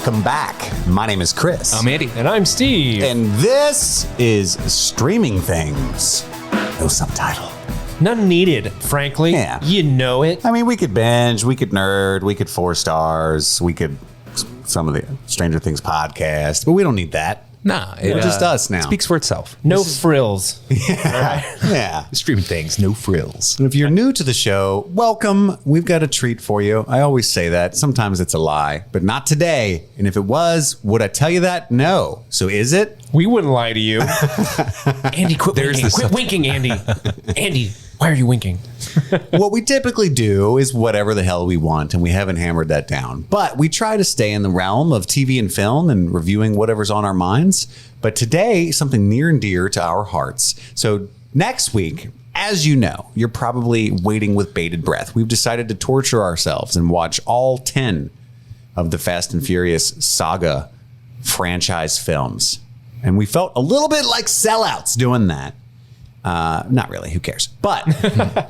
Welcome back. My name is Chris. I'm Andy. And I'm Steve. And this is Streaming Things. No subtitle. None needed, frankly. Yeah. You know it. I mean, we could binge, we could nerd, we could 4 stars, we could some of the Stranger Things podcast, but we don't need that. Nah, It's just us now. Speaks for itself. No frills. Yeah. Streaming Things, no frills. And if you're new to the show, welcome. We've got a treat for you. I always say that. Sometimes it's a lie, but not today. And if it was, would I tell you that? No. So is it? We wouldn't lie to you. Andy, quit winking. Quit winking, Andy. Andy, why are you winking? What we typically do is whatever the hell we want, and we haven't hammered that down. But we try to stay in the realm of TV and film and reviewing whatever's on our minds. But today, something near and dear to our hearts. So next week, as you know, you're probably waiting with bated breath. We've decided to torture ourselves and watch all 10 of the Fast and Furious saga franchise films. And we felt a little bit like sellouts doing that. Not really, who cares? But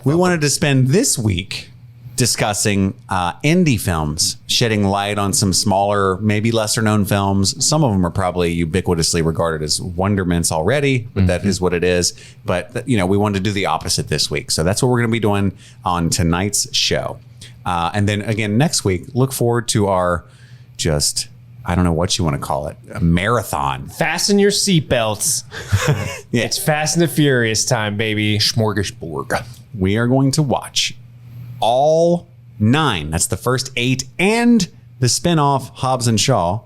we wanted to spend this week discussing indie films, shedding light on some smaller, maybe lesser known films. Some of them are probably ubiquitously regarded as wonderments already, but that is what it is. But, you know, we wanted to do the opposite this week. So that's what we're going to be doing on tonight's show. And then again, next week, look forward to our just... I don't know what you want to call it. A marathon. Fasten your seatbelts. Yeah. It's Fast and the Furious time, baby. Smorgasbord. We are going to watch all 9. That's the first 8 and the spinoff Hobbs and Shaw.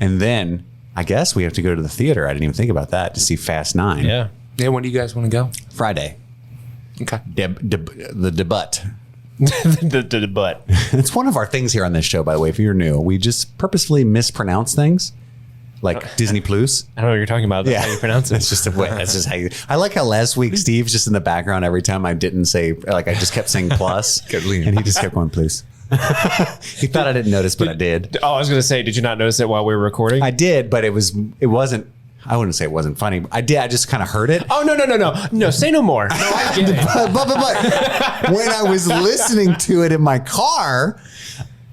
And then I guess we have to go to the theater. I didn't even think about that to see Fast 9. Yeah. Yeah, when do you guys want to go? Friday. Okay. The debut. the butt. It's one of our things here on this show, by the way, if you're new. We just purposefully mispronounce things like Disney Plus. I don't know what you're talking about. That's how you pronounce it. It's just a way. That's just how you. I like how last week Steve's just in the background every time I didn't say, like I just kept saying plus. And he just kept going, please. He thought I didn't notice, but I did. Oh, I was going to say, did you not notice it while we were recording? I did, but it wasn't. I wouldn't say it wasn't funny. I did. I just kind of heard it. Oh, no, say no more. No, I get it. But when I was listening to it in my car,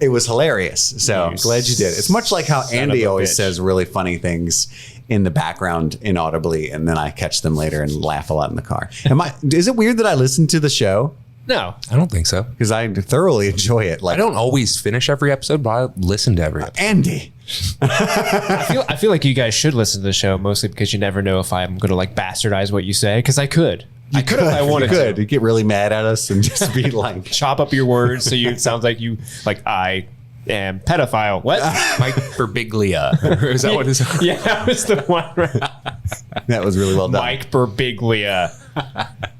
it was hilarious. So I'm glad you did. It's much like how Andy always says really funny things in the background inaudibly, and then I catch them later and laugh a lot in the car. Is it weird that I listen to the show? No. I don't think so. Because I thoroughly enjoy it. Like I don't always finish every episode, but I listen to every episode. Andy. I feel like you guys should listen to the show, mostly because you never know if I'm going to like bastardize what you say, because I could. I could if I wanted to. You get really mad at us and just be like... Chop up your words so it sounds like you, like, I am pedophile. What? Mike Birbiglia. Is that what it is? Yeah, that was the one. Right? That was really well done. Mike Birbiglia.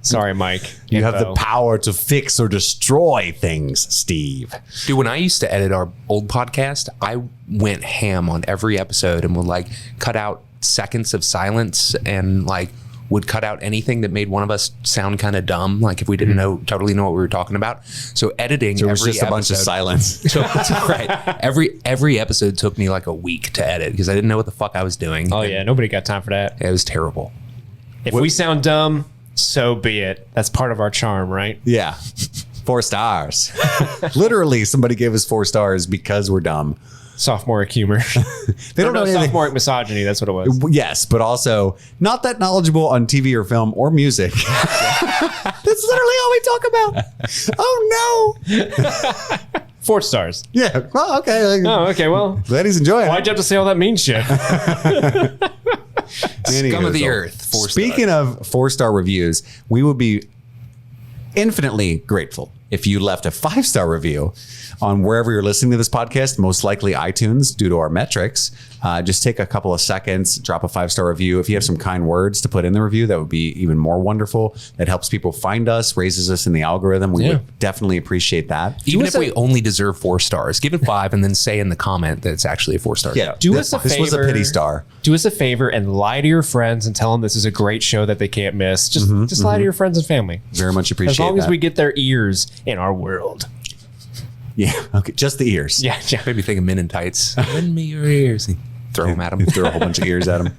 Sorry, Mike. You have the power to fix or destroy things, Steve. Dude, when I used to edit our old podcast, I went ham on every episode and would like cut out seconds of silence and like would cut out anything that made one of us sound kind of dumb, like if we didn't totally know what we were talking about. So editing, So it was just a bunch of silence. So, right. Every episode took me like a week to edit because I didn't know what the fuck I was doing. Oh, yeah. Nobody got time for that. It was terrible. If we sound dumb, so be it. That's part of our charm, right? Yeah. 4 stars. Literally, somebody gave us 4 stars because we're dumb. Sophomoric humor. They don't know anything. Sophomoric misogyny. That's what it was. Yes, but also not that knowledgeable on TV or film or music. That's literally all we talk about. Oh, no. 4 stars. Yeah. Well, okay. Oh, okay. Well, Glad he's enjoying why'd you have to say all that mean shit? Scum of the earth. 4 Speaking of 4-star reviews, we would be infinitely grateful if you left a 5-star review on wherever you're listening to this podcast, most likely iTunes due to our metrics. Just take a couple of seconds, drop a 5-star review. If you have some kind words to put in the review, that would be even more wonderful. That helps people find us, raises us in the algorithm. We would definitely appreciate that. Even if we only deserve 4 stars, give it 5 and then say in the comment that it's actually a 4-star. Yeah, Do us a favor. This was a pity star. Do us a favor and lie to your friends and tell them this is a great show that they can't miss. Just lie to your friends and family. Very much appreciate that. As long as we get their ears in our world. Yeah. Okay. Just the ears. Yeah. Maybe think of Men in Tights. Lend me your ears. And throw them at them. Throw a whole bunch of ears at them.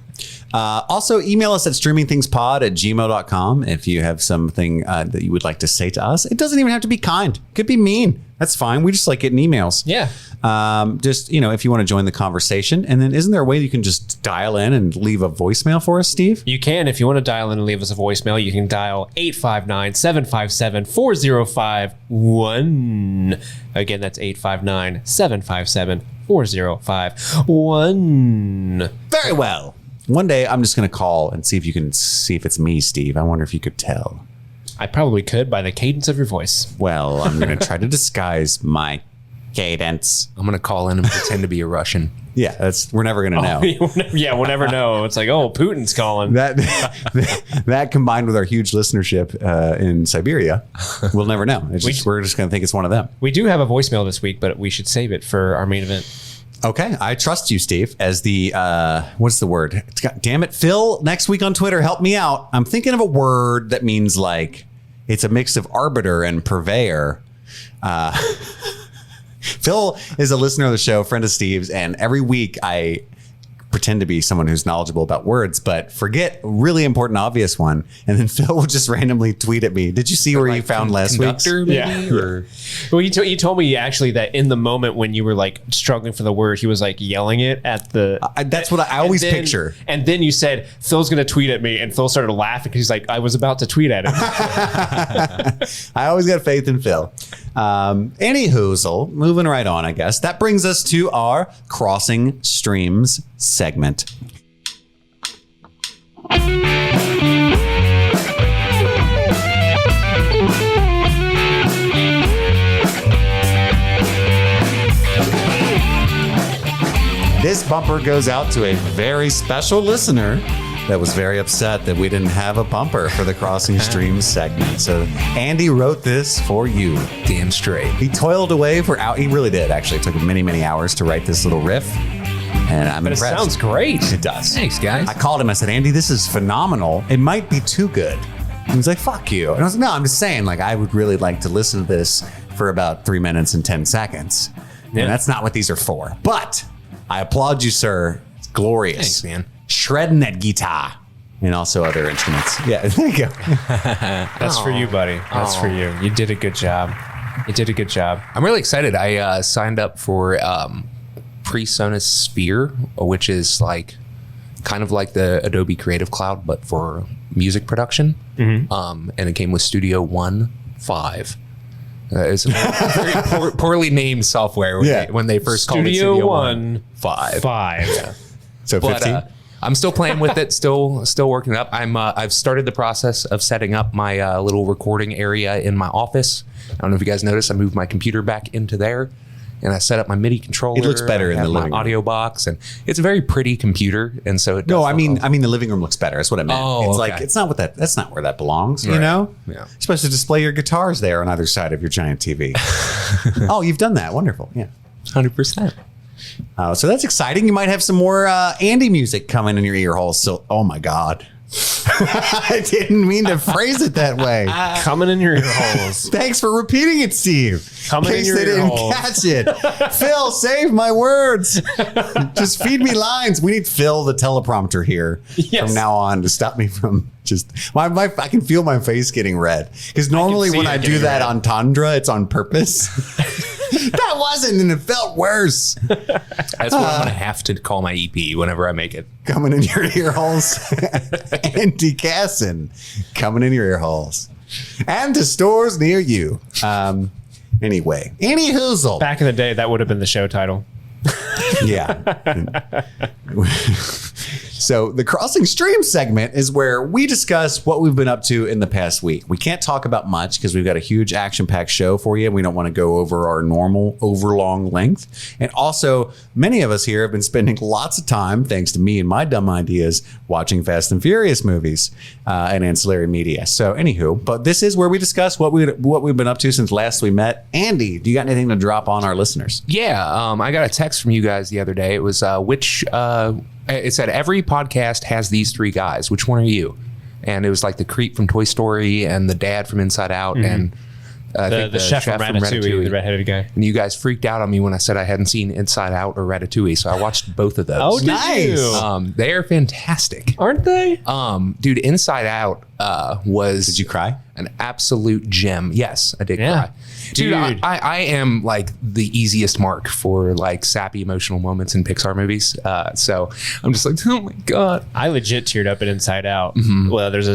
Also, email us at streamingthingspod@gmail.com if you have something that you would like to say to us. It doesn't even have to be kind. It could be mean. That's fine. We just like getting emails. Yeah. Just, if you want to join the conversation. And then isn't there a way you can just dial in and leave a voicemail for us, Steve? You can. If you want to dial in and leave us a voicemail, you can dial 859-757-4051. Again, that's 859-757-4051. Very well. One day I'm just going to call and see if you can see if it's me, Steve. I wonder if you could tell. I probably could by the cadence of your voice. Well, I'm going to try to disguise my cadence. I'm going to call in and pretend to be a Russian. Yeah, we're never going to know. Yeah, we'll never know. It's like, oh, Putin's calling. That combined with our huge listenership in Siberia, we'll never know. We're just going to think it's one of them. We do have a voicemail this week, but we should save it for our main event. Okay, I trust you, Steve, as the, what's the word? Damn it, Phil, next week on Twitter, help me out. I'm thinking of a word that means like, it's a mix of arbiter and purveyor. Phil is a listener of the show, friend of Steve's, and every week I pretend to be someone who's knowledgeable about words, but forget a really important, obvious one. And then Phil will just randomly tweet at me. Did you see where you found last week's? Yeah. Or? Well, you told me actually that in the moment when you were like struggling for the word, he was like yelling it at the. That's what I always picture. And then you said, Phil's going to tweet at me. And Phil started laughing because he's like, I was about to tweet at him. I always got faith in Phil. Any hoozle, moving right on, I guess. That brings us to our Crossing Streams segment. This bumper goes out to a very special listener that was very upset that we didn't have a bumper for the Crossing Streams segment. So Andy wrote this for you. Damn straight. He toiled away for out. He really did, actually. It took him many, many hours to write this little riff. And I'm impressed. It sounds great. It does. Thanks, guys. I called him. I said, Andy, this is phenomenal. It might be too good. He was like, fuck you. And I was like, no, I'm just saying, like, I would really like to listen to this for about 3 minutes and 10 seconds. Yeah. And that's not what these are for. But I applaud you, sir. It's glorious. Thanks, man. Shredding that guitar. And also other instruments. Yeah, there you go. That's for you, buddy. That's for you. You did a good job. You did a good job. I'm really excited. I signed up for PreSonus Sphere, which is like kind of like the Adobe Creative Cloud, but for music production. Mm-hmm. And it came with Studio One 5. It's a very poorly named software when they first called it Studio One 5. Yeah. So 15. I'm still playing with it, still working it up. I've started the process of setting up my little recording area in my office. I don't know if you guys noticed, I moved my computer back into there, and I set up my MIDI controller. It looks better in the living room. Audio box, and it's a very pretty computer, and so it. No, I mean the living room looks better. That's what I meant. Oh, it's okay. like it's not what that's not where that belongs. You know, Yeah. You're supposed to display your guitars there on either side of your giant TV. Oh, you've done that. Wonderful. Yeah, 100%. So that's exciting. You might have some more Andy music coming in your ear holes. So, oh my God. I didn't mean to phrase it that way. Coming in your ear holes. Thanks for repeating it, Steve. Coming in your ear holes. Catch it. Phil, save my words. Just feed me lines. We need Phil, the teleprompter here from now on to stop me from just I can feel my face getting red. Because normally when I do that on Tundra, it's on purpose. That wasn't, and it felt worse. That's what I'm going to have to call my EP whenever I make it. Coming in your ear holes. Andy Casson. Coming in your ear holes. And to stores near you. Anyway. Annie Hoozle. Back in the day, that would have been the show title. Yeah. So the Crossing Stream segment is where we discuss what we've been up to in the past week. We can't talk about much because we've got a huge action-packed show for you. We don't want to go over our normal overlong length. And also, many of us here have been spending lots of time, thanks to me and my dumb ideas, watching Fast and Furious movies and ancillary media. So anywho, but this is where we discuss what we've been up to since last we met. Andy, do you got anything to drop on our listeners? Yeah, I got a text from you guys the other day. It was it said every podcast has these three guys. Which one are you? And it was like the creep from Toy Story and the dad from Inside Out and I think The chef from Ratatouille, the redheaded guy. And you guys freaked out on me when I said I hadn't seen Inside Out or Ratatouille, so I watched both of those. Oh, did Nice. you? They are fantastic. Aren't they? Dude, Inside Out was... Did you cry? An absolute gem. Yes, I did Yeah. cry. Dude, Dude. I am like the easiest mark for like sappy emotional moments in Pixar movies. So I'm just like, oh my God. I legit teared up at Inside Out. Mm-hmm. Well, there's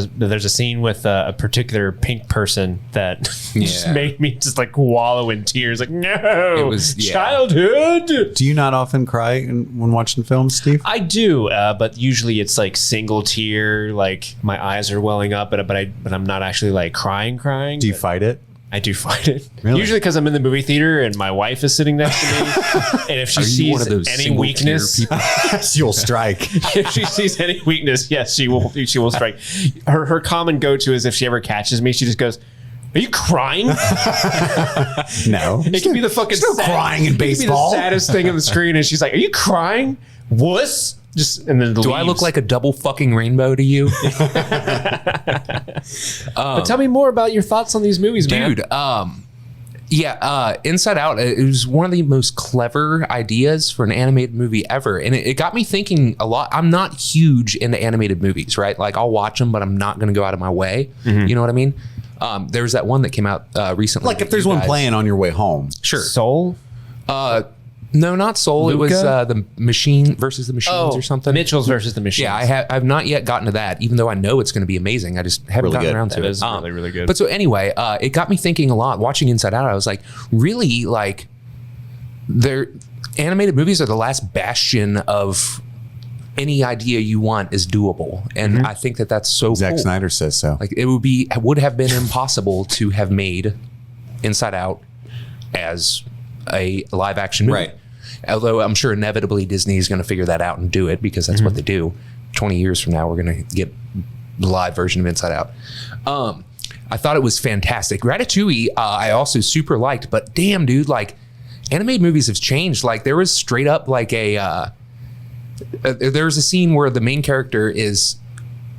a scene with a particular pink person that just Yeah. made me just like wallow in tears. Like, no, It was- yeah. childhood. Do you not often cry when watching films, Steve? I do, but usually it's like single tear. Like my eyes are welling up, but I'm not actually like crying. Do you fight it? I do fight it. Really? Usually because I'm in the movie theater and my wife is sitting next to me, and if she you one sees of those any single weakness, tear You'll strike. if she sees any weakness, yes, she will strike. Her common go-to is if she ever catches me, she just goes, "Are you crying?" No. It can be the fucking There's no crying in It can be baseball. the saddest thing on the screen, and she's like, "Are you crying, wuss?" Just and then Do I look like a double fucking rainbow to you? But tell me more about your thoughts on these movies, man. Dude, Inside Out, it was one of the most clever ideas for an animated movie ever. And it got me thinking a lot. I'm not huge into animated movies, right? Like I'll watch them, but I'm not going to go out of my way. You know what I mean? There was that one that came out recently. Like if there's one playing on your way home. Sure. Soul. No, not Soul. It was Luca? the Machine versus the Machines or something. Mitchell's versus the Machines. Yeah, I've not yet gotten to that, even though I know it's going to be amazing. I just haven't Really gotten good. around to That it. is really, really good. But so anyway, it got me thinking a lot. Watching Inside Out, I was like, really, like, animated movies are the last bastion of any idea you want is doable, and I think that's so Zack cool. Snyder says so. Like, it would have been impossible to have made Inside Out as a live action movie. Right. Although I'm sure inevitably Disney is going to figure that out and do it because that's what they do. 20 years from now, we're going to get the live version of Inside Out. I thought it was fantastic. Ratatouille, I also super liked, but damn, dude, like animated movies have changed. Like there was straight up like there's a scene where the main character is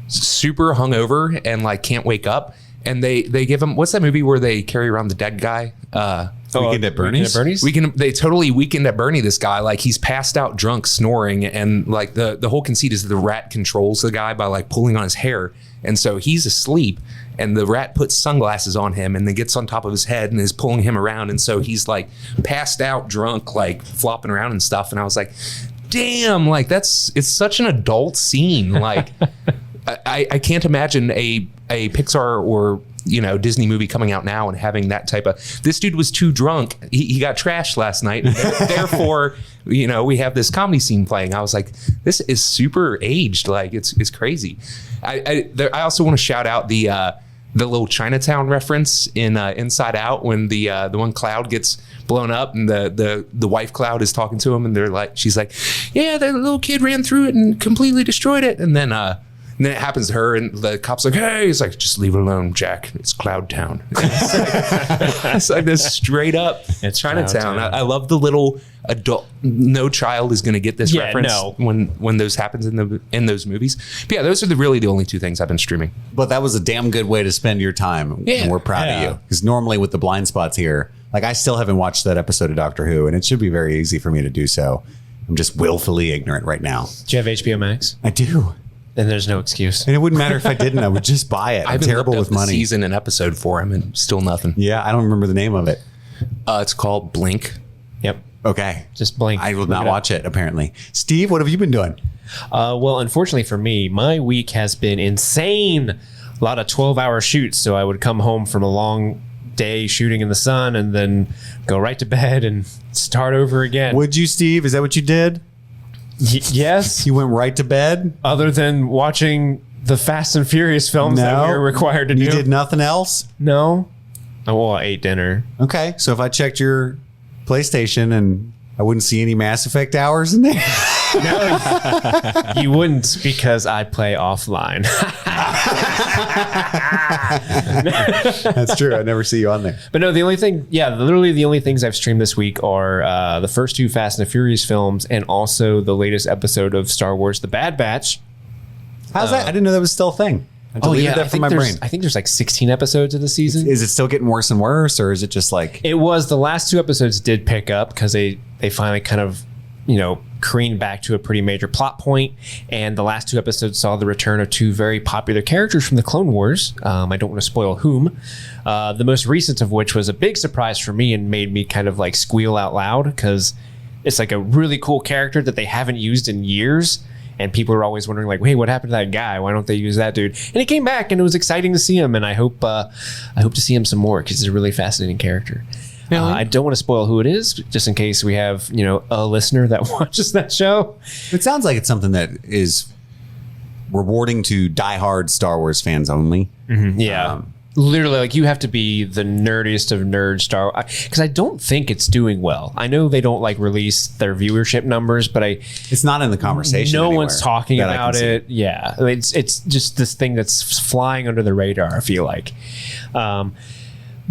super hungover and like can't wake up. And they give him, what's that movie where they carry around the dead guy? Weekend at Bernie's? They totally Weekend at Bernie this guy. Like he's passed out drunk snoring, and like the whole conceit is the rat controls the guy by like pulling on his hair. And so he's asleep and the rat puts sunglasses on him and then gets on top of his head and is pulling him around. And so he's like passed out drunk, like flopping around and stuff. And I was like, damn, like it's such an adult scene. Like I can't imagine a Pixar or Disney movie coming out now and having that type of, this dude was too drunk. He got trashed last night. And therefore, we have this comedy scene playing. I was like, this is super aged. Like it's crazy. I also want to shout out the little Chinatown reference in Inside Out when the one cloud gets blown up and the wife cloud is talking to him and she's like, yeah, the little kid ran through it and completely destroyed it. And then it happens to her, and the cop's like, "Hey," he's like, "Just leave it alone, Jack. It's Cloud Town." It's like this straight up. It's Chinatown. I love the little adult. No child is going to get this reference when those happens in those movies. But yeah, those are really the only two things I've been streaming. But that was a damn good way to spend your time. Yeah. And we're proud of you. Because normally with the blind spots here, like I still haven't watched that episode of Doctor Who, and it should be very easy for me to do so. I'm just willfully ignorant right now. Do you have HBO Max? I do. Then there's no excuse. And it wouldn't matter if I didn't. I would just buy it. I'm terrible with money. Season and episode for him, and still nothing. Yeah, I don't remember the name of it. It's called Blink. Yep. Okay. Just blink. I will not watch it, apparently. Steve, what have you been doing? Well, unfortunately for me, my week has been insane. A lot of 12-hour shoots. So I would come home from a long day shooting in the sun and then go right to bed and start over again. Would you, Steve? Is that what you did? Yes. You went right to bed? Other than watching the Fast and Furious films that we were required to do. You did nothing else? No. Oh, well, I ate dinner. Okay. So if I checked your PlayStation and I wouldn't see any Mass Effect hours in there? No, you wouldn't because I play offline. That's true. I never see you on there. But no, the only thing, literally the only things I've streamed this week are the first two Fast and the Furious films and also the latest episode of Star Wars The Bad Batch. How's that? I didn't know that was still a thing. I deleted that from my brain. I think there's like 16 episodes of the season. Is it still getting worse and worse, or is it just like... It was. The last 2 episodes did pick up because they finally kind of, careened back to a pretty major plot point. And the last 2 episodes saw the return of 2 very popular characters from the Clone Wars. I don't want to spoil whom. The most recent of which was a big surprise for me and made me kind of like squeal out loud because it's like a really cool character that they haven't used in years. And people are always wondering, like, hey, what happened to that guy? Why don't they use that dude? And he came back, and it was exciting to see him. And I hope to see him some more because he's a really fascinating character. I don't want to spoil who it is, just in case we have, a listener that watches that show. It sounds like it's something that is rewarding to diehard Star Wars fans only. Mm-hmm. Yeah. Literally, like, you have to be the nerdiest of nerds Star Wars, because I don't think it's doing well. I know they don't like release their viewership numbers, but it's not in the conversation. No one's talking about it. Yeah, it's just this thing that's flying under the radar, I feel like.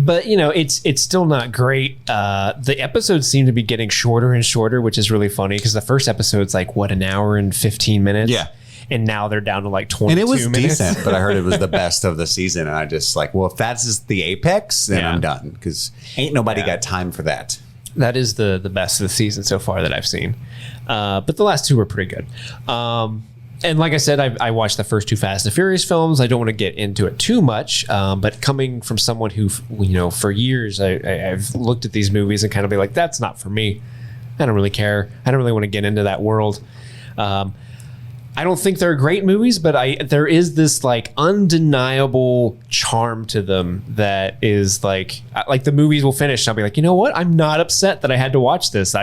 But it's still not great. The episodes seem to be getting shorter and shorter, which is really funny because the first episode's like an hour and 15 minutes. Yeah. And now they're down to like 22 minutes. And it was decent, but I heard it was the best of the season. And I just like, well, if that's just the apex, then I'm done because ain't nobody got time for that. That is the best of the season so far that I've seen. But the last 2 were pretty good. And like I said, I watched the first 2 Fast and Furious films. I don't want to get into it too much, but coming from someone who, for years, I've looked at these movies and kind of be like, that's not for me. I don't really care. I don't really want to get into that world. I don't think they're great movies, but there is this like undeniable charm to them that is like the movies will finish and I'll be like, you know what? I'm not upset that I had to watch this.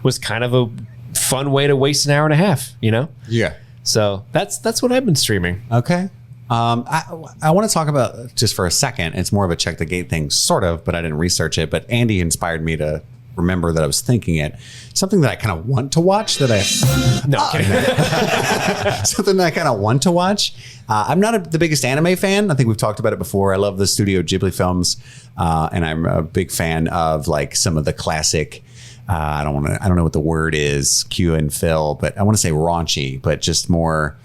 Was kind of a fun way to waste an hour and a half, Yeah. So that's what I've been streaming. Okay. I want to talk about just for a second. It's more of a check the gate thing, sort of, but I didn't research it. But Andy inspired me to remember that I was thinking it. Something that I kind of want to watch that something that I kind of want to watch. I'm not the biggest anime fan. I think we've talked about it before. I love the Studio Ghibli films, and I'm a big fan of like some of the classic. I don't know what the word is, Q and Phil, but I want to say raunchy, but just more,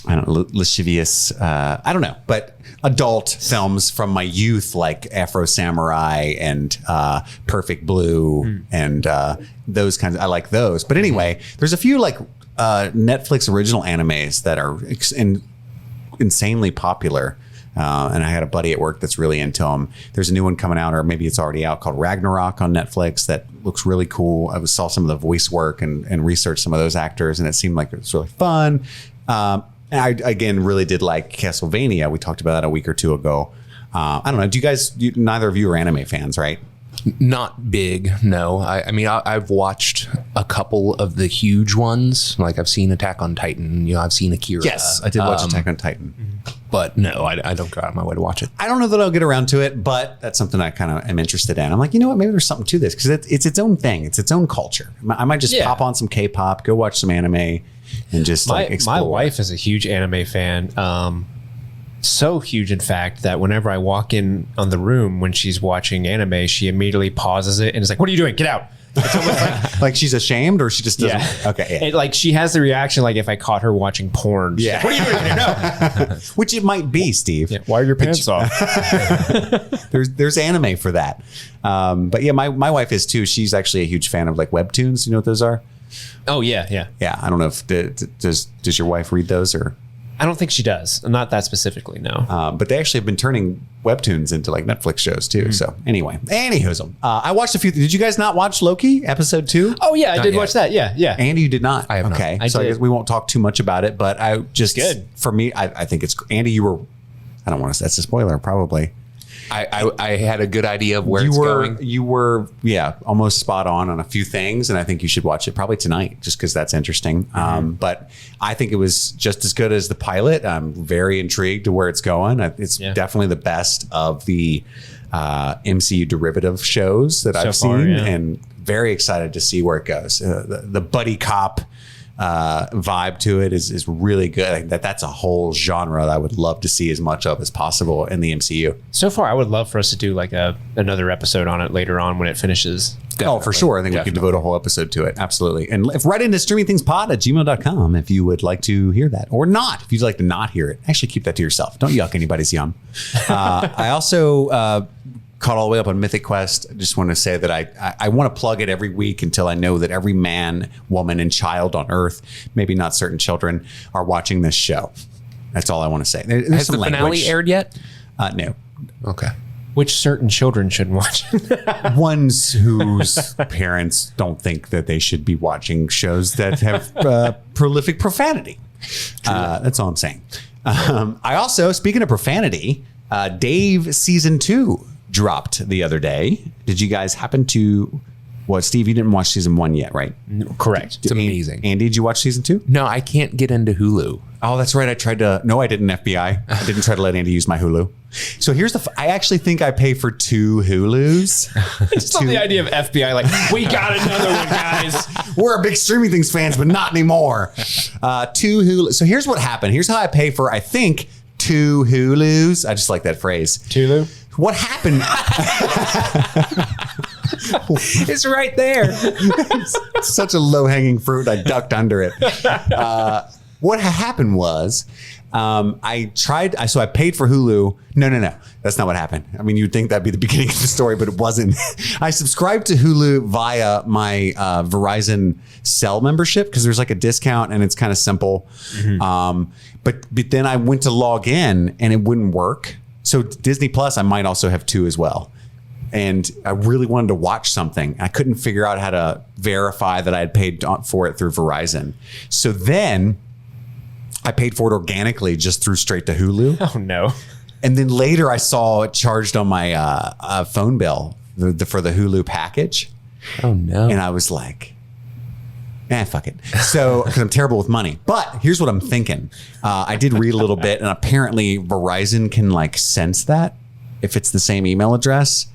I don't know, lascivious. I don't know, but adult films from my youth, like Afro Samurai and Perfect Blue and those kinds. I like those. But anyway, there's a few like Netflix original animes that are insanely popular. And I had a buddy at work that's really into them. There's a new one coming out, or maybe it's already out, called Ragnarok on Netflix that looks really cool. I saw some of the voice work and researched some of those actors, and it seemed like it was really fun. And I, again, really did like Castlevania. We talked about that a week or 2 ago. I don't know. Do you guys, neither of you are anime fans, right? Not big, no. I mean, I've watched a couple of the huge ones. Like I've seen Attack on Titan. I've seen Akira. Yes, I did watch Attack on Titan. But no, I don't go out of my way to watch it. I don't know that I'll get around to it, but that's something I kind of am interested in. I'm like, you know what? Maybe there's something to this because it's its own thing. It's its own culture. I might just pop on some K-pop, go watch some anime, and just explore. My wife is a huge anime fan. So huge, in fact, that whenever I walk in on the room when she's watching anime, she immediately pauses it and is like, "What are you doing? Get out!" It's almost like she's ashamed, or she just doesn't. Yeah. Okay. Yeah. Like she has the reaction like if I caught her watching porn. Yeah. Like, what are you doing here? No. Which it might be, Steve. Yeah. Why are your pants off? There's anime for that. But yeah, my wife is too. She's actually a huge fan of like webtoons. You know what those are? Oh yeah. Yeah. I don't know if does your wife read those or. I don't think she does. Not that specifically, no. But they actually have been turning webtoons into like Netflix shows too. So anyway, anywho's I watched a few. Did you guys not watch Loki episode 2? Oh yeah, I did watch that. Yeah. Andy, you did not. I have okay. not. So I guess we won't talk too much about it. But I just good for me. I think it's Andy. You were. I don't want to. That's a spoiler, probably. I had a good idea of where it's going. You were, almost spot on a few things, and I think you should watch it probably tonight, just because that's interesting. But I think it was just as good as the pilot. I'm very intrigued to where it's going. It's definitely the best of the MCU derivative shows that I've seen, and very excited to see where it goes. The buddy cop vibe to it is really good. That's a whole genre that I would love to see as much of as possible in the MCU. So far, I would love for us to do like another episode on it later on when it finishes. Oh, for sure. I think we could devote a whole episode to it. Absolutely. And if write into streamingthingspod@gmail.com if you would like to hear that, or not, if you'd like to not hear it. Actually, keep that to yourself. Don't yuck anybody's yum. I also caught all the way up on Mythic Quest. I just want to say that I want to plug it every week until I know that every man, woman, and child on Earth, maybe not certain children, are watching this show. That's all I want to say. Has the finale aired yet? No. Okay. Which certain children should watch? Ones whose parents don't think that they should be watching shows that have prolific profanity. That's all I'm saying. I also, speaking of profanity, Dave season 2 dropped the other day. Did you guys happen to... Well, Steve, you didn't watch season 1 yet, right? Correct. It's amazing. Andy, did you watch season 2? No, I can't get into Hulu. Oh, that's right. I tried to... No, I didn't, FBI. I didn't try to let Andy use my Hulu. So here's I actually think I pay for 2 Hulus. I just love the idea of FBI like, we got another one, guys. We're big Streaming Things fans, but not anymore. 2 Hulus. So here's what happened. Here's how I pay for, I think, 2 Hulus. I just like that phrase. Tulu? What happened? It's right there. It's such a low-hanging fruit. I ducked under it. What happened was I paid for Hulu. No. That's not what happened. I mean, you'd think that'd be the beginning of the story, but it wasn't. I subscribed to Hulu via my Verizon Cell membership because there's like a discount and it's kind of simple. Mm-hmm. But then I went to log in and it wouldn't work. So Disney Plus, I might also have 2 as well. And I really wanted to watch something. I couldn't figure out how to verify that I had paid for it through Verizon. So then I paid for it organically just through straight to Hulu. Oh, no. And then later I saw it charged on my phone bill for the Hulu package. Oh, no. And I was like, fuck it. So, because I'm terrible with money. But here's what I'm thinking. I did read a little bit, and apparently Verizon can like sense that if it's the same email address,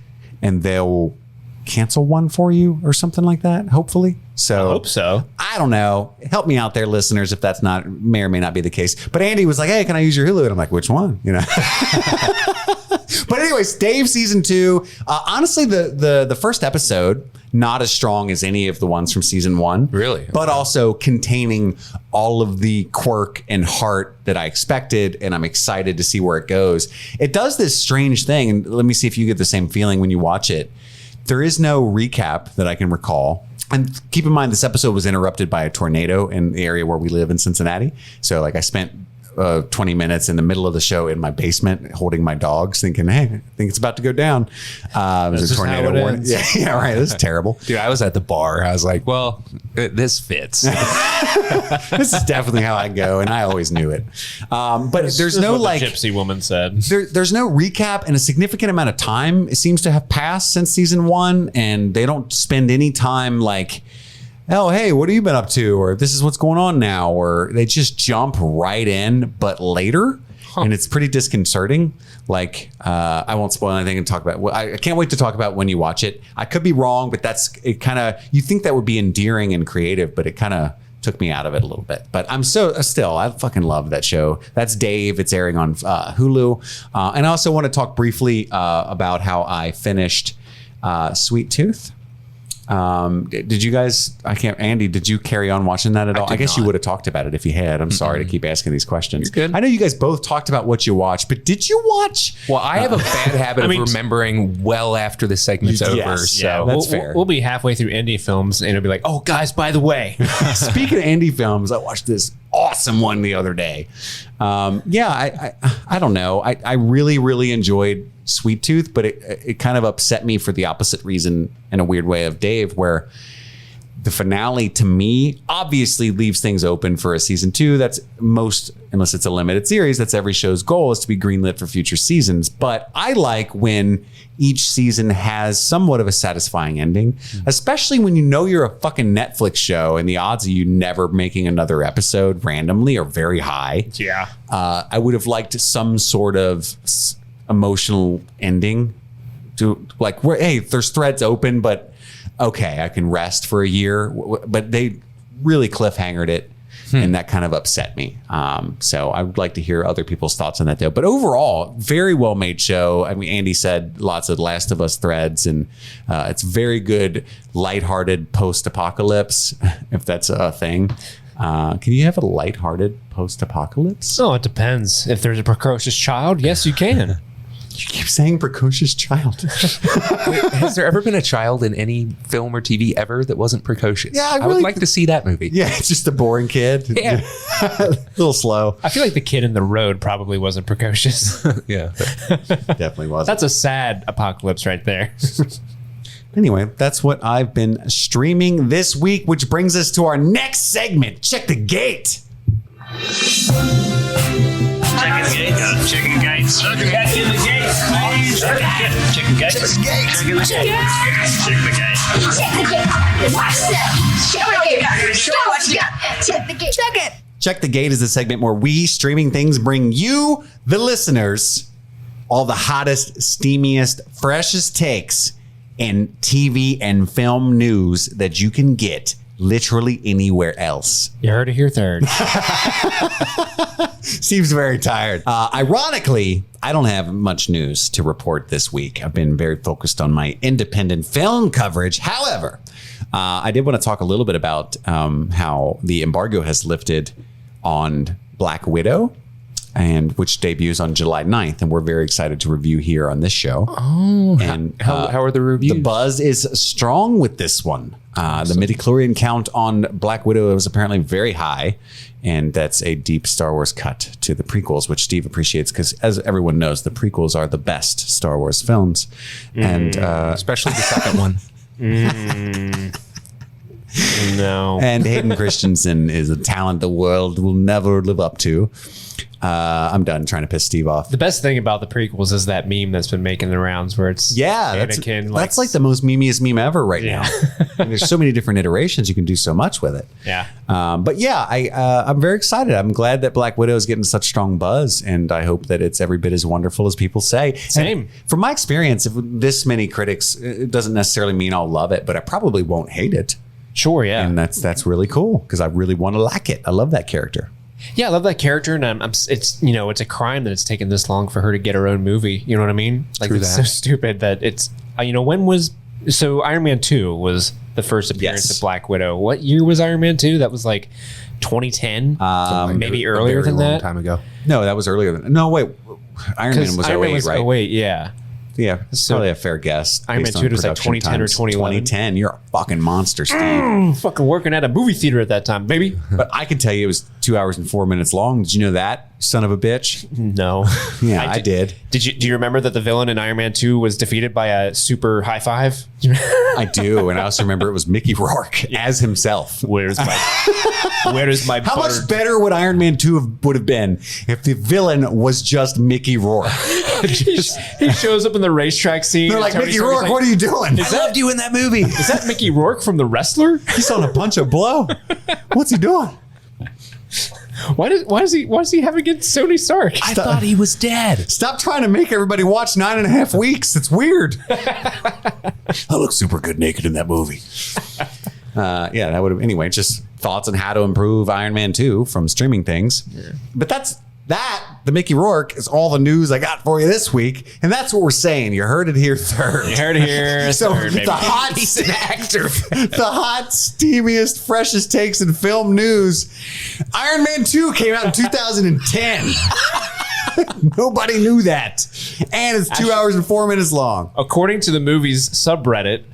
and they'll cancel one for you or something like that, hopefully. So I hope so. I don't know. Help me out there, listeners, if that's may or may not be the case. But Andy was like, hey, can I use your Hulu? And I'm like, which one? You know. But anyways, Dave season 2. Honestly, the first episode, not as strong as any of the ones from season 1. Really? But also containing all of the quirk and heart that I expected, and I'm excited to see where it goes. It does this strange thing, and let me see if you get the same feeling when you watch it. There is no recap that I can recall. And keep in mind, this episode was interrupted by a tornado in the area where we live in Cincinnati. So like I spent 20 minutes in the middle of the show in my basement holding my dogs thinking, hey, I think it's about to go down. It was a tornado warning. Yeah, right. This is terrible. Dude, I was at the bar. I was like, well, this fits. This is definitely how I go. And I always knew it. But there's no like... the gypsy woman said. There's no recap, and a significant amount of time seems to have passed since season 1. And they don't spend any time like... oh, hey, what have you been up to? Or this is what's going on now. Or they just jump right in, but later. And it's pretty disconcerting. Like, I won't spoil anything and talk about I can't wait to talk about when you watch it. I could be wrong, but that's it kind of, you think that would be endearing and creative, but it kind of took me out of it a little bit. But I'm I fucking love that show. That's Dave. It's airing on Hulu. And I also want to talk briefly about how I finished Sweet Tooth. Did you guys, Andy, did you carry on watching that at all? I guess you would have talked about it if you had. I'm sorry to keep asking these questions. You're good. I know you guys both talked about what you watched, but did you watch? Well, I have a bad habit of remembering well after the segment's over. Yes, So that's fair. We'll be halfway through indie films and it'll be like, oh, guys, by the way. Speaking of indie films, I watched this awesome one the other day. I don't know. I really, really enjoyed Sweet Tooth, but it kind of upset me for the opposite reason in a weird way of Dave, where the finale to me obviously leaves things open for a season 2. That's unless it's a limited series, that's every show's goal is to be greenlit for future seasons. But I like when each season has somewhat of a satisfying ending, especially when you know you're a fucking Netflix show and the odds of you never making another episode randomly are very high. Yeah. I would have liked some sort of emotional ending to like where, hey, there's threads open, but okay, I can rest for a year. But they really cliffhangered it. and that kind of upset me. So I would like to hear other people's thoughts on that, though. But overall, very well made show. I mean, Andy said lots of Last of Us threads, and it's very good, lighthearted post-apocalypse, if that's a thing. Can you have a lighthearted post-apocalypse? Oh, it depends. If there's a precocious child, yes, you can. You keep saying precocious child. Has there ever been a child in any film or TV ever that wasn't precocious? Yeah, I would like to see that movie. Yeah, it's just a boring kid. Yeah. A little slow. I feel like the kid in the road probably wasn't precocious. Yeah. Definitely wasn't. That's a sad apocalypse right there. Anyway, that's what I've been streaming this week, which brings us to our next segment. Check the gate. Checking the gate. Checking the gates. Checking the gate. Checking the gate. Checking the gate. Checking the gate. Check the gate. Check the gate. Watch that. Check the gate. Show what you got. Check the gate. Check it. Check the Gate is a segment where we, Streaming Things, bring you, the listeners, all the hottest, steamiest, freshest takes in TV and film news that you can get literally anywhere else. You heard it here third. Steve's very tired. Ironically, I don't have much news to report this week. I've been very focused on my independent film coverage. However, I did want to talk a little bit about how the embargo has lifted on Black Widow, and which debuts on July 9th, and we're very excited to review here on this show. Oh, and how are the reviews? The buzz is strong with this one. The midichlorian count on Black Widow was apparently very high, and that's a deep Star Wars cut to the prequels, which Steve appreciates because, as everyone knows, the prequels are the best Star Wars films, and especially the second one. No. And Hayden Christensen is a talent the world will never live up to. I'm done trying to piss Steve off. The best thing about the prequels is that meme that's been making the rounds where it's Anakin. That's like the most memeiest meme ever right now. And there's so many different iterations. You can do so much with it. Yeah. But yeah, I'm very excited. I'm glad that Black Widow is getting such strong buzz, and I hope that it's every bit as wonderful as people say. Same. And from my experience, if this many critics, it doesn't necessarily mean I'll love it, but I probably won't hate it. Sure, yeah. And that's really cool because I really want to like it. I love that character. Yeah, I love that character, and it's it's a crime that it's taken this long for her to get her own movie. You know what I mean? Like, it's so stupid that it's when was Iron Man 2 was the first appearance of Black Widow. What year was Iron Man 2? That was like 2010, maybe earlier than that. Time ago. No, that was earlier than. No, wait. Iron Man was 08, right? 08, yeah. Yeah, it's probably a fair guess. Iron Man 2 was like 2010 or 2011. 2010. You're a fucking monster, Steve. Fucking working at a movie theater at that time, baby. But I can tell you it was 2 hours and 4 minutes long. Did you know that, son of a bitch? No. Yeah, I did. Do you remember that the villain in Iron Man 2 was defeated by a super high five? I do, and I also remember it was Mickey Rourke as himself. Where's my How much better would Iron Man 2 would have been if the villain was just Mickey Rourke? He shows up in the racetrack scene. They're like, Mickey Rourke, what are you doing? I loved you in that movie. Is that Mickey Rourke from The Wrestler? He's on a punch a blow. What's he doing? Why does he have against Tony Stark? I thought he was dead. Stop trying to make everybody watch 9.5 weeks. It's weird. I look super good naked in that movie. Yeah, that would have. Anyway, just thoughts on how to improve Iron Man 2 from Streaming Things. Yeah. But the Mickey Rourke is all the news I got for you this week. And that's what we're saying. You heard it here third. You heard it here so third, baby. He's an actor. The hot, steamiest, freshest takes in film news. Iron Man 2 came out in 2010. Nobody knew that. And it's 2 hours and 4 minutes long. According to the movie's subreddit,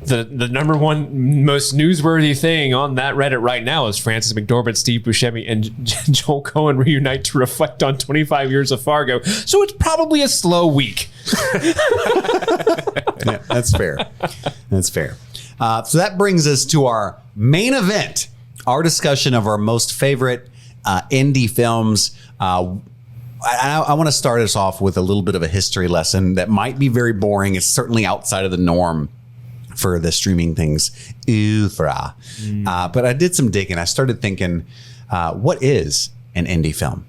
the number one most newsworthy thing on that Reddit right now is Frances McDormand, Steve Buscemi, and Joel Cohen reunite to reflect on 25 years of Fargo. So it's probably a slow week. Yeah, that's fair. That's fair. So that brings us to our main event, our discussion of our most favorite indie films. I want to start us off with a little bit of a history lesson that might be very boring. It's certainly outside of the norm for the Streaming Things oeuvre. But I did some digging. I started thinking, what is an indie film?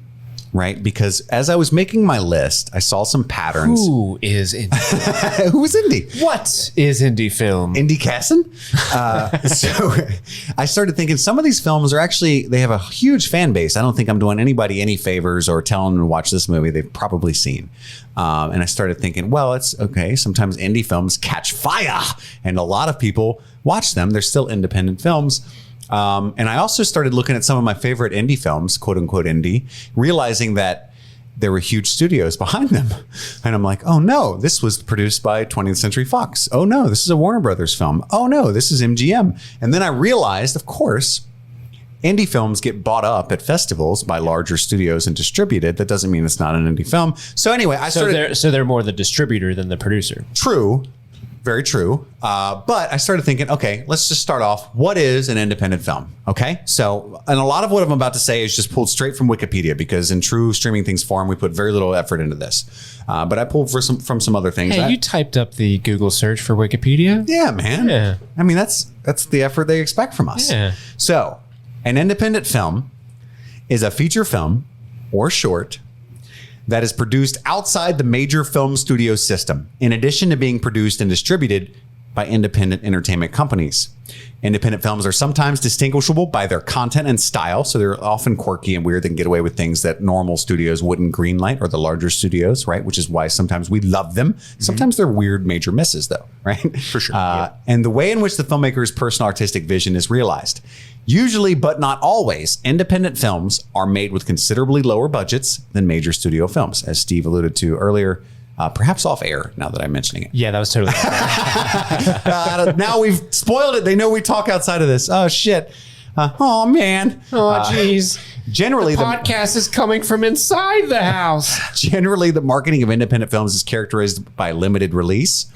right? Because as I was making my list, I saw some patterns. Who is indie? Who is indie? What is indie film? Indie Casson. So I started thinking some of these films are actually, they have a huge fan base. I don't think I'm doing anybody any favors or telling them to watch this movie they've probably seen. And I started thinking, well, it's okay. Sometimes indie films catch fire and a lot of people watch them. They're still independent films. And I also started looking at some of my favorite indie films, quote unquote indie, realizing that there were huge studios behind them. And I'm like, oh no, this was produced by 20th Century Fox. Oh no, this is a Warner Brothers film. Oh no, this is MGM. And then I realized, of course, indie films get bought up at festivals by larger studios and distributed. That doesn't mean it's not an indie film. So anyway, So they're more the distributor than the producer. True. Very true. But I started thinking, okay, let's just start off. What is an independent film? Okay. So, and a lot of what I'm about to say is just pulled straight from Wikipedia because in true Streaming Things forum, we put very little effort into this. But I pulled from some other things. Hey, you typed up the Google search for Wikipedia? Yeah, man. Yeah. I mean, that's the effort they expect from us. Yeah. So an independent film is a feature film or short that is produced outside the major film studio system, in addition to being produced and distributed by independent entertainment companies. Independent films are sometimes distinguishable by their content and style, so they're often quirky and weird. They can get away with things that normal studios wouldn't greenlight, or the larger studios, right? Which is why sometimes we love them. Sometimes they're weird major misses, though, right? For sure. And the way in which the filmmaker's personal artistic vision is realized. Usually, but not always, independent films are made with considerably lower budgets than major studio films, as Steve alluded to earlier, perhaps off air, now that I'm mentioning it. Yeah, that was totally Now we've spoiled it. They know we talk outside of this. Oh, shit. Oh, man. Oh, jeez. Generally, the podcast is coming from inside the house. Generally, the marketing of independent films is characterized by limited release,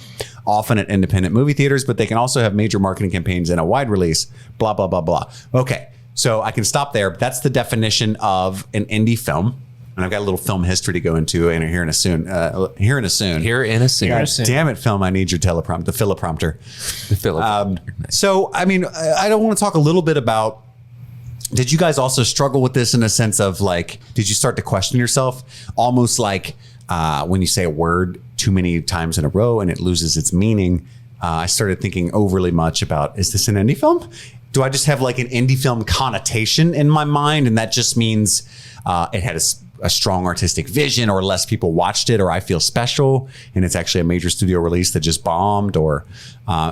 often at independent movie theaters, but they can also have major marketing campaigns and a wide release, blah, blah, blah, blah. Okay, so I can stop there. That's the definition of an indie film. And I've got a little film history to go into here in a soon. Damn it, film. I need your teleprompter, the Philiprompter. So, I mean, I don't want to talk a little bit about, did you guys also struggle with this in a sense of like, did you start to question yourself? Almost like when you say a word too many times in a row and it loses its meaning. I started thinking overly much about, is this an indie film? Do I just have like an indie film connotation in my mind? And that just means it had a strong artistic vision, or less people watched it, or I feel special and it's actually a major studio release that just bombed, or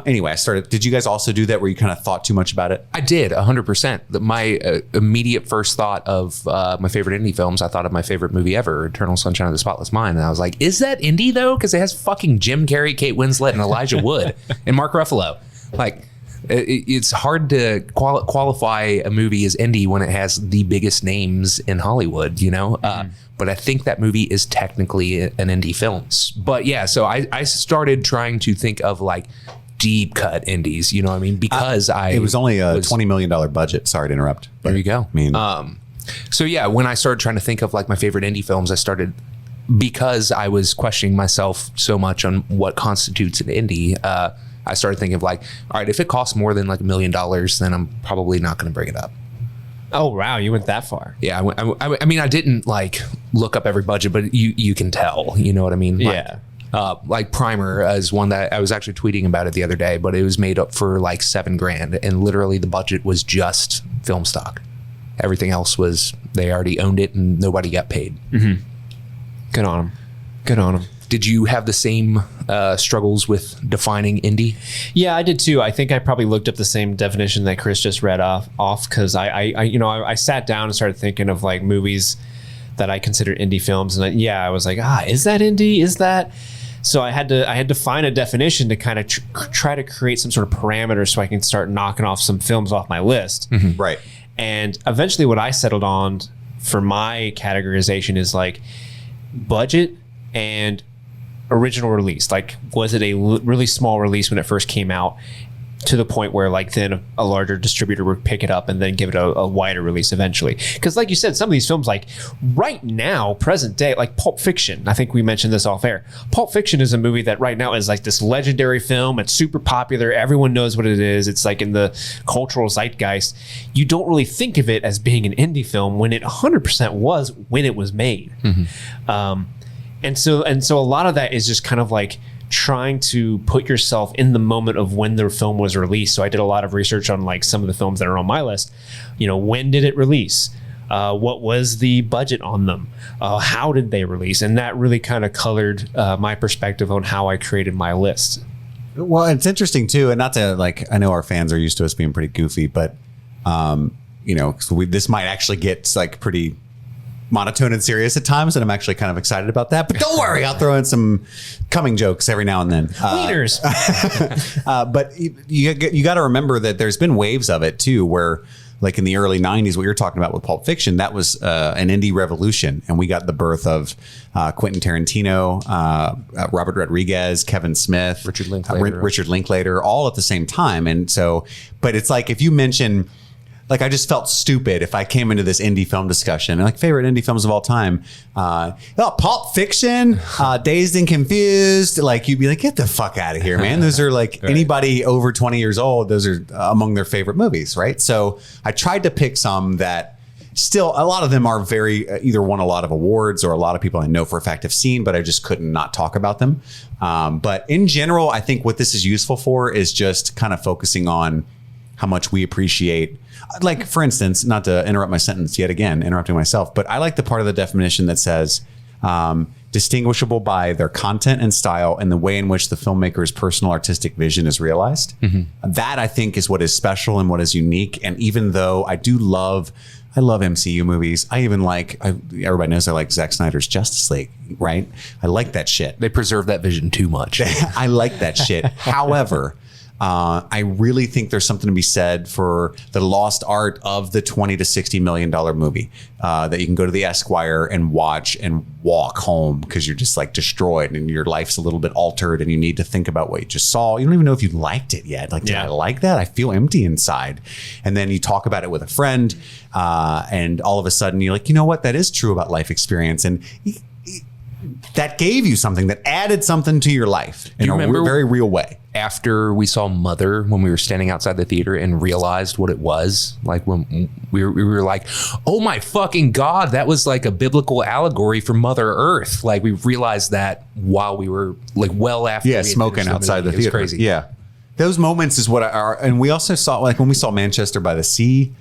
anyway, did you guys also do that where you kind of thought too much about it? I did 100%. My immediate first thought of my favorite indie films, I thought of my favorite movie ever, Eternal Sunshine of the Spotless Mind. And I was like, is that indie though? Because it has fucking Jim Carrey, Kate Winslet, and Elijah Wood and Mark Ruffalo. Like, it's hard to qualify a movie as indie when it has the biggest names in Hollywood, you know? But I think that movie is technically an indie film. But yeah, so I started trying to think of like deep cut indies, you know what I mean? Because it was only a $20 million budget. Sorry to interrupt. There you go. I mean, so yeah, when I started trying to think of like my favorite indie films, I started, because I was questioning myself so much on what constitutes an indie, I started thinking of like, all right, if it costs more than like $1 million, then I'm probably not going to bring it up. Oh, wow. You went that far. Yeah. I mean, I didn't like look up every budget, but you can tell, you know what I mean? Yeah. Like Primer is one that I was actually tweeting about it the other day, but it was made up for like $7,000, and literally the budget was just film stock. Everything else was, they already owned it and nobody got paid. Mm-hmm. Good on them. Good on them. Did you have the same struggles with defining indie? Yeah, I did too. I think I probably looked up the same definition that Chris just read off because I sat down and started thinking of like movies that I consider indie films, and I was like, is that indie? Is that? So I had to find a definition to kind of try to create some sort of parameter so I can start knocking off some films off my list. Mm-hmm. Right. And eventually, what I settled on for my categorization is like budget and original release. Like, was it a really small release when it first came out? to the point where like then a larger distributor would pick it up and then give it a wider release eventually. Because like you said, some of these films, like right now, present day, like Pulp Fiction, I think we mentioned this off air. Pulp Fiction is a movie that right now is like this legendary film. It's super popular. Everyone knows what it is. It's like in the cultural zeitgeist. You don't really think of it as being an indie film when it 100% was when it was made. And so a lot of that is just kind of like trying to put yourself in the moment of when the film was released. So I did a lot of research on like some of the films that are on my list. You know, when did it release? What was the budget on them? How did they release? And that really kind of colored my perspective on how I created my list. Well, it's interesting too, and not to like, I know our fans are used to us being pretty goofy, but you know, this might actually get like pretty monotone and serious at times, and I'm actually kind of excited about that. But don't worry, I'll throw in some coming jokes every now and then. Wieners. But you got to remember that there's been waves of it too, where like in the early 90s, what you're talking about with Pulp Fiction, that was an indie revolution. And we got the birth of Quentin Tarantino, Robert Rodriguez, Kevin Smith, Richard Linklater, all at the same time. And so, but it's like, if you mention, like, I just felt stupid if I came into this indie film discussion, like favorite indie films of all time. Pulp Fiction, Dazed and Confused. Like, you'd be like, get the fuck out of here, man. Those are like anybody over 20 years old. Those are among their favorite movies, right? So I tried to pick some that still, a lot of them are very either won a lot of awards or a lot of people I know for a fact have seen, but I just couldn't not talk about them. But in general, I think what this is useful for is just kind of focusing on how much we appreciate. Like, for instance, not to interrupt my sentence yet again, interrupting myself, but I like the part of the definition that says distinguishable by their content and style and the way in which the filmmaker's personal artistic vision is realized. That, I think, is what is special and what is unique. And even though I love MCU movies, I even everybody knows I like Zack Snyder's Justice League, right? I like that shit. They preserve that vision too much. I like that shit. However, I really think there's something to be said for the lost art of the $20 to $60 million movie that you can go to the Esquire and watch and walk home because you're just like destroyed and your life's a little bit altered and you need to think about what you just saw. You don't even know if you liked it yet. Like, did I like that? I feel empty inside. And then you talk about it with a friend and all of a sudden you're like, you know what? That is true about life experience. And that gave you something, that added something to your life in a very real way. After we saw Mother, when we were standing outside the theater and realized what it was, like when we were like, oh my fucking God, that was like a biblical allegory for Mother Earth. Like, we realized that while we were like well after. Yeah, smoking outside the theater. It was crazy. Yeah. Those moments is what and we also saw, like when we saw Manchester by the Sea,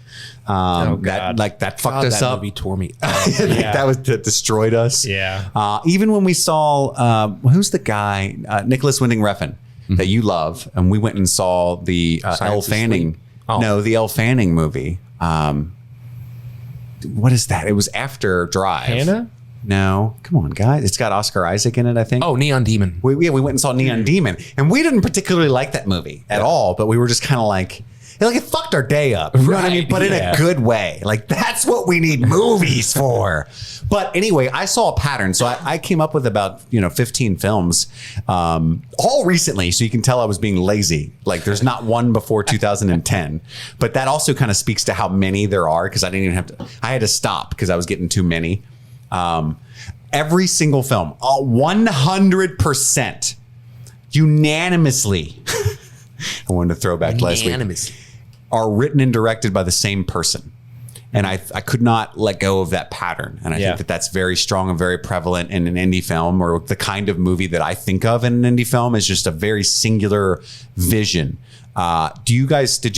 that fucked us up. Movie tore me. That destroyed us. Yeah. Even when we saw, who's the guy, Nicholas Winding Refn, that you love, and we went and saw the Elle Fanning. The Elle Fanning movie. What is that? It was after Drive. Hannah? No, come on, guys. It's got Oscar Isaac in it, I think. Oh, Neon Demon. We went and saw Neon Demon, and we didn't particularly like that movie at all, but we were just kind of like it fucked our day up. You know what I mean? But in a good way. Like, that's what we need movies for. But anyway, I saw a pattern. So I came up with about 15 films, all recently. So you can tell I was being lazy. Like, there's not one before 2010. But that also kind of speaks to how many there are, because I didn't even have to. I had to stop because I was getting too many. Every single film, 100%, unanimously. I wanted to throw back last week. Are written and directed by the same person. And I could not let go of that pattern. And I think that that's very strong and very prevalent in an indie film, or the kind of movie that I think of in an indie film is just a very singular vision. Did you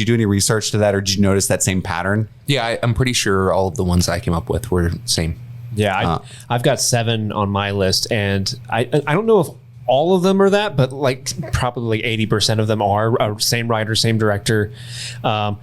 do any research to that, or did you notice that same pattern? Yeah, I'm pretty sure all of the ones I came up with were the same. Yeah, I've got 7 on my list, and I don't know if all of them are that, but like probably 80% of them are same writer, same director. I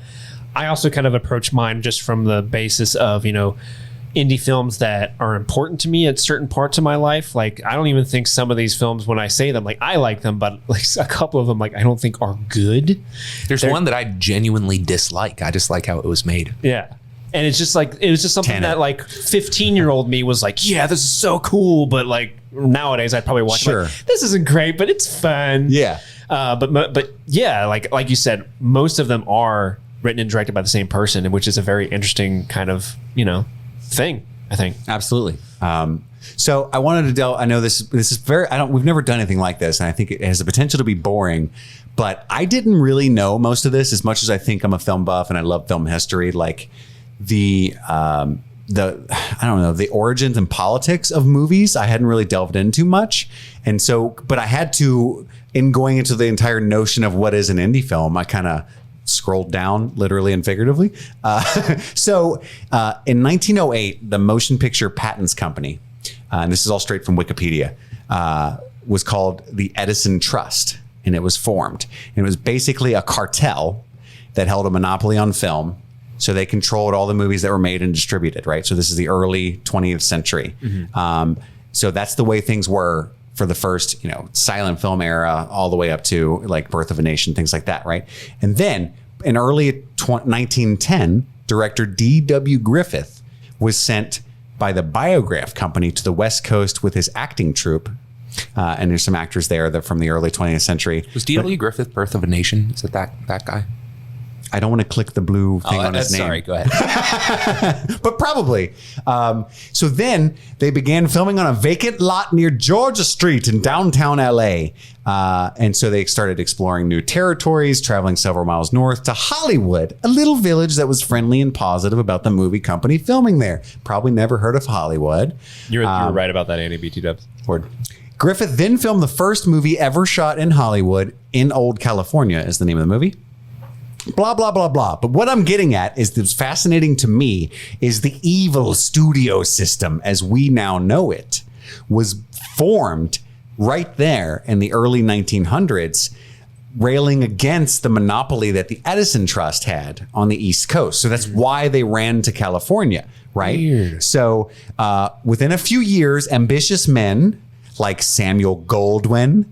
also kind of approach mine just from the basis of, indie films that are important to me at certain parts of my life. Like, I don't even think some of these films, when I say them, like, I like them, but like a couple of them, like, I don't think are good. There's one that I genuinely dislike. I just like how it was made. Yeah. And it's just like, it was just something that like 15-year-old me was like, yeah, this is so cool. But like nowadays I'd probably watch it like, this isn't great, but it's fun. Yeah. But yeah, like you said, most of them are written and directed by the same person, which is a very interesting kind of, thing, I think. Absolutely. So I wanted to delve. I know this is very. We've never done anything like this, and I think it has the potential to be boring. But I didn't really know most of this as much as I think I'm a film buff and I love film history. Like the origins and politics of movies, I hadn't really delved into much, and so. But I had to, in going into the entire notion of what is an indie film, I kind of scrolled down literally and figuratively. So in 1908, the Motion Picture Patents Company, and this is all straight from Wikipedia, was called the Edison Trust, and it was formed. And it was basically a cartel that held a monopoly on film. So they controlled all the movies that were made and distributed, right? So this is the early 20th century. So that's the way things were for the first, silent film era, all the way up to like Birth of a Nation, things like that, right? And then in early 1910, director D.W. Griffith was sent by the Biograph Company to the West Coast with his acting troupe. And there's some actors there that from the early 20th century. Was D.W. Griffith Birth of a Nation? Is it that guy? I don't want to click the blue thing on his name. Sorry, go ahead. But probably. So then they began filming on a vacant lot near Georgia Street in downtown LA. And so they started exploring new territories, traveling several miles north to Hollywood, a little village that was friendly and positive about the movie company filming there. Probably never heard of Hollywood. You're right about that, Andy BT Dubs. Word. Griffith then filmed the first movie ever shot in Hollywood, In Old California is the name of the movie. Blah, blah, blah, blah. But what I'm getting at is that's fascinating to me is the evil studio system as we now know it was formed right there in the early 1900s, railing against the monopoly that the Edison Trust had on the East Coast. So that's why they ran to California, right? Weird. So within a few years, ambitious men like Samuel Goldwyn,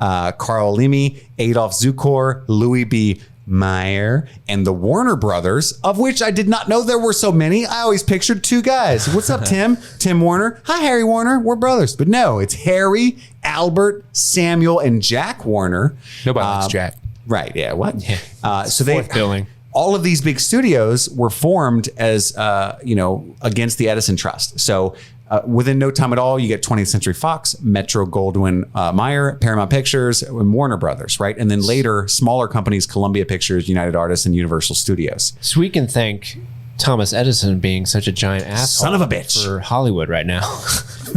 Carl Laemmle, Adolf Zukor, Louis B. Mayer, and the Warner Brothers, of which I did not know there were so many. I always pictured two guys. What's up, Tim? Tim Warner. Hi, Harry Warner. We're brothers. But no, it's Harry, Albert, Samuel, and Jack Warner. Nobody likes Jack. Right. Yeah. What? Yeah. So they billing. All of these big studios were formed as, against the Edison Trust. So within no time at all, you get 20th Century Fox, Metro Goldwyn Mayer, Paramount Pictures, and Warner Brothers, right? And then later, smaller companies, Columbia Pictures, United Artists, and Universal Studios. So we can thank Thomas Edison being such a giant asshole. Son of a bitch. For Hollywood right now.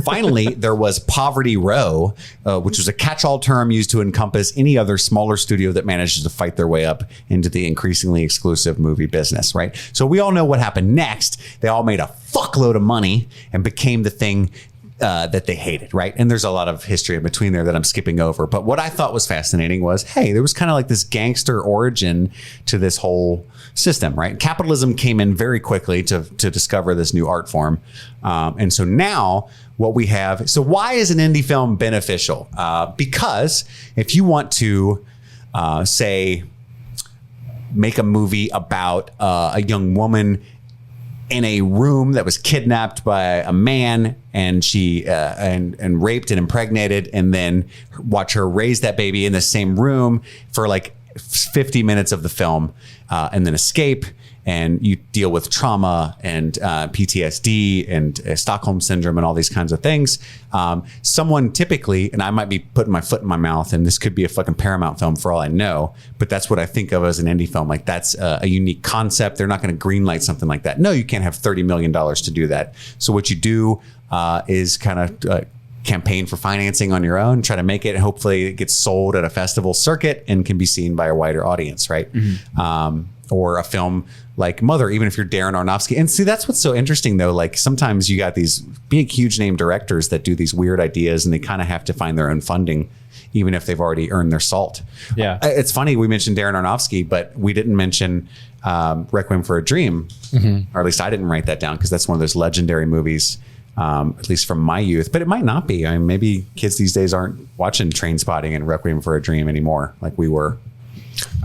Finally, there was Poverty Row, which was a catch-all term used to encompass any other smaller studio that manages to fight their way up into the increasingly exclusive movie business, right? So we all know what happened next. They all made a fuckload of money and became the thing that they hated, right? And there's a lot of history in between there that I'm skipping over. But what I thought was fascinating was, hey, there was kind of like this gangster origin to this whole system, right? Capitalism came in very quickly to discover this new art form. And so now what we have, so why is an indie film beneficial? Because if you want to, say, make a movie about a young woman in a room that was kidnapped by a man and she and raped and impregnated, and then watch her raise that baby in the same room for like 50 minutes of the film, and then escape, and you deal with trauma and PTSD and Stockholm syndrome and all these kinds of things. Someone typically, and I might be putting my foot in my mouth, and this could be a fucking Paramount film for all I know, but that's what I think of as an indie film. Like, that's a unique concept. They're not going to greenlight something like that. No, you can't have $30 million to do that. So what you do is kind of campaign for financing on your own, try to make it, and hopefully it gets sold at a festival circuit and can be seen by a wider audience, right? Mm-hmm. Or a film like Mother, even if you're Darren Aronofsky. And see, that's what's so interesting though. Like, sometimes you got these big, huge name directors that do these weird ideas, and they kind of have to find their own funding, even if they've already earned their salt. Yeah. It's funny, we mentioned Darren Aronofsky, but we didn't mention Requiem for a Dream, or at least I didn't write that down, because that's one of those legendary movies, at least from my youth, but it might not be. I mean, maybe kids these days aren't watching Trainspotting and Requiem for a Dream anymore like we were.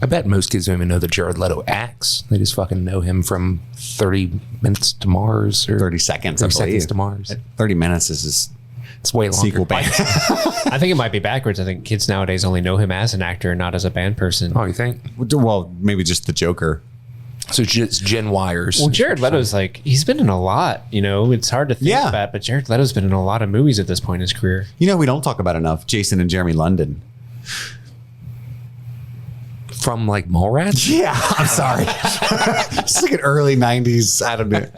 I bet most kids don't even know that Jared Leto acts. They just fucking know him from 30 Minutes to Mars or 30 Seconds, 30 Seconds to Mars. 30 minutes is It's way longer. sequel band. I think it might be backwards. I think kids nowadays only know him as an actor, not as a band person. Oh, you think? Well, maybe just the Joker. So it's Gen Wires. Well, Jared Leto's like, he's been in a lot, you know, it's hard to think about, but Jared Leto's been in a lot of movies at this point in his career. You know, we don't talk about enough Jason and Jeremy London. From like Mallrats? Yeah, I'm sorry. It's like an early 90s. I don't know.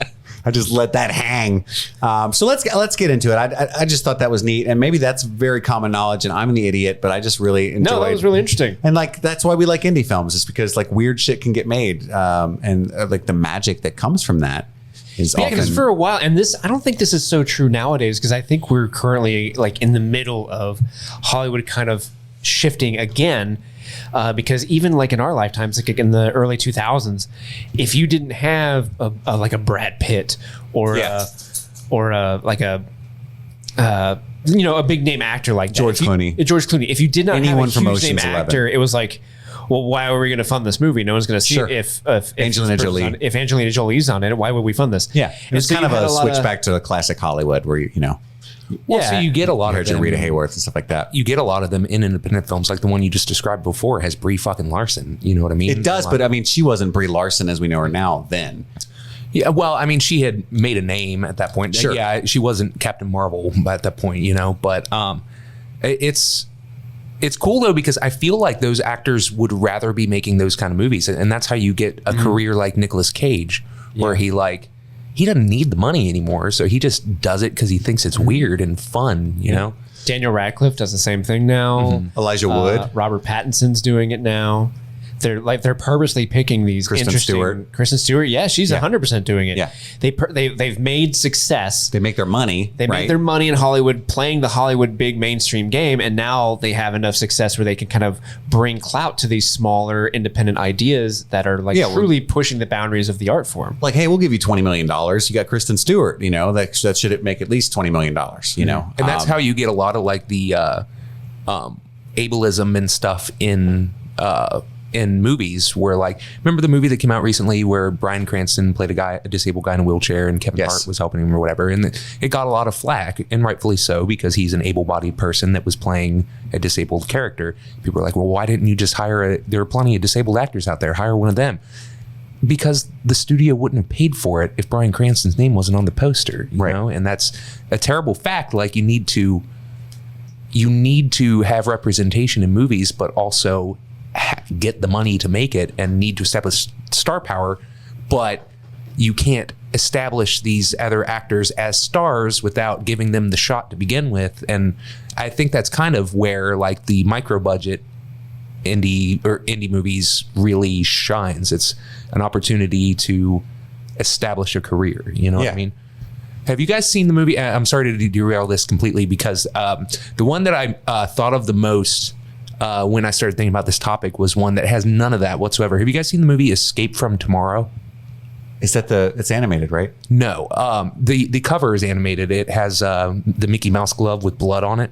I just let that hang. So let's get into it. I just thought that was neat, and maybe that's very common knowledge, and I'm the idiot, but I just really enjoyed. No, that was really interesting. And like that's why we like indie films, is because like weird shit can get made, and like the magic that comes from that is often. Because for a while, and this, I don't think this is so true nowadays, because I think we're currently like in the middle of Hollywood kind of shifting again. Because even like in our lifetimes, like in the early 2000s, if you didn't have a Brad Pitt or a big name actor like George Clooney, if you did not anyone have a from huge name Ocean's 11. actor, it was like, well, why are we going to fund this movie? No one's going to see it if Angelina Jolie. If Angelina Jolie's on it, why would we fund this? Yeah, it was kind of a switch back to the classic Hollywood, where you know. Well, so you get a lot of them. Rita Hayworth and stuff like that. You get a lot of them in independent films, like the one you just described before has Brie fucking Larson. You know what I mean? It does, but I mean, she wasn't Brie Larson as we know her now then. Yeah, well, I mean, she had made a name at that point. Sure. Yeah, she wasn't Captain Marvel at that point, you know, but it's cool though, because I feel like those actors would rather be making those kind of movies. And that's how you get a career like Nicolas Cage, where he doesn't need the money anymore, so he just does it because he thinks it's weird and fun, you know? Daniel Radcliffe does the same thing now. Elijah Wood. Robert Pattinson's doing it now. They're purposely picking these Kristen Stewart. Kristen Stewart, yeah, she's 100% doing it. Yeah. They've made success. They make their money. They make their money in Hollywood playing the Hollywood big mainstream game, and now they have enough success where they can kind of bring clout to these smaller independent ideas that are like truly pushing the boundaries of the art form. Like, hey, we'll give you $20 million. You got Kristen Stewart, you know, that should make at least $20 million, you know? And that's how you get a lot of like the ableism and stuff in movies, where like, remember the movie that came out recently where Bryan Cranston played a disabled guy in a wheelchair, and Kevin Hart was helping him or whatever, and it got a lot of flack, and rightfully so, because he's an able-bodied person that was playing a disabled character. People were like, well, why didn't you just there are plenty of disabled actors out there, hire one of them? Because the studio wouldn't have paid for it if Bryan Cranston's name wasn't on the poster, you know? And that's a terrible fact. Like, you need to have representation in movies, but also get the money to make it, and need to establish star power, but you can't establish these other actors as stars without giving them the shot to begin with. And I think that's kind of where like the micro budget indie movies really shines. It's an opportunity to establish a career, you know what I mean? Have you guys seen the movie? I'm sorry to derail this completely, because the one that I thought of the most when I started thinking about this topic was one that has none of that whatsoever. Have you guys seen the movie Escape from Tomorrow? Is that it's animated, right? No. The cover is animated. It has the Mickey Mouse glove with blood on it.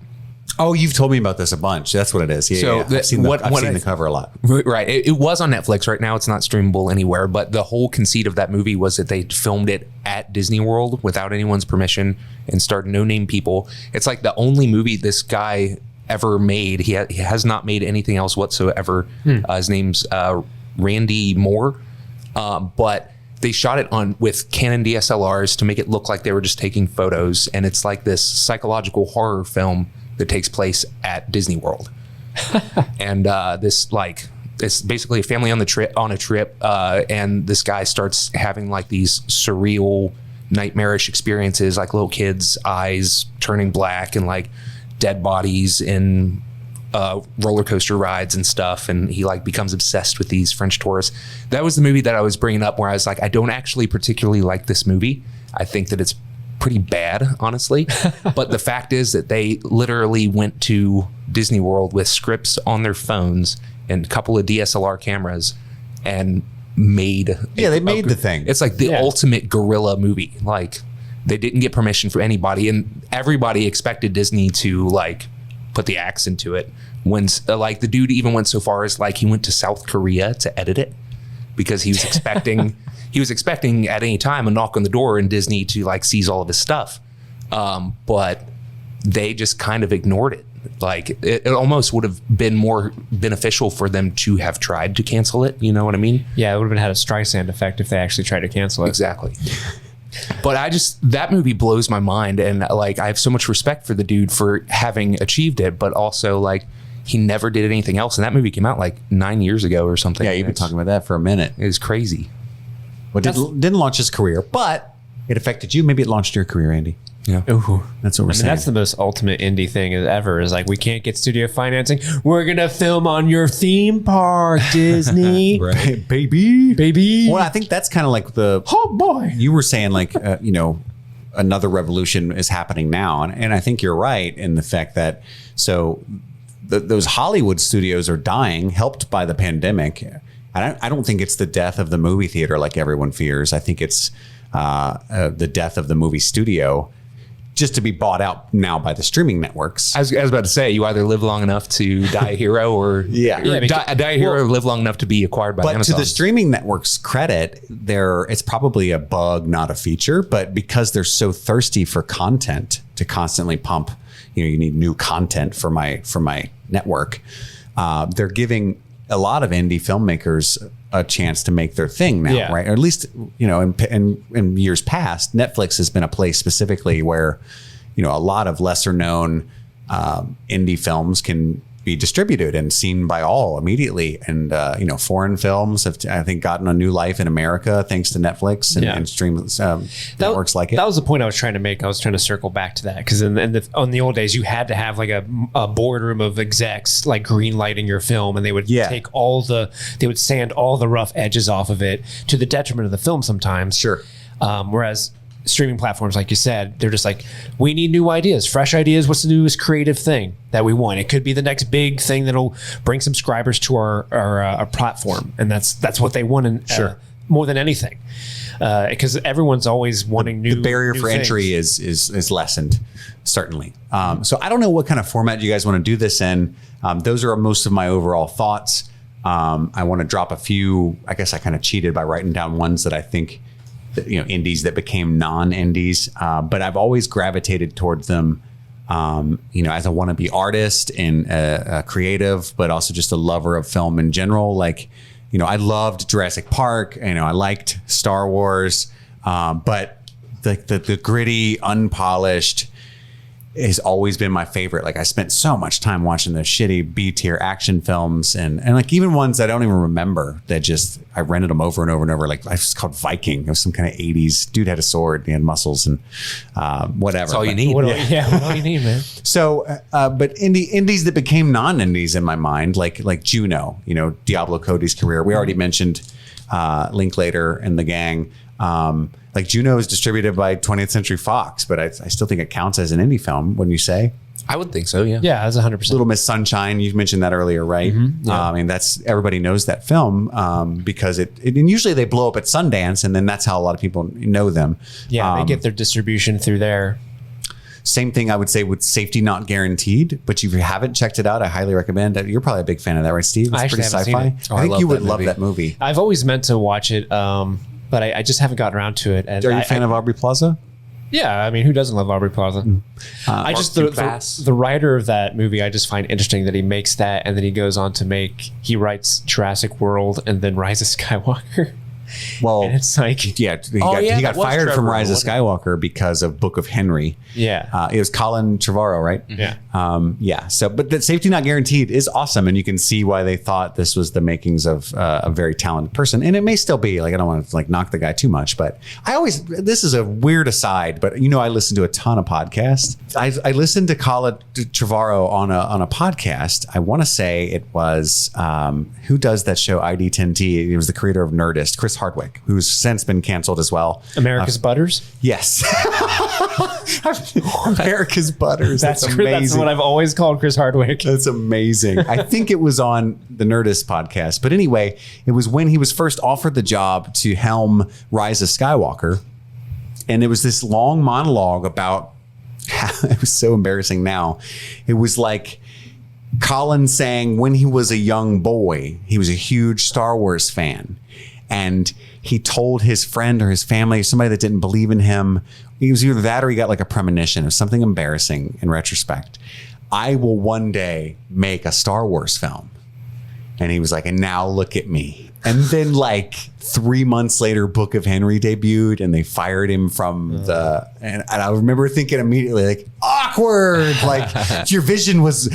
Oh, you've told me about this a bunch. That's what it is. Yeah, I've seen the cover a lot. Right. It was on Netflix. Right now it's not streamable anywhere, but the whole conceit of that movie was that they filmed it at Disney World without anyone's permission and starred no-name people. It's like the only movie this guy ever made. He has not made anything else whatsoever. His name's Randy Moore, but they shot it with Canon DSLRs to make it look like they were just taking photos, and it's like this psychological horror film that takes place at Disney World. And it's basically a family on a trip, and this guy starts having like these surreal, nightmarish experiences, like little kids' eyes turning black and like dead bodies in roller coaster rides and stuff, and he like becomes obsessed with these French tourists. That was the movie that I was bringing up, where I was like, I don't actually particularly like this movie. I think that it's pretty bad, honestly. But the fact is that they literally went to Disney World with scripts on their phones and a couple of DSLR cameras and made the thing. It's like the ultimate guerrilla movie. Like, they didn't get permission from anybody, and everybody expected Disney to like put the axe into it. When like the dude even went so far as like he went to South Korea to edit it, because he was expecting at any time a knock on the door and Disney to like seize all of his stuff. But they just kind of ignored it. Like it almost would have been more beneficial for them to have tried to cancel it. You know what I mean? Yeah, it would have had a Streisand effect if they actually tried to cancel it. Exactly. But that movie blows my mind. And like, I have so much respect for the dude for having achieved it, but also like he never did anything else. And that movie came out like 9 years ago or something. Yeah, you've been talking about that for a minute. It was crazy. Well, didn't launch his career, but it affected you. Maybe it launched your career, Andy. Yeah. Ooh. That's what we're saying. That's the most ultimate indie thing ever is like, we can't get studio financing. We're going to film on your theme park, Disney. Right. Baby. Well, I think that's kind of like Oh, boy. you were saying, like, another revolution is happening now. And I think you're right in the fact that those Hollywood studios are dying, helped by the pandemic. I don't think it's the death of the movie theater like everyone fears. I think it's the death of the movie studio, just to be bought out now by the streaming networks. I was about to say, you either live long enough to die a hero or die a hero or live long enough to be acquired by Amazon. But to the streaming networks' credit, it's probably a bug, not a feature. But because they're so thirsty for content to constantly pump, you need new content for my network. They're giving a lot of indie filmmakers a chance to make their thing now, right? Or at least, in years past, Netflix has been a place specifically where, a lot of lesser known indie films can be distributed and seen by all immediately. And, foreign films have, I think, gotten a new life in America thanks to Netflix and stream networks like it. That was the point I was trying to make. I was trying to circle back to that because on the old days, you had to have like a boardroom of execs like green lighting your film, and they would take they would sand all the rough edges off of it to the detriment of the film sometimes. Sure. Whereas streaming platforms, like you said, they're just like, we need new ideas, fresh ideas. What's the newest creative thing that we want? It could be the next big thing that'll bring subscribers to our platform, and that's what they want. More than anything, because everyone's always wanting new. The barrier for things. entry is lessened, certainly. So I don't know what kind of format you guys want to do this in. Those are most of my overall thoughts. I want to drop a few. I guess I kind of cheated by writing down ones that I think, indies that became non-indies. But I've always gravitated towards them, as a wannabe artist and a creative, but also just a lover of film in general. Like, I loved Jurassic Park. I liked Star Wars, but the gritty, unpolished has always been my favorite. Like, I spent so much time watching the shitty B-tier action films and like even ones I don't even remember that just, I rented them over and over and over. Like, it's called Viking. It was some kind of 80s dude, had a sword, he had muscles and whatever. That's all you need. What all you need, man. So, but indies that became non-indies in my mind, like Juno, Diablo Cody's career. We already mentioned Linklater and the gang. Like Juno is distributed by 20th Century Fox, but I still think it counts as an indie film, wouldn't you say? I would think so, yeah. Yeah, that's 100%. Little Miss Sunshine, you mentioned that earlier, right? Mm-hmm, yeah. That's, everybody knows that film because and usually they blow up at Sundance, and then that's how a lot of people know them. Yeah, they get their distribution through there. Same thing I would say with Safety Not Guaranteed, but if you haven't checked it out, I highly recommend it. You're probably a big fan of that, right, Steve? It's pretty sci-fi. Oh, I think you would love that movie. I've always meant to watch it, but I just haven't gotten around to it. And are you a fan of Aubrey Plaza? Yeah, I mean, who doesn't love Aubrey Plaza? I just the writer of that movie, I just find interesting that he makes that, and then he goes on to he writes Jurassic World and then Rise of Skywalker. Well, and it's like, he got fired from Rise of Skywalker because of Book of Henry. Yeah, it was Colin Trevorrow, right? Yeah, So, but the Safety Not Guaranteed is awesome, and you can see why they thought this was the makings of a very talented person, and it may still be. Like, I don't want to knock the guy too much, but this is a weird aside, but I listen to a ton of podcasts. I listened to Colin Trevorrow on a podcast. I want to say it was who does that show ID10T? He was the creator of Nerdist, Chris Hardwick, who's since been canceled as well. America's Butters? Yes. America's Butters. That's amazing. That's what I've always called Chris Hardwick. That's amazing. I think it was on the Nerdist podcast. But anyway, it was when he was first offered the job to helm Rise of Skywalker. And it was this long monologue about it was so embarrassing now. It was like Colin saying when he was a young boy, he was a huge Star Wars fan. and he told his friend or his family, somebody that didn't believe in him, it was either that or he got like a premonition of something embarrassing in retrospect. I will one day make a Star Wars film. And he was like, and now look at me. And then like 3 months later, Book of Henry debuted and they fired him from and I remember thinking immediately like, awkward, like your vision was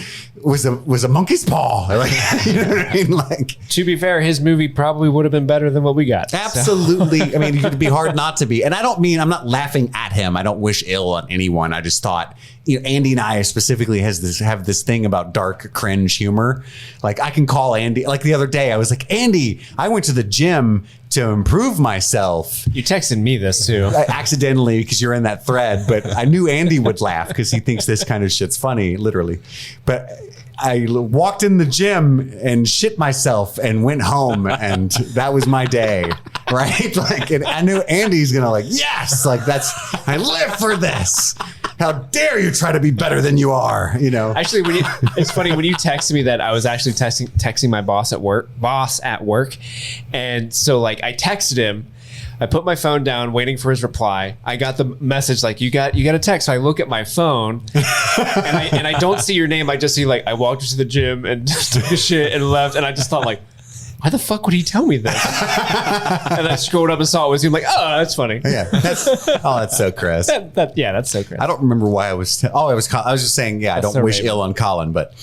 a monkey's paw. Like, you know what I mean? Like, To be fair, his movie probably would have been better than what we got. absolutely. I mean, it'd be hard not to be. And I'm not laughing at him. I don't wish ill on anyone. I just thought, Andy and I specifically have this thing about dark cringe humor. Like I can call Andy, like the other day I was like, Andy, I went to the gym to improve myself. You texted me this too. Accidentally, because you're in that thread, but I knew Andy would laugh because he thinks this kind of shit's funny, literally. But I walked in the gym and shit myself and went home, and that was my day, right? Like, and I knew Andy's gonna like, yes, like I live for this. How dare you try to be better than you are? Actually, it's funny when you texted me that I was actually texting my boss at work, and so like I texted him. I put my phone down, waiting for his reply. I got the message like, you got a text. So I look at my phone, and I don't see your name. I just see like I walked into the gym and took a shit and left, and I just thought like, why the fuck would he tell me this? And I scrolled up and saw it was him. Like, oh, that's funny. Yeah, that's so Chris. That's so Chris. I don't remember why I was. I was just saying. Yeah, I don't wish ill on Colin. But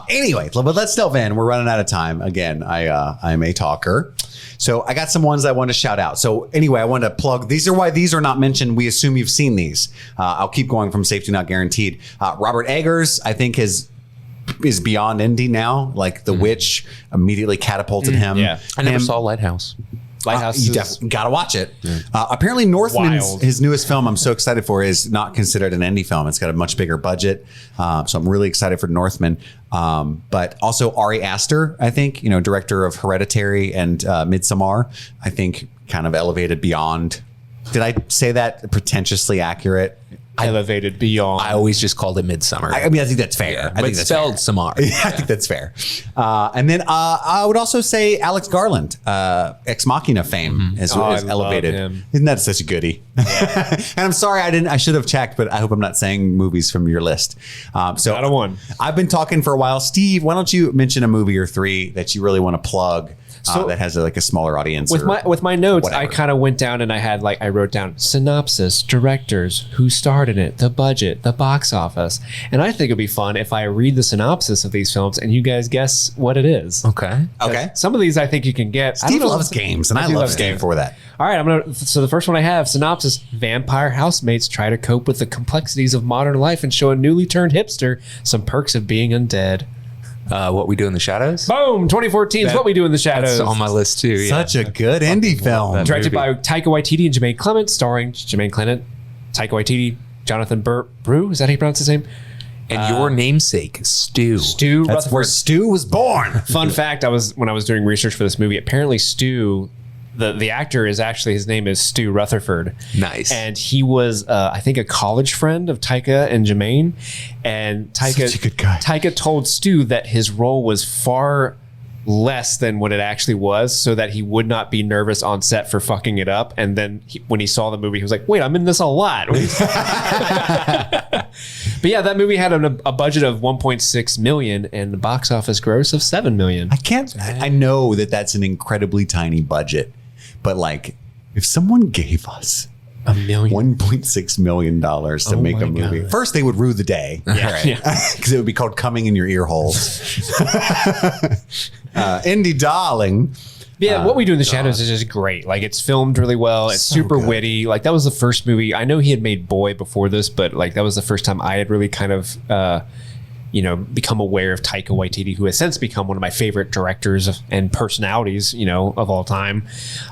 anyway, but let's delve in. We're running out of time. Again, I'm a talker. So I got some ones I want to shout out. So anyway, I want to plug. These are why these are not mentioned. We assume you've seen these. I'll keep going from Safety Not Guaranteed. Robert Eggers, I think, is beyond indie now. Like The Witch immediately catapulted him. Yeah, I never saw Lighthouse. You definitely gotta watch it. Apparently Northman's his newest film I'm so excited for is not considered an indie film. It's got a much bigger budget. So I'm really excited for Northman. But also Ari Aster, I think, director of Hereditary and Midsommar, I think kind of elevated beyond. Did I say that pretentiously accurate? Elevated beyond. I always just called it Midsummer. I mean, I think that's fair. Yeah, I think it's that's spelled fair. Samar. Yeah, I think that's fair. And then I would also say Alex Garland, Ex Machina fame, is elevated. Him. Isn't that such a goodie? Yeah. And I'm sorry I should have checked, but I hope I'm not saying movies from your list. So Not a one. I've been talking for a while. Steve, why don't you mention a movie or three that you really want to plug? That has a smaller audience. With my notes, whatever. I kind of went down and I wrote down synopsis, directors, who starred in it, the budget, the box office, and I think it'd be fun if I read the synopsis of these films and you guys guess what it is. Okay. Some of these I think you can get. Steve loves games, and I love Steve for that. All right, so the first one I have, synopsis: vampire housemates try to cope with the complexities of modern life and show a newly turned hipster some perks of being undead. What We Do in the Shadows? Boom! 2014 is What We Do in the Shadows. That's on my list too. Yeah. Such a good indie film. Directed by Taika Waititi and Jermaine Clement, starring Jermaine Clement, Taika Waititi, Jonathan Brew. Is that how you pronounce his name? And your namesake, Stu. Stu That's Rutherford. where Stu was born. Fun fact: when I was doing research for this movie, apparently Stu, the actor is actually, his name is Stu Rutherford. Nice. And he was, I think, a college friend of Taika and Jermaine. And Taika, Such a good guy. Taika told Stu that his role was far less than what it actually was, so that he would not be nervous on set for fucking it up. And then when he saw the movie, he was like, "Wait, I'm in this a lot." But yeah, that movie had a budget of $1.6 million and the box office gross of $7 million. I know that that's an incredibly tiny budget, but like if someone gave us $1 million. $1.6 million to make a movie. God. First, they would rue the day. Because it would be called Coming in Your Ear Holes. Indie Darling. Yeah, What We Do in the Shadows is just great. Like, it's filmed really well. It's So super good. witty. Like, that was the first movie. I know he had made Boy before this, but like that was the first time I had really kind of become aware of Taika Waititi, who has since become one of my favorite directors and personalities, of all time.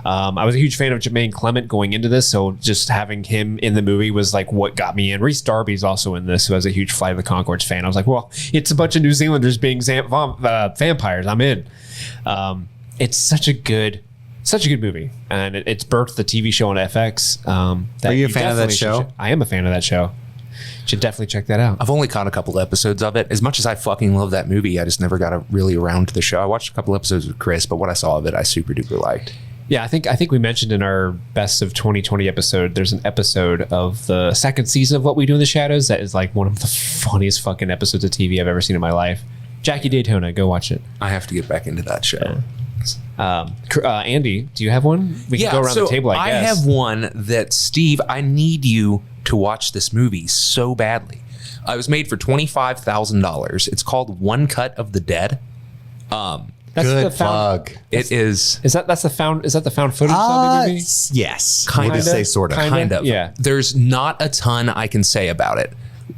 I was a huge fan of Jermaine Clement going into this, so just having him in the movie was like what got me in. Reese Darby's also in this, who was a huge Flight of the Conchords fan. I was like, well, it's a bunch of New Zealanders being vampires. I'm in. It's such a good movie, and it's birthed the TV show on FX. Are you a fan of that show? I am a fan of that show. Should definitely check that out. I've only caught a couple episodes of it. As much as I fucking love that movie, I just never got really around to the show. I watched a couple episodes with Chris, but what I saw of it, I super duper liked. Yeah, I think we mentioned in our best of 2020 episode, there's an episode of the second season of What We Do in the Shadows that is like one of the funniest fucking episodes of TV I've ever seen in my life. Jackie Daytona, go watch it. I have to get back into that show. Andy, do you have one? We can go around the table, I guess. I have one that, Steve, I need you to watch this movie so badly. It was made for $25,000. It's called One Cut of the Dead. That's Good the found, plug. It is. Is that the found footage zombie movie? Yes. Kinda. We'll just say sort of. Kind of. Yeah. There's not a ton I can say about it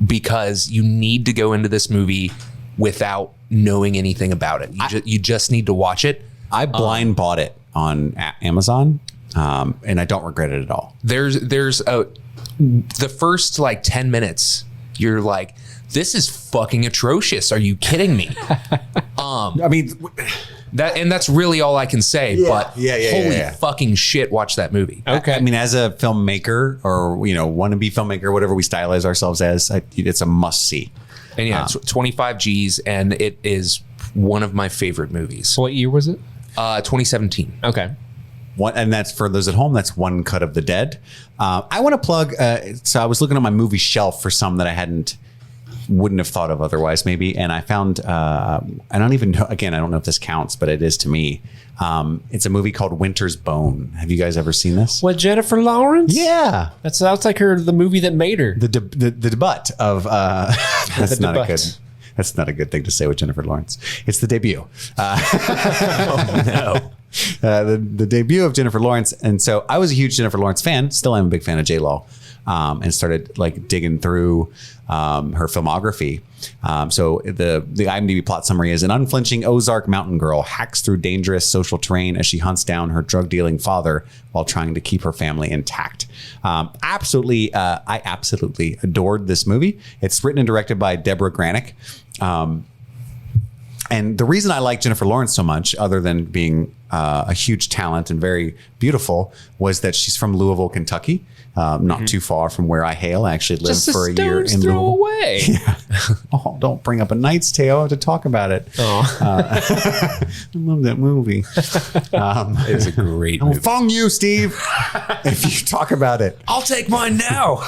because you need to go into this movie without knowing anything about it. You just need to watch it. I blind bought it on Amazon, and I don't regret it at all. There's the first like 10 minutes, you're like, this is fucking atrocious. Are you kidding me? I mean, that's really all I can say. But holy fucking shit, watch that movie. Okay. I mean, as a filmmaker or, wannabe filmmaker, whatever we stylize ourselves as, it's a must see. And it's 25 G's, and it is one of my favorite movies. What year was it? 2017. Okay. And that's for those at home. That's One Cut of the Dead. I want to plug. So I was looking at my movie shelf for some that I wouldn't have thought of otherwise, maybe. And I found. I don't even know. Again, I don't know if this counts, but it is to me. It's a movie called Winter's Bone. Have you guys ever seen this? What, Jennifer Lawrence? Yeah, That sounds like the movie that made her. the debut of. That's The not debut. a good. That's not a good thing to say with Jennifer Lawrence. It's the debut. The debut of Jennifer Lawrence. And so I was a huge Jennifer Lawrence fan. Still am a big fan of J-Lo. And started like digging through her filmography. So the IMDb plot summary is: an unflinching Ozark mountain girl hacks through dangerous social terrain as she hunts down her drug-dealing father while trying to keep her family intact. I absolutely adored this movie. It's written and directed by Deborah Granick. And the reason I like Jennifer Lawrence so much, other than being a huge talent and very beautiful, was that she's from Louisville, Kentucky, not too far from where I hail. I actually lived for a year in Louisville. Away. Yeah. Oh, don't bring up A Knight's Tale. I have to talk about it. I love that movie. It's a great I'll movie. phone you, Steve, if you talk about it. I'll take mine now.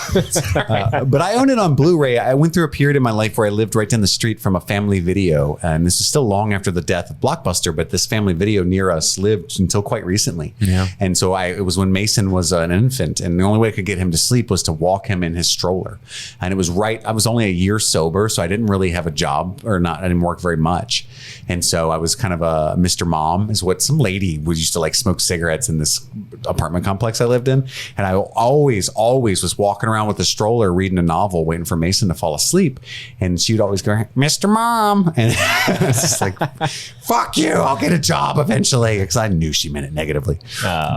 But I own it on Blu-ray. I went through a period in my life where I lived right down the street from a Family Video, and this is still long after the death of Blockbuster, but this Family Video near us lived until quite recently. Yeah. And so it was when Mason was an infant, and the only way I could get him to sleep was to walk him in his stroller. And it was I was only a year sober, so I didn't really have a job, I didn't work very much. And so I was kind of a Mr. Mom, is what some lady used to like smoke cigarettes in this apartment complex I lived in. And I always was walking around with a stroller, reading a novel, waiting for Mason to fall asleep. And she would always go, Mr. Mom. And it's just like, fuck you, I'll get a job eventually. Because I knew she meant it negatively.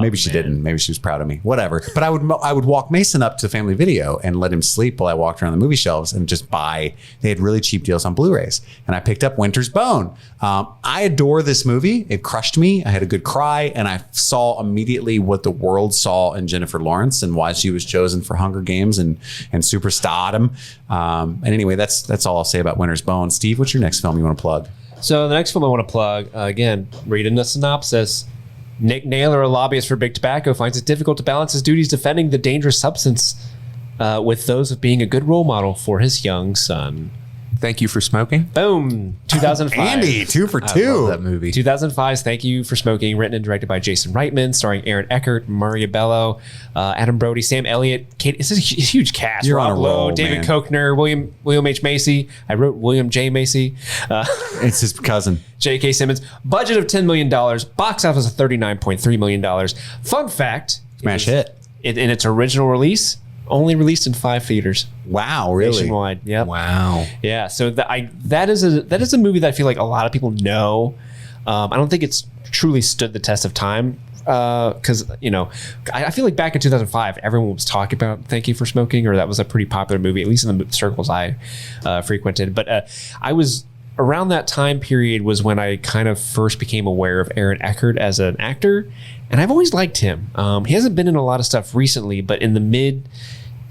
Maybe she didn't. Maybe she was proud of me. Whatever. But I would walk Mason up to Family Video and let him sleep while I walked around the movie shelves and just buy. They had really cheap deals on Blu-rays. And I picked up Winter's Bone. I adore this movie. It crushed me. I had a good cry, and I saw immediately what the world saw in Jennifer Lawrence and why she was chosen for Hunger Games and superstardom. And anyway, that's all I'll say about Winter's Bone. Steve, what's your next film you want to plug? So the next film I want to plug, again, reading the synopsis. Nick Naylor, a lobbyist for Big Tobacco, finds it difficult to balance his duties defending the dangerous substance with those of being a good role model for his young son. Thank You for Smoking. Boom. 2005. Andy, 2 for 2. I love that movie. 2005's Thank You for Smoking, written and directed by Jason Reitman, starring Aaron Eckhart, Maria Bello, Adam Brody, Sam Elliott, Kate. It's a huge cast. You're Rob on a Lowe, roll, David man. Koechner, William H. Macy. I wrote William J. Macy. It's his cousin. J.K. Simmons. Budget of $10 million. Box office of $39.3 million. Fun fact. Smash hit. In its original release, only released in 5 theaters. Wow, really? Nationwide. Yep. Wow. Yeah, so that is a movie that I feel like a lot of people know. I don't think it's truly stood the test of time because I feel like back in 2005 everyone was talking about Thank You for Smoking, or that was a pretty popular movie, at least in the circles I frequented. But I was around that time period was when I kind of first became aware of Aaron Eckhart as an actor, and I've always liked him. He hasn't been in a lot of stuff recently, but in the mid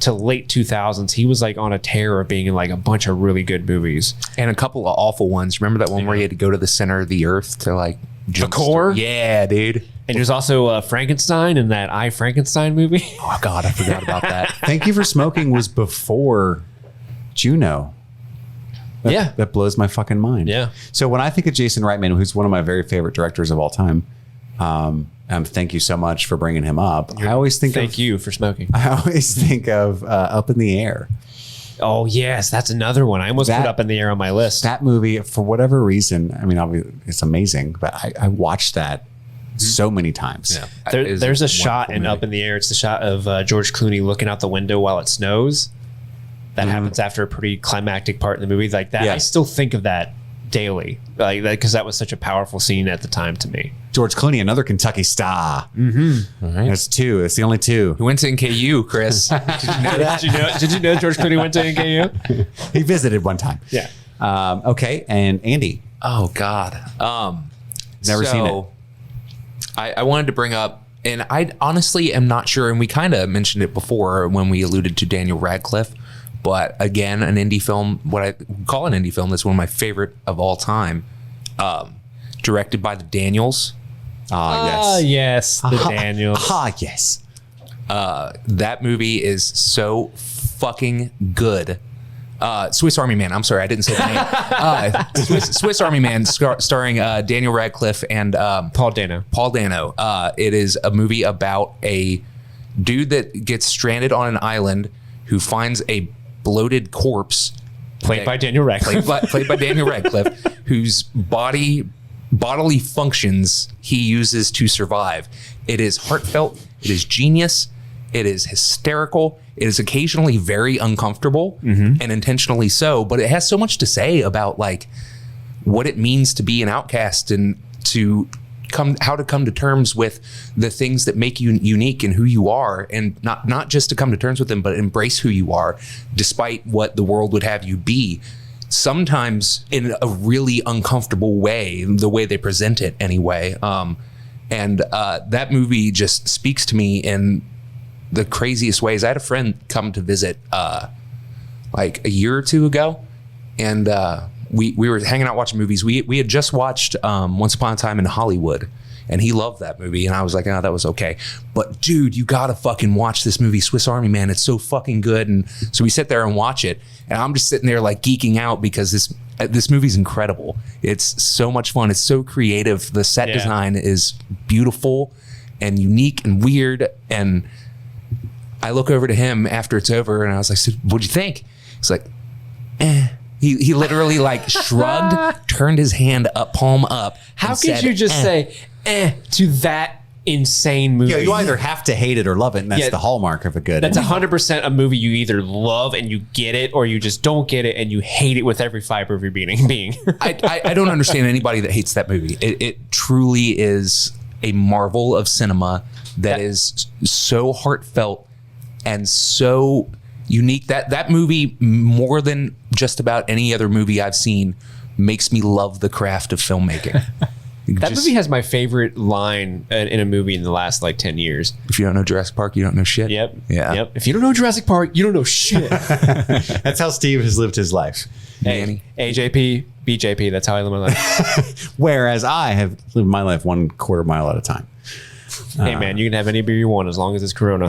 to late 2000s, he was like on a tear of being in like a bunch of really good movies. And a couple of awful ones. Remember that one where he had to go to the center of the earth to like The Core? Yeah, dude. And there's also Frankenstein in that I, Frankenstein movie. Oh, God, I forgot about that. Thank You for Smoking was before Juno. Yeah. That blows my fucking mind. Yeah. So when I think of Jason Reitman, who's one of my very favorite directors of all time, thank you so much for bringing him up. I always think Thank you for smoking. I always think of Up in the Air. Oh, yes. That's another one. I almost That- put Up in the Air on my list. That movie, for whatever reason, I mean, obviously, it's amazing, but I watched that so many times. Yeah. There's a shot in Up in the Air. It's the shot of George Clooney looking out the window while it snows. That happens after a pretty climactic part in the movie. Like that, Yeah. I still think of that daily, like that, because that was such a powerful scene at the time to me. George Clooney, another Kentucky star. All right. That's two. That's the only two. He went to NKU, Chris. Did you know that? Did you know George Clooney went to NKU? He visited one time. Yeah. Okay, and Andy. Oh, God. Never seen it. I wanted to bring up, and I honestly am not sure, and we kind of mentioned it before when we alluded to Daniel Radcliffe, but again, an indie film, what I call an indie film, that's one of my favorite of all time, directed by the Daniels. Ah, yes. Yes, the Daniels. Yes. That movie is so fucking good. Swiss Army Man. I'm sorry, I didn't say the name. Swiss Army Man, starring Daniel Radcliffe and Paul Dano. Paul Dano. It is a movie about a dude that gets stranded on an island who finds a bloated corpse Played by Daniel Radcliffe. played by Daniel Radcliffe, whose bodily functions he uses to survive. It is heartfelt. It is genius. It is hysterical. It is occasionally very uncomfortable and intentionally so, but it has so much to say about like what it means to be an outcast and how to come to terms with the things that make you unique and who you are, and not just to come to terms with them, but embrace who you are despite what the world would have you be, sometimes in a really uncomfortable way, the way they present it anyway. And that movie just speaks to me in the craziest ways. I had a friend come to visit like a year or two ago, and we were hanging out watching movies. We had just watched Once Upon a Time in Hollywood, and he loved that movie, and I was like, oh, that was okay. But dude, you gotta fucking watch this movie, Swiss Army Man. It's so fucking good. And so we sit there and watch it, and I'm just sitting there like geeking out because this movie's incredible. It's so much fun. It's so creative. The set design is beautiful and unique and weird. And I look over to him after it's over, and I was like, so what'd you think? He's like, eh. He literally like shrugged, turned his hand up, palm up. How and could said, you just say to that insane movie? Yeah, you either have to hate it or love it, and that's the hallmark of a good. That's 100% a movie you either love and you get it, or you just don't get it and you hate it with every fiber of your being. I don't understand anybody that hates that movie. It truly is a marvel of cinema that is so heartfelt and so unique. That movie, more than just about any other movie I've seen, makes me love the craft of filmmaking. That movie has my favorite line in a movie in the last like 10 years. If you don't know Jurassic Park, you don't know shit. Yep. Yeah. Yep. If you don't know Jurassic Park, you don't know shit. That's how Steve has lived his life. Danny. AJP, BJP. That's how I live my life. Whereas I have lived my life 1/4 mile at a time. Hey man, you can have any beer you want as long as it's Corona.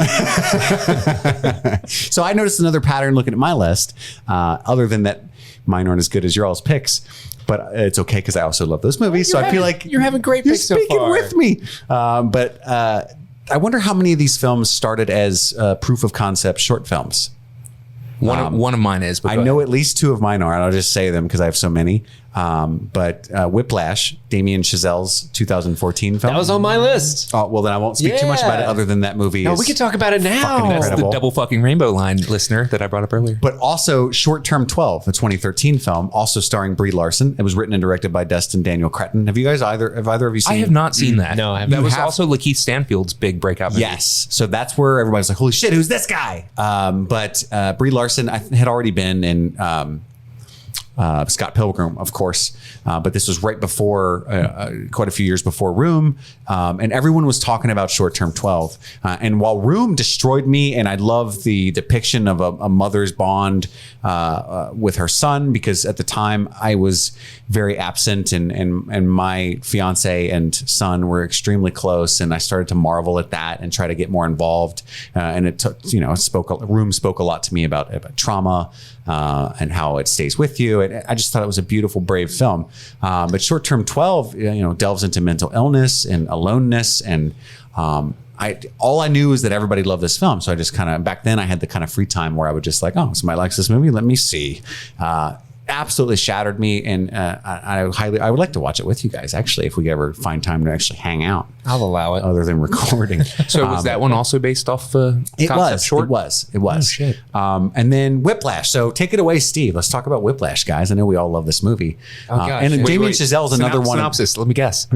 So I noticed another pattern looking at my list, other than that mine aren't as good as your all's picks, but it's okay because I also love those movies. So I feel like you're having great you're picks so speaking far. with me. But I wonder how many of these films started as proof of concept short films. One of mine is. But I know at least two of mine are, and I'll just say them because I have so many. But Whiplash, Damien Chazelle's 2014 film. That was on my list. Oh, well, then I won't speak too much about it other than that movie. No, is we can talk about it now. fucking That's incredible. the double fucking rainbow line, listener, that I brought up earlier. But also Short Term 12, the 2013 film, also starring Brie Larson. It was written and directed by Destin Daniel Cretton. Have either of you seen I have not seen that. No, I haven't. That You was have- also Lakeith Stanfield's big breakout movie. Yes. So that's where everybody's like, holy shit, who's this guy? But Brie Larson had already been in Scott Pilgrim, of course. But this was right before, quite a few years before Room. And everyone was talking about Short Term 12. And while Room destroyed me, and I love the depiction of a mother's bond with her son, because at the time I was very absent, and my fiance and son were extremely close. And I started to marvel at that and try to get more involved. And it took, Room spoke a lot to me about trauma and how it stays with you. And I just thought it was a beautiful, brave film. But Short Term 12, delves into mental illness and aloneness. And all I knew is that everybody loved this film. So I just kind of, back then I had the kind of free time where I would just like, oh, somebody likes this movie, let me see. Absolutely shattered me, and I would like to watch it with you guys, actually, if we ever find time to actually hang out. I'll allow it. Other than recording. So was that one also based off concept short? It was. Oh, shit. And then Whiplash. So take it away, Steve. Let's talk about Whiplash, guys. I know we all love this movie. Oh, gosh. And Damien Chazelle's another one. Synopsis. Let me guess.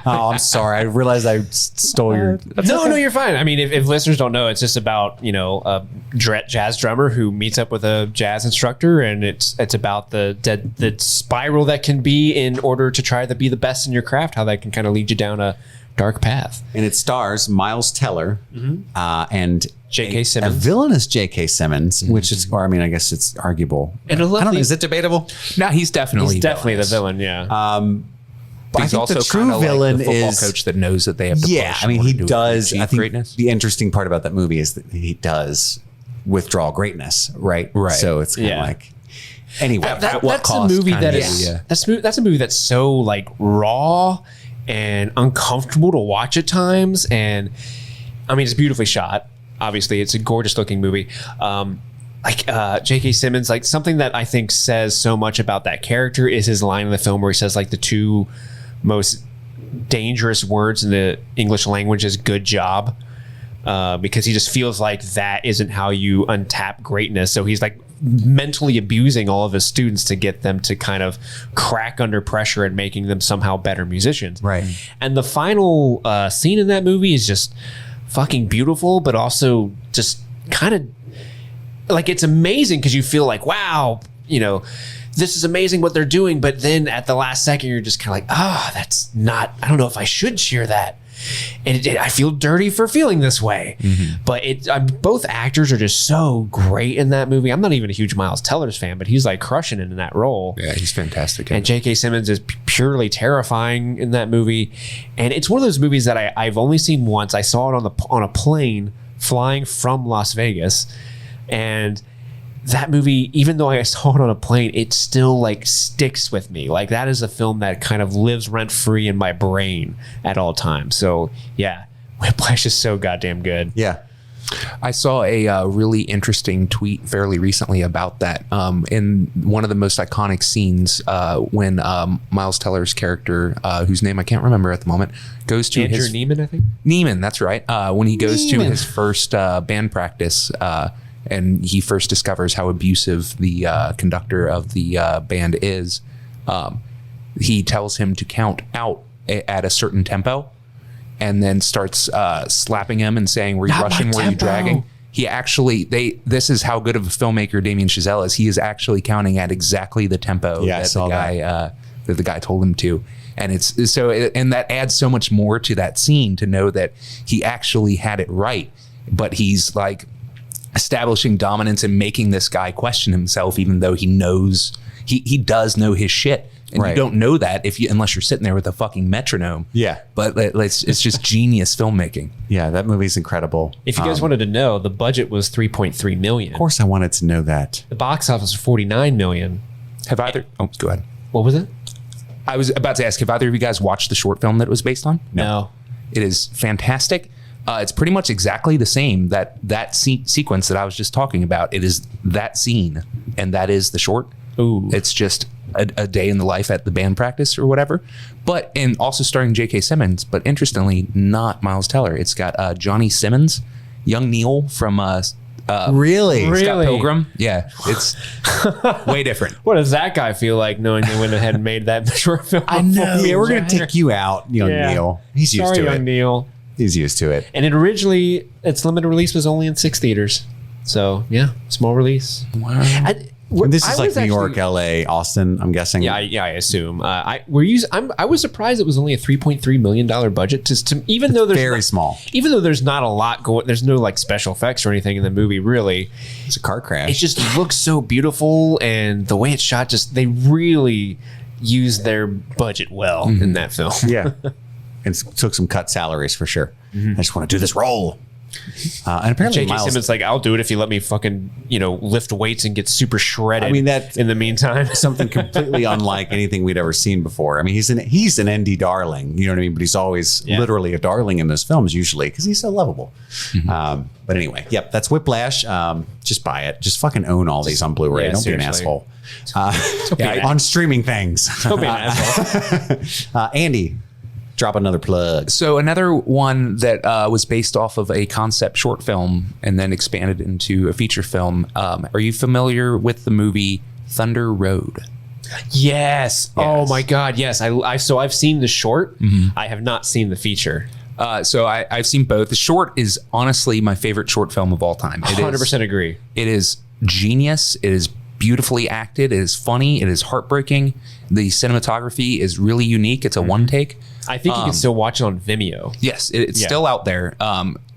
Oh, I'm sorry. I realized I stole your. No, you're fine. I mean, if listeners don't know, it's just about a jazz drummer who meets up with a jazz instructor, and it's about the spiral that can be in order to try to be the best in your craft, how that can kind of lead you down a dark path. And it stars Miles Teller and J.K. Simmons. A villainous J.K. Simmons, which is, or I mean, I guess it's arguable. And I don't know. Is it debatable? No, he's definitely the villain. Yeah. But he's I think also the true villain like the football is coach that knows that they have to push. I mean, he does. I think greatness. the interesting part about that movie is that he does withdraw greatness, right? Right. So it's kind of like, anyway, That's cost, a movie kinda, that is. yeah. That's a movie that's so like raw and uncomfortable to watch at times. And I mean, it's beautifully shot. Obviously, it's a gorgeous looking movie. J.K. Simmons, like something that I think says so much about that character is his line in the film where he says like the two most dangerous words in the English language is "good job," because he just feels like that isn't how you untap greatness. So he's like mentally abusing all of his students to get them to kind of crack under pressure and making them somehow better musicians. Right. And the final scene in that movie is just fucking beautiful, but also just kind of like, it's amazing because you feel like, wow, this is amazing what they're doing. But then at the last second, you're just kind of like, that's not, I don't know if I should cheer that. And I feel dirty for feeling this way. Mm-hmm. But both actors are just so great in that movie. I'm not even a huge Miles Teller's fan, but he's like crushing it in that role. Yeah, he's fantastic. And J.K. Simmons is purely terrifying in that movie. And it's one of those movies that I've only seen once. I saw it on a plane flying from Las Vegas. And that movie, even though I saw it on a plane, it still like sticks with me. Like, that is a film that kind of lives rent free in my brain at all times. So yeah, Whiplash is so goddamn good. Yeah. I saw a really interesting tweet fairly recently about that. In one of the most iconic scenes, when Miles Teller's character, whose name I can't remember at the moment, goes to Andrew Neiman, I think. Neiman, that's right. When he goes to his first band practice, and he first discovers how abusive the conductor of the band is, he tells him to count out at a certain tempo, and then starts slapping him and saying, "Were you rushing? Were you dragging?" He actually, this is how good of a filmmaker Damien Chazelle is. He is actually counting at exactly the tempo that the guy told him to. And it's so, and that adds so much more to that scene to know that he actually had it right, but he's like establishing dominance and making this guy question himself, even though he knows he does know his shit. And you don't know that unless you're sitting there with a fucking metronome. Yeah. But it's just genius filmmaking. Yeah, that movie's incredible. If you guys wanted to know, the budget was $3.3 million. Of course I wanted to know that. The box office was $49 million. Have either... Oh, go ahead. What was it? I was about to ask, have either of you guys watched the short film that it was based on? No. It is fantastic. It's pretty much exactly the same, that sequence that I was just talking about. It is that scene, and that is the short. Ooh. It's just a day in the life at the band practice or whatever. But, and also starring J.K. Simmons, but interestingly, not Miles Teller. It's got Johnny Simmons, young Neil from Really? Scott Pilgrim. Yeah, it's way different. What does that guy feel like knowing they went ahead and made that short film? I know. Yeah, we're going to take you out, young Neil. He's used to it. Young Neil. He's used to it. And its limited release was only in 6 theaters. So, yeah, small release. Wow. This is like New York, LA, Austin, I'm guessing. Yeah, I assume. I was surprised it was only a $3.3 million budget. Even though there's very small. Even though there's not a lot going, there's no like special effects or anything in the movie. Really, it's a car crash. It just looks so beautiful, and the way it's shot, just they really used their budget well in that film. Yeah, and took some cut salaries for sure. I just want to do this role. And apparently J.K. Simmons like, I'll do it if you let me fucking lift weights and get super shredded. I mean, that in the meantime, something completely unlike anything we'd ever seen before. I mean, he's an indie darling, you know what I mean? But he's always literally a darling in those films usually because he's so lovable. But anyway, yep, that's Whiplash. Just buy it. Just fucking own all these on Blu-ray. Don't be an asshole. On streaming things. Don't be an asshole. Andy, drop another plug. So another one that was based off of a concept short film and then expanded into a feature film. Are you familiar with the movie Thunder Road? Yes. Oh my God. Yes. So I've seen the short. I have not seen the feature. So I've seen both. The short is honestly my favorite short film of all time. 100% agree. It is genius. It is beautifully acted. It is funny. It is heartbreaking. The cinematography is really unique. It's a one take. I think you can still watch it on Vimeo. Yes, it's still out there.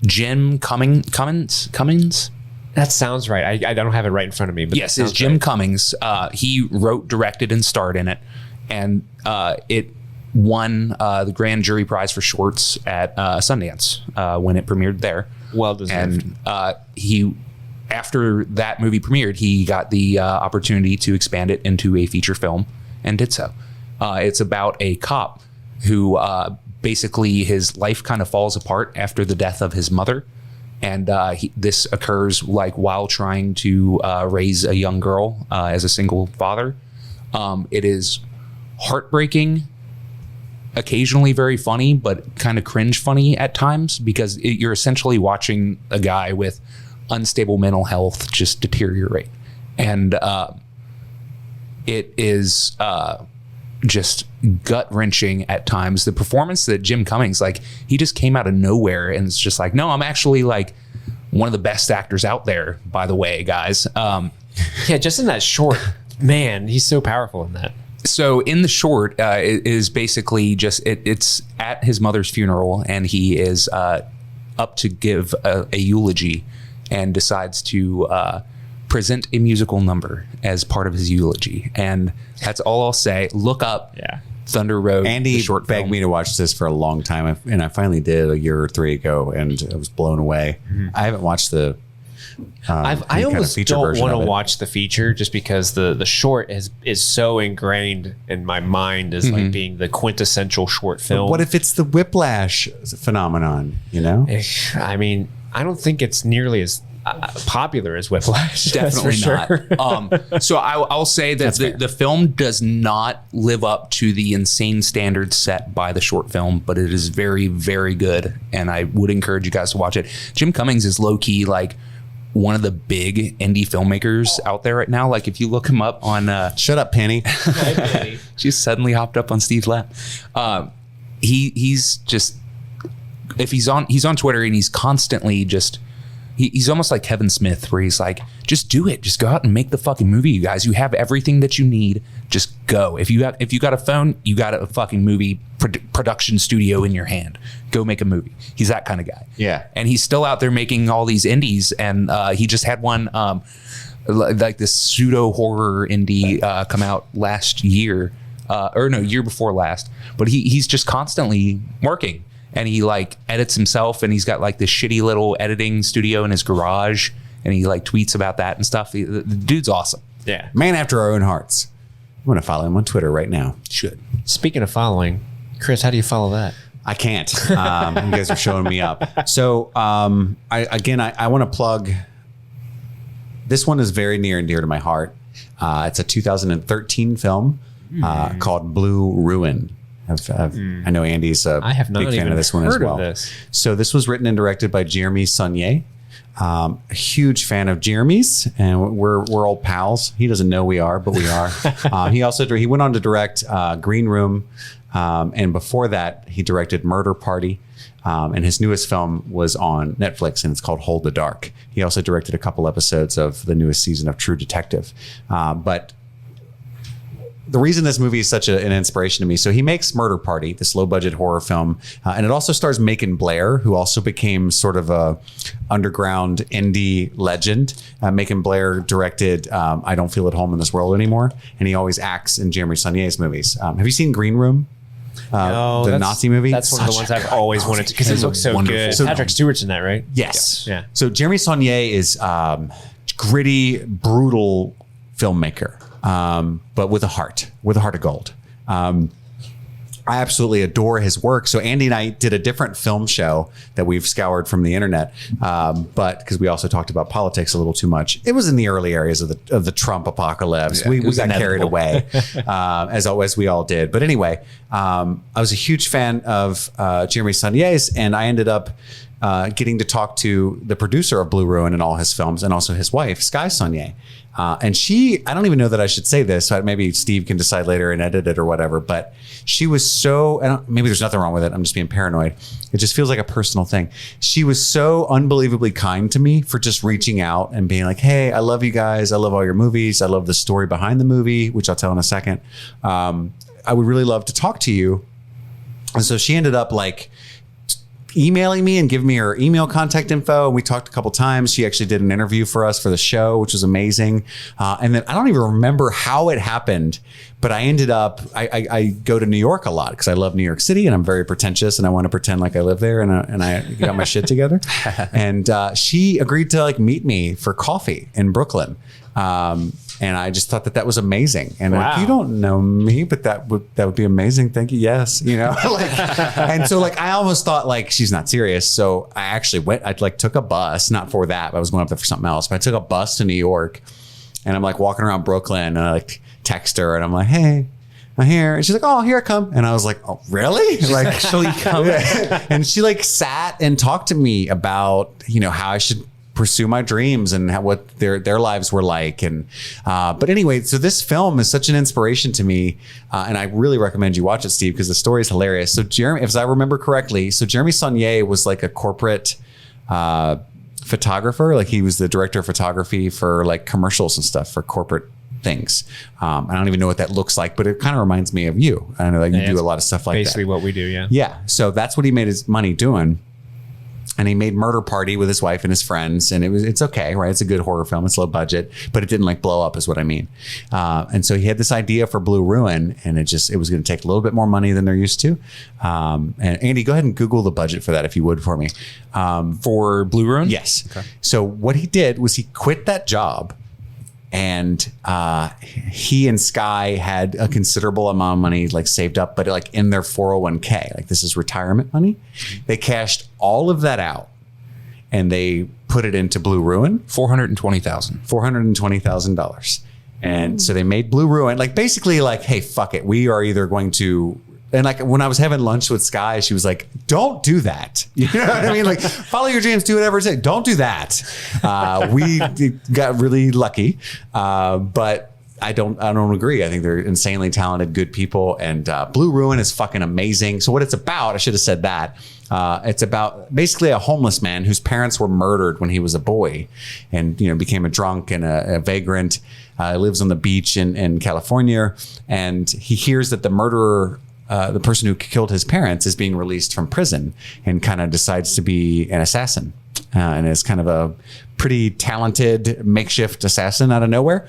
Jim Cummings. That sounds right. I don't have it right in front of me. But yes, it's Jim Cummings. He wrote, directed, and starred in it. And it won the Grand Jury Prize for Shorts at Sundance when it premiered there. Well deserved. And after that movie premiered, he got the opportunity to expand it into a feature film and did so. It's about a cop who basically his life kind of falls apart after the death of his mother. And this occurs like while trying to raise a young girl as a single father. It is heartbreaking, occasionally very funny, but kind of cringe funny at times because you're essentially watching a guy with unstable mental health just deteriorate. And it is just gut-wrenching at times. The performance that Jim Cummings, like, he just came out of nowhere and it's just like, no, I'm actually like one of the best actors out there, by the way, guys. Yeah, just in that short, man, he's so powerful in that. So in the short, it is basically just, it's at his mother's funeral and he is up to give a eulogy and decides to present a musical number as part of his eulogy. And that's all I'll say. Look up Thunder Road. Andy short begged film. me to watch this for a long time, and I finally did a year or three ago, and I was blown away. I haven't watched the I almost don't want to watch the feature just because the short is so ingrained in my mind as like being the quintessential short film. But what if it's the Whiplash phenomenon, you know? I mean, I don't think it's nearly as popular as Whiplash. Definitely not. So I'll say that the film does not live up to the insane standards set by the short film, but it is very, very good. And I would encourage you guys to watch it. Jim Cummings is low key like one of the big indie filmmakers out there right now. Like if you look him up on Shut up, Penny. she suddenly hopped up on Steve's lap. He's just, if he's on Twitter and he's constantly just, he's almost like Kevin Smith, where he's like, just do it. Just go out and make the fucking movie, you guys. You have everything that you need. Just go. If you got a phone, you got a fucking movie production studio in your hand. Go make a movie. He's that kind of guy. Yeah. And he's still out there making all these indies. And he just had one like this pseudo horror indie come out last year, year before last. But he's just constantly working. And he like edits himself, and he's got like this shitty little editing studio in his garage, and he like tweets about that and stuff. The dude's awesome. Yeah. Man after our own hearts. I'm going to follow him on Twitter right now. Should. Speaking of following, Chris, how do you follow that? I can't. You guys are showing me up. So I want to plug. This one is very near and dear to my heart. It's a 2013 film called Blue Ruin. I know Andy's a big fan of this one as well. So this was written and directed by Jeremy Saulnier. A huge fan of Jeremy's, and we're old pals. He doesn't know we are, but we are. He went on to direct Green Room, and before that, he directed Murder Party. And his newest film was on Netflix, and it's called Hold the Dark. He also directed a couple episodes of the newest season of True Detective. But the reason this movie is such an inspiration to me, so he makes Murder Party, this low-budget horror film, and it also stars Macon Blair, who also became sort of a underground indie legend. Macon Blair directed I Don't Feel at Home in This World Anymore, and he always acts in Jeremy Saulnier's movies. Have you seen Green Room? No, the Nazi movie? That's one of the ones I've always wanted to, because it looks so good. So, Patrick Stewart's in that, right? Yes. Yeah. So Jeremy Saulnier is gritty, brutal filmmaker, but with a heart of gold. I absolutely adore his work. So Andy and I did a different film show that we've scoured from the internet, but because we also talked about politics a little too much. It was in the early areas of the Trump apocalypse. Yeah, we got inevitable. carried away, as always we all did. But anyway, I was a huge fan of Jeremy Saulnier's, and I ended up getting to talk to the producer of Blue Ruin and all his films, and also his wife, Skye Saulnier. And I don't even know that I should say this, so maybe Steve can decide later and edit it or whatever, but she was so, maybe there's nothing wrong with it, I'm just being paranoid. It just feels like a personal thing. She was so unbelievably kind to me for just reaching out and being like, hey, I love you guys. I love all your movies. I love the story behind the movie, which I'll tell in a second. I would really love to talk to you. And so she ended up like emailing me and giving me her email contact info. We talked a couple times. She actually did an interview for us for the show, which was amazing. And then I don't even remember how it happened, but I ended up, I go to New York a lot because I love New York City and I'm very pretentious and I want to pretend like I live there and I got my shit together. And she agreed to like meet me for coffee in Brooklyn. And I just thought that was amazing. And wow. like, you don't know me, but that would be amazing. Thank you. Yes. You know, and so like, I almost thought like, she's not serious. So I actually went, I like took a bus, not for that, but I was going up there for something else, but I took a bus to New York and I'm like walking around Brooklyn and I like text her and I'm like, hey, I'm here. And she's like, oh, here I come. And I was like, oh, really? She's like actually coming. And she like sat and talked to me about, you know, how I should pursue my dreams and what their lives were like. And but anyway, so this film is such an inspiration to me, and I really recommend you watch it, Steve, because the story is hilarious. So Jeremy, if I remember correctly, so Jeremy Saulnier was like a corporate photographer. Like he was the director of photography for like commercials and stuff for corporate things. I don't even know what that looks like, but it kind of reminds me of you. I know that you do a lot of stuff like basically that. what we do. Yeah. Yeah. So that's what he made his money doing. And he made Murder Party with his wife and his friends. And it's okay, right? It's a good horror film. It's low budget, but it didn't like blow up is what I mean. And so he had this idea for Blue Ruin and it was going to take a little bit more money than they're used to. And Andy, go ahead and Google the budget for that if you would for me. For Blue Ruin? Yes. Okay. So what he did was he quit that job and he and Skye had a considerable amount of money like saved up, but like in their 401k, like this is retirement money. They cashed all of that out and they put it into Blue Ruin. $420,000. And so they made Blue Ruin, like basically like, hey, fuck it. We are either going to, and like when I was having lunch with Skye, she was like, don't do that. You know what I mean? Like follow your dreams, do whatever it takes. Don't do that. We got really lucky. But I don't agree. I think they're insanely talented, good people. And Blue Ruin is fucking amazing. So what it's about, I should have said that. It's about basically a homeless man whose parents were murdered when he was a boy and, you know, became a drunk and a vagrant. Lives on the beach in California. And he hears that the murderer, the person who killed his parents, is being released from prison and kind of decides to be an assassin and is kind of a pretty talented makeshift assassin out of nowhere.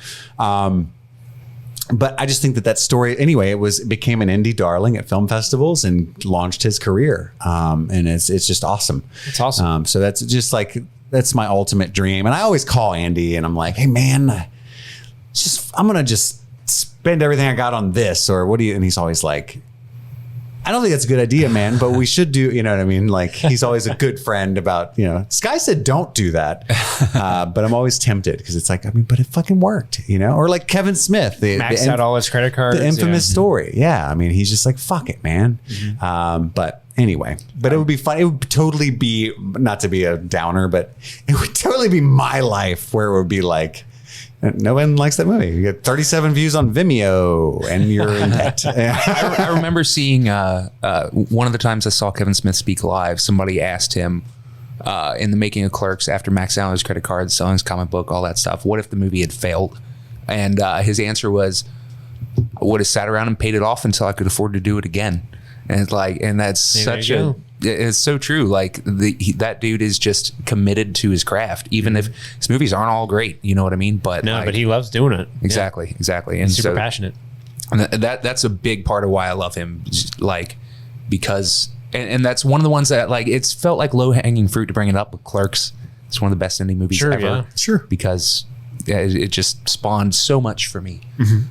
But I just think that story, anyway, it became an indie darling at film festivals and launched his career. And it's just awesome. It's awesome. So that's just like, that's my ultimate dream. And I always call Andy and I'm like, hey man, I'm going to just spend everything I got on this, or what do you, and he's always like, I don't think that's a good idea, man, but we should do, you know what I mean? Like, he's always a good friend about, Sky said don't do that. But I'm always tempted because it's like, but it fucking worked, Or like Kevin Smith. Maxed out all his credit cards. The infamous story. Yeah. I mean, he's just like, fuck it, man. But anyway, it would be fun. It would totally be, not to be a downer, but it would totally be my life where it would be like, no one likes that movie. You get 37 views on Vimeo and you're in debt. I remember seeing one of the times I saw Kevin Smith speak live, somebody asked him in the making of Clerks, after maxing out his credit cards, selling his comic book, all that stuff, what if the movie had failed? And his answer was, I would have sat around and paid it off until I could afford to do it again. And it's like, and that's it's so true. Like that dude is just committed to his craft, even if his movies aren't all great. You know what I mean? But but he loves doing it. Exactly. And he's super passionate. And that's a big part of why I love him. Like, because, and that's one of the ones that like, it's felt like low hanging fruit to bring it up with Clerks. It's one of the best indie movies ever. Yeah. Sure. Because it just spawned so much for me.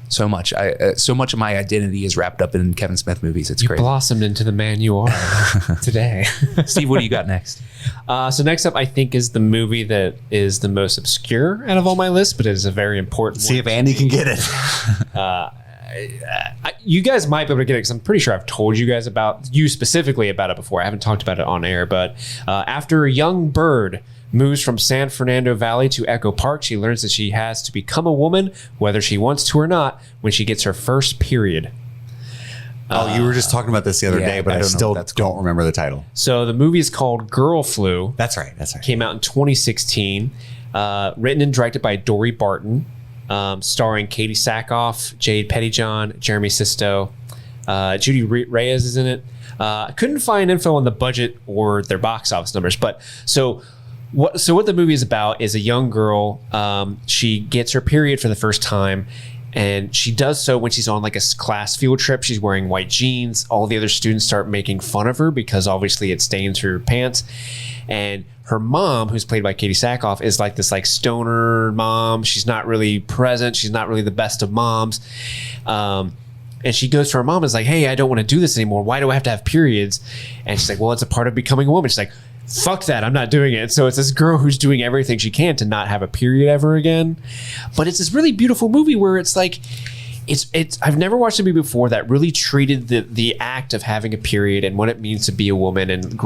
So much. So much of my identity is wrapped up in Kevin Smith movies. It's crazy. You blossomed into the man you are today. Steve, what do you got next? So next up, I think, is the movie that is the most obscure out of all my lists, but it is a very important See if Andy can get it. You guys might be able to get it because I'm pretty sure I've told you specifically about it before. I haven't talked about it on air, but after a young bird moves from San Fernando Valley to Echo Park, she learns that she has to become a woman, whether she wants to or not, when she gets her first period. You were just talking about this the other day, but I still don't remember the title. So the movie is called Girl Flu. That's right. Came out in 2016. Written and directed by Dory Barton. Starring Katie Sackhoff, Jade Pettyjohn, Jeremy Sisto. Judy Reyes is in it. Couldn't find info on the budget or their box office numbers, but what the movie is about is a young girl. She gets her period for the first time, and she does so when she's on like a class field trip. She's wearing white jeans. All the other students start making fun of her because obviously it stains her pants. And her mom, who's played by Katie Sackhoff, is like this like stoner mom. She's not really present. She's not really the best of moms. And she goes to her mom and is like, hey, I don't want to do this anymore. Why do I have to have periods? And she's like, well, it's a part of becoming a woman. She's like, fuck that, I'm not doing it. So it's this girl who's doing everything she can to not have a period ever again. But it's this really beautiful movie where it's like, it's I've never watched a movie before that really treated the act of having a period and what it means to be a woman and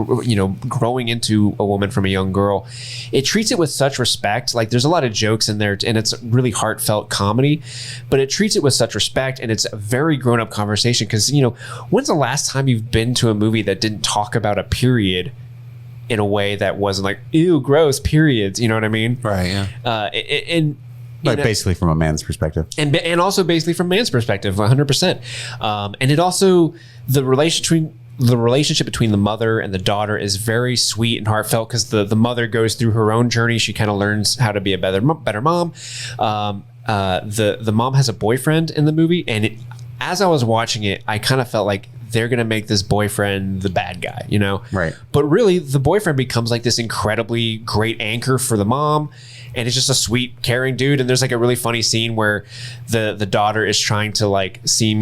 growing into a woman from a young girl. It treats it with such respect. Like, there's a lot of jokes in there and it's really heartfelt comedy, but it treats it with such respect, and it's a very grown-up conversation because when's the last time you've been to a movie that didn't talk about a period in a way that wasn't like, ew, gross, periods, you know what I mean? Right, yeah. Like basically from a man's perspective. And also basically from a man's perspective, 100%. And it also, the relationship between the mother and the daughter is very sweet and heartfelt because the mother goes through her own journey. She kind of learns how to be a better mom. The mom has a boyfriend in the movie, and as I was watching it, I kind of felt like they're going to make this boyfriend the bad guy, Right. But really, the boyfriend becomes like this incredibly great anchor for the mom. And it's just a sweet, caring dude. And there's like a really funny scene where the daughter is trying to like seem,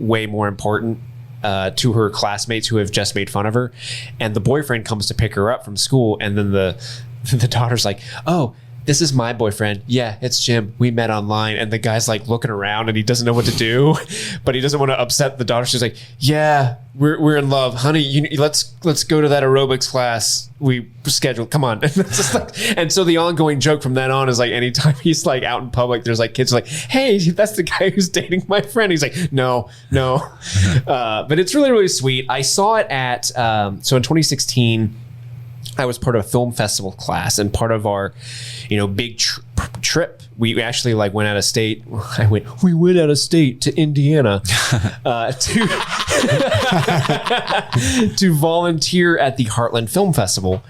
way more important to her classmates who have just made fun of her. And the boyfriend comes to pick her up from school. And then the daughter's like, oh, this is my boyfriend. Yeah, it's Jim. We met online. And the guy's like looking around and he doesn't know what to do, but he doesn't want to upset the daughter. She's like, yeah, we're in love, honey. Let's go to that aerobics class we scheduled. Come on. And so the ongoing joke from then on is like, anytime he's like out in public, there's like kids like, hey, that's the guy who's dating my friend. He's like, no. But it's really, really sweet. I saw it at, so in 2016, I was part of a film festival class, and part of our, big trip, we actually like went out of state. We went out of state to Indiana to volunteer at the Heartland Film Festival,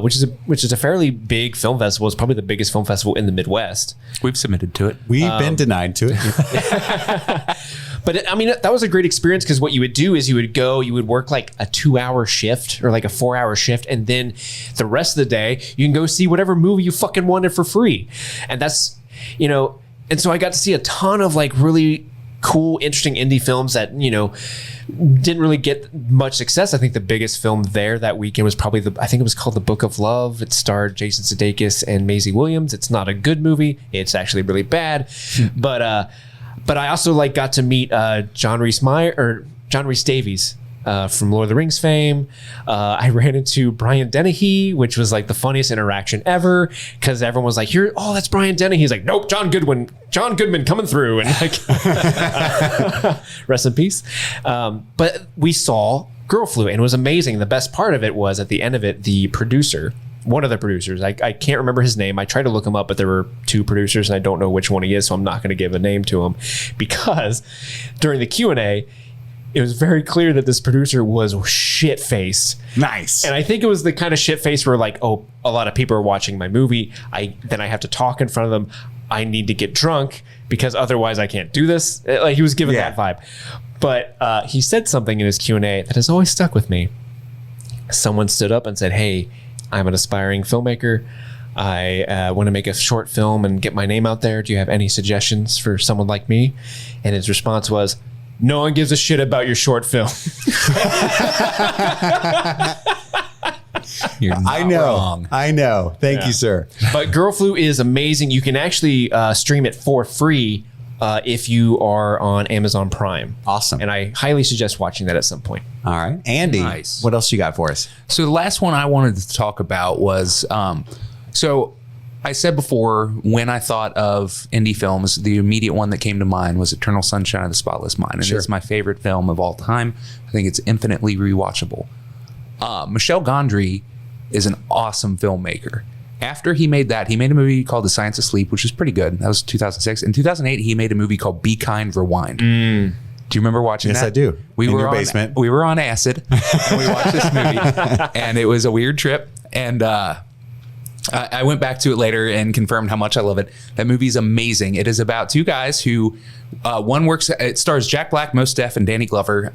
which is a fairly big film festival. It's probably the biggest film festival in the Midwest. We've submitted to it. We've been denied to it. But that was a great experience because what you would do is you would work like a 2-hour shift or like a 4-hour shift. And then the rest of the day, you can go see whatever movie you fucking wanted for free. And that's, and so I got to see a ton of like really cool, interesting indie films that, didn't really get much success. I think the biggest film there that weekend was probably I think it was called The Book of Love. It starred Jason Sudeikis and Maisie Williams. It's not a good movie. It's actually really bad. But I also got to meet John Rhys Davies from Lord of the Rings fame. I ran into Brian Dennehy, which was the funniest interaction ever, because everyone was like, that's Brian Dennehy. He's like, nope, John Goodman coming through, and rest in peace. But we saw Girl Flu, and it was amazing. The best part of it was at the end of it, the producer, one of the producers, I can't remember his name. I tried to look him up, but there were two producers and I don't know which one he is, so I'm not going to give a name to him, because during the Q&A, it was very clear that this producer was shit-faced. Nice. And I think it was the kind of shit-face where a lot of people are watching my movie. Then I have to talk in front of them. I need to get drunk because otherwise I can't do this. He was giving that vibe. But he said something in his Q&A that has always stuck with me. Someone stood up and said, "Hey, I'm an aspiring filmmaker. I want to make a short film and get my name out there. Do you have any suggestions for someone like me?" And his response was, "No one gives a shit about your short film." You're not wrong. I know. Thank you, sir. But Girl Flu is amazing. You can actually stream it for free if you are on Amazon Prime. Awesome. And I highly suggest watching that at some point. All right. Andy, Nice. what else you got for us? So the last one I wanted to talk about was, so I said before, when I thought of indie films, the immediate one that came to mind was Eternal Sunshine of the Spotless Mind. And it's my favorite film of all time. I think it's infinitely rewatchable. Michel Gondry is an awesome filmmaker. After he made that, he made a movie called The Science of Sleep, which was pretty good. That was 2006. In 2008, he made a movie called Be Kind, Rewind. Do you remember watching that? Yes, I do. We In were your on, basement. We were on acid, and we watched this movie, and it was a weird trip. And I went back to it later and confirmed how much I love it. That movie is amazing. It is about two guys who, it stars Jack Black, Mos Def, and Danny Glover.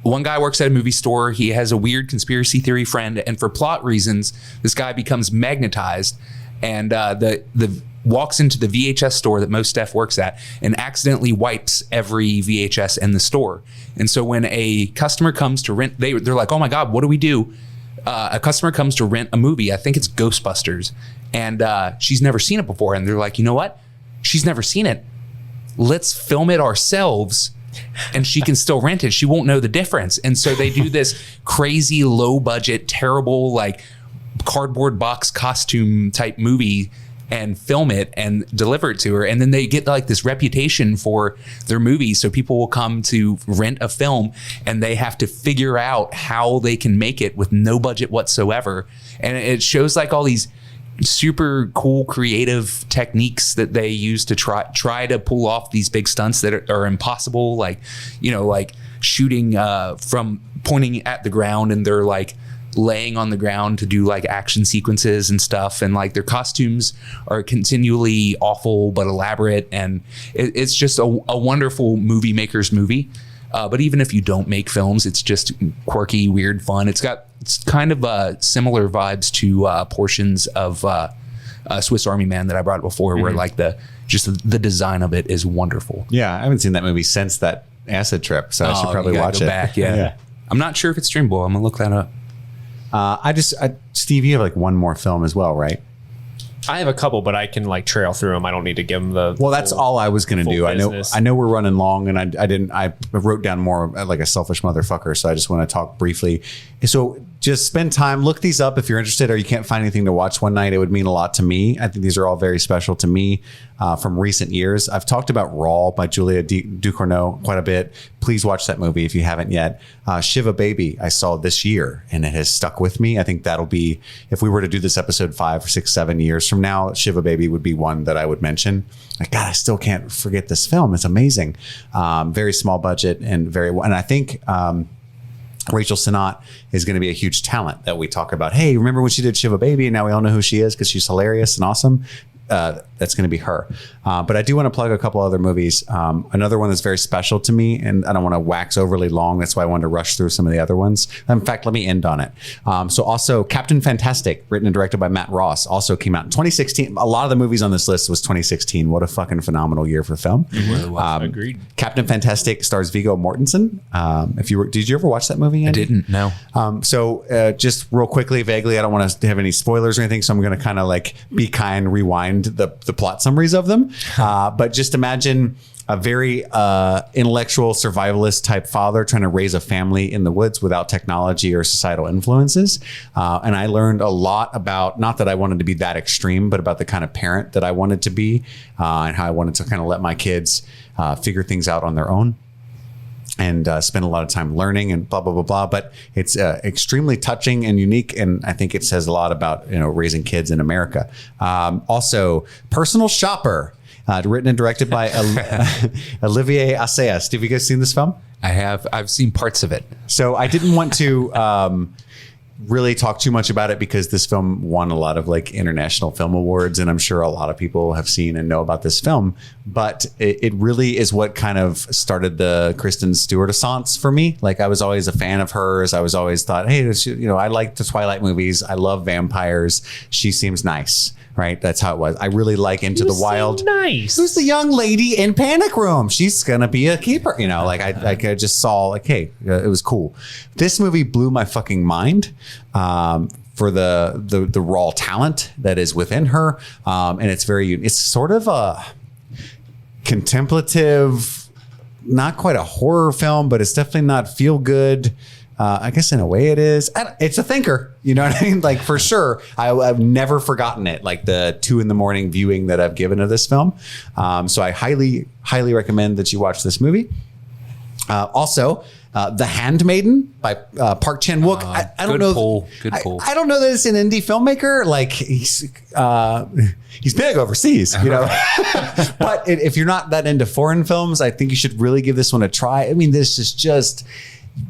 One guy works at a movie store. He has a weird conspiracy theory friend, and for plot reasons, this guy becomes magnetized and walks into the VHS store that Mos Def works at and accidentally wipes every VHS in the store. And so when a customer comes to rent, they're like, "Oh my God, what do we do?" A customer comes to rent a movie. I think it's Ghostbusters, and she's never seen it before. And they're like, "You know what? She's never seen it. Let's film it ourselves, and she can still rent it. She won't know the difference." And so they do this crazy, low budget, terrible, cardboard box costume type movie and film it and deliver it to her. And then they get this reputation for their movies. So people will come to rent a film and they have to figure out how they can make it with no budget whatsoever. And it shows all these super cool creative techniques that they use to try to pull off these big stunts that are impossible. Shooting from pointing at the ground, and they're laying on the ground to do action sequences and stuff, and their costumes are continually awful but elaborate, and it's just a wonderful movie maker's movie. But even if you don't make films, it's just quirky, weird fun. It's kind of similar vibes to portions of Swiss Army Man that I brought before, where the design of it is wonderful. Yeah, I haven't seen that movie since that acid trip, so I should probably watch it. Back, yeah. I'm not sure if it's streamable. I'm gonna look that up. Steve, you have one more film as well, right? I have a couple, but I can trail through them. I don't need to give them the. Well, that's all I was going to do. business. I know we're running long, and I wrote down more like a selfish motherfucker. So I just want to talk briefly. So just spend time, look these up if you're interested, or you can't find anything to watch one night. It would mean a lot to me. I think these are all very special to me from recent years. I've talked about Raw by Julia Ducournau quite a bit. Please watch that movie if you haven't yet. Shiva Baby I saw this year, and it has stuck with me. I think that'll be, if we were to do this episode 5 or 6, 7 years from now, Shiva Baby would be one that I would mention. God, I still can't forget this film. It's amazing. Very small budget and and I think Rachel Sennott is going to be a huge talent that we talk about. Hey, remember when she did Shiva Baby? And now we all know who she is because she's hilarious and awesome. that's going to be her. But I do want to plug a couple other movies. Another one that's very special to me, and I don't want to wax overly long. That's why I wanted to rush through some of the other ones. In fact, let me end on it. So also Captain Fantastic, written and directed by Matt Ross, also came out in 2016. A lot of the movies on this list was 2016. What a fucking phenomenal year for film. Agreed. Captain Fantastic stars Viggo Mortensen. Did you ever watch that movie, Andy? I didn't, no. So just real quickly, vaguely, I don't want to have any spoilers or anything, so I'm going to kind of like be kind, rewind the plot summaries of them. But just imagine a very intellectual survivalist type father trying to raise a family in the woods without technology or societal influences. And I learned a lot about, not that I wanted to be that extreme, but about the kind of parent that I wanted to be, and how I wanted to kind of let my kids figure things out on their own. And spend a lot of time learning and blah, blah, blah, blah. But it's extremely touching and unique. And I think it says a lot about, raising kids in America. Also, Personal Shopper, written and directed by Olivier Assayas. Have you guys seen this film? I have. I've seen parts of it. So I didn't want to really talk too much about it because this film won a lot of like international film awards, and I'm sure a lot of people have seen and know about this film. But it really is what kind of started the Kristen Stewart assance for me. Like, I was always a fan of hers. I was always thought, hey, I like the Twilight movies. I love vampires. She seems nice. Right. That's how it was. I really like Into the Wild. Nice. Who's the young lady in Panic Room? She's going to be a keeper. I just saw like, hey, it was cool. This movie blew my fucking mind for the raw talent that is within her. And it's sort of a contemplative, not quite a horror film, but it's definitely not feel good. I guess in a way it is. It's a thinker. You know what I mean? Like, for sure. I've never forgotten it. Like the 2 a.m. viewing that I've given of this film. So I highly, highly recommend that you watch this movie. Also, The Handmaiden by Park Chan-wook. I don't know. Good pull. I don't know that it's an indie filmmaker. Like, he's big overseas, But if you're not that into foreign films, I think you should really give this one a try. I mean, this is just...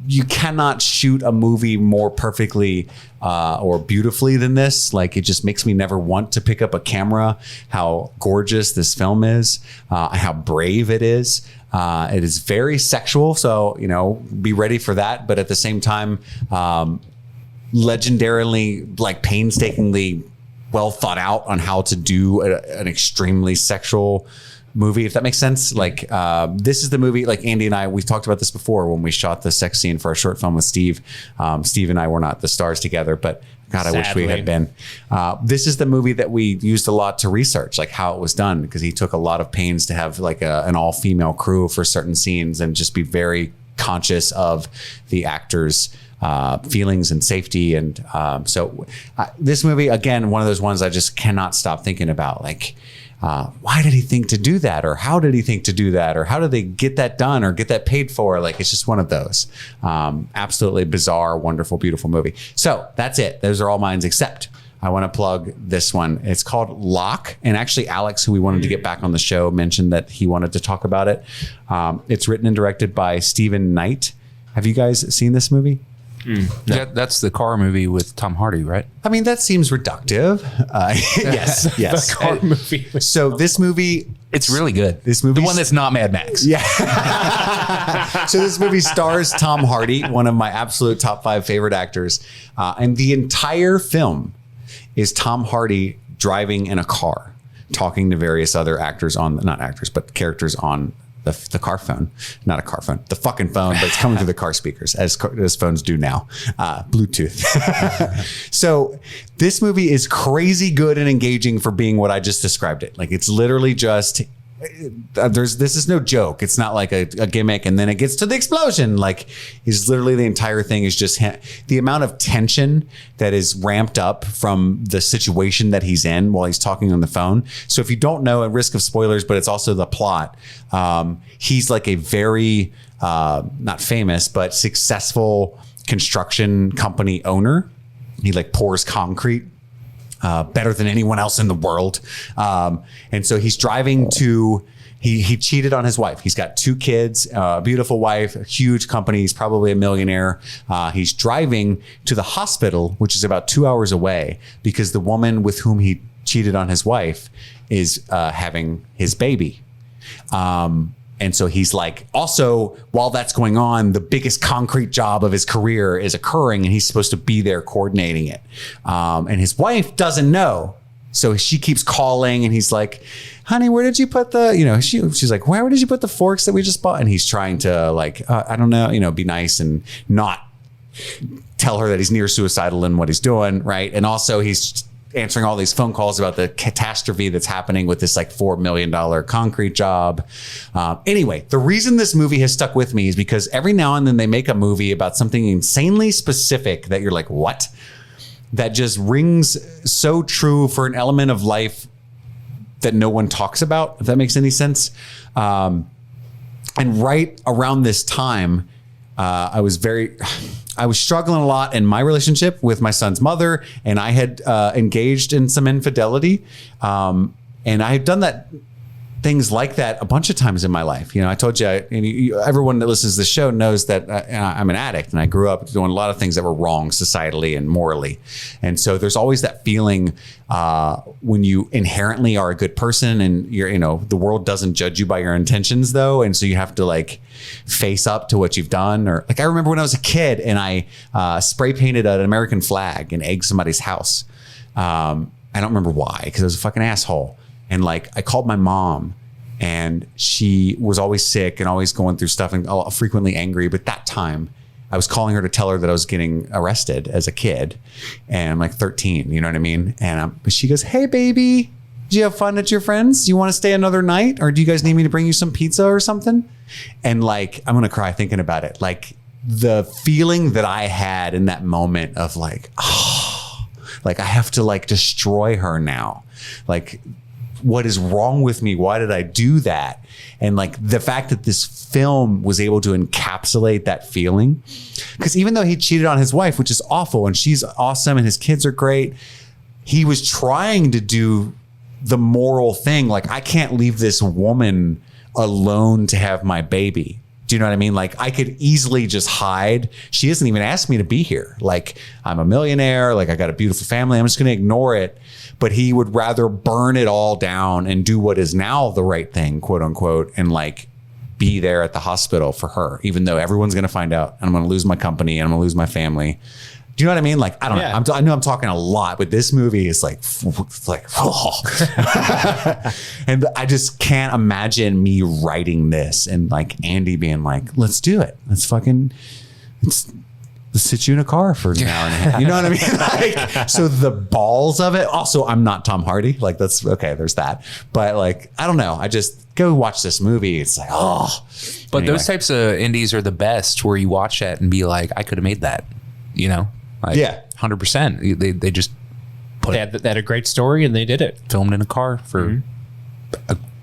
You cannot shoot a movie more perfectly or beautifully than this. Like, it just makes me never want to pick up a camera. How gorgeous this film is, how brave it is. It is very sexual, so be ready for that. But at the same time, legendarily, like, painstakingly well thought out on how to do an extremely sexual movie, if that makes sense. Like, this is the movie, like Andy and I, we talked about this before when we shot the sex scene for our short film with Steve. Steve and I were not the stars together, but God, I wish we had been. This is the movie that we used a lot to research, like how it was done, because he took a lot of pains to have like an all-female crew for certain scenes and just be very conscious of the actors' feelings and safety. And so this movie, again, one of those ones I just cannot stop thinking about. Like, why did he think to do that? Or how did he think to do that? Or how did they get that done or get that paid for? Like, it's just one of those. Absolutely bizarre, wonderful, beautiful movie. So that's it. Those are all mine, except I want to plug this one. It's called Locke. And actually, Alex, who we wanted to get back on the show, mentioned that he wanted to talk about it. It's written and directed by Stephen Knight. Have you guys seen this movie? No. That's the car movie with Tom Hardy, right? I mean, that seems reductive. Yes. The car movie. So this movie, it's really good. This movie, the one that's not Mad Max. Yeah. So this movie stars Tom Hardy, one of my absolute top 5 favorite actors, and the entire film is Tom Hardy driving in a car, talking to various other actors but characters on the car phone, not a car phone, the fucking phone, but it's coming through the car speakers as phones do now, Bluetooth. So this movie is crazy good and engaging for being what I just described it. Like, it's literally just, this is no joke. It's not like a gimmick and then it gets to the explosion. Like, is literally the entire thing is just the amount of tension that is ramped up from the situation that he's in while he's talking on the phone. So if you don't know, at risk of spoilers, but it's also the plot, he's like a very not famous but successful construction company owner. He like pours concrete better than anyone else in the world. And so he's driving to, he cheated on his wife. He's got 2 kids, a beautiful wife, a huge company. He's probably a millionaire. He's driving to the hospital, which is about 2 hours away, because the woman with whom he cheated on his wife is having his baby. And so he's like, also, while that's going on, the biggest concrete job of his career is occurring, and he's supposed to be there coordinating it. And his wife doesn't know. So she keeps calling, and he's like, honey, where did you put the, she's like, where did you put the forks that we just bought? And he's trying to like, I don't know, be nice and not tell her that he's near suicidal in what he's doing. Right. And also he's answering all these phone calls about the catastrophe that's happening with this like $4 million concrete job. Anyway, the reason this movie has stuck with me is because every now and then they make a movie about something insanely specific that you're like, what? That just rings so true for an element of life that no one talks about, if that makes any sense. And right around this time, I was struggling a lot in my relationship with my son's mother, and I had engaged in some infidelity. And I had done things like that a bunch of times in my life. I told you, everyone that listens to the show knows that I'm an addict, and I grew up doing a lot of things that were wrong societally and morally. And so there's always that feeling when you inherently are a good person, and the world doesn't judge you by your intentions though. And so you have to like face up to what you've done. Or like, I remember when I was a kid and I spray painted an American flag and egged somebody's house. I don't remember why, because I was a fucking asshole. And like, I called my mom, and she was always sick and always going through stuff and frequently angry. But that time I was calling her to tell her that I was getting arrested as a kid, and I'm like 13, you know what I mean? And she goes, hey baby, did you have fun at your friends? Do you want to stay another night? Or do you guys need me to bring you some pizza or something? And like, I'm going to cry thinking about it. Like the feeling that I had in that moment of like, like I have to like destroy her now. Like, what is wrong with me? Why did I do that? And like the fact that this film was able to encapsulate that feeling, because even though he cheated on his wife, which is awful, and she's awesome and his kids are great, he was trying to do the moral thing. Like, I can't leave this woman alone to have my baby. Do you know what I mean? Like, I could easily just hide. She doesn't even ask me to be here. Like, I'm a millionaire. Like, I got a beautiful family. I'm just going to ignore it. But he would rather burn it all down and do what is now the right thing, quote unquote, and like be there at the hospital for her, even though everyone's going to find out and I'm going to lose my company and I'm going to lose my family. Do you know what I mean? Like, I don't know. I know I'm talking a lot, but this movie is like, and I just can't imagine me writing this and like Andy being like, let's do it. Let's sit you in a car for an hour and a half. You know what I mean? Like, so the balls of it. Also, I'm not Tom Hardy. Like, that's okay. There's that. But like, I don't know. I just go watch this movie. It's like, But those types of indies are the best, where you watch that and be like, I could have made that. Like, 100%. They just they had a great story and they did it. Filmed in a car for,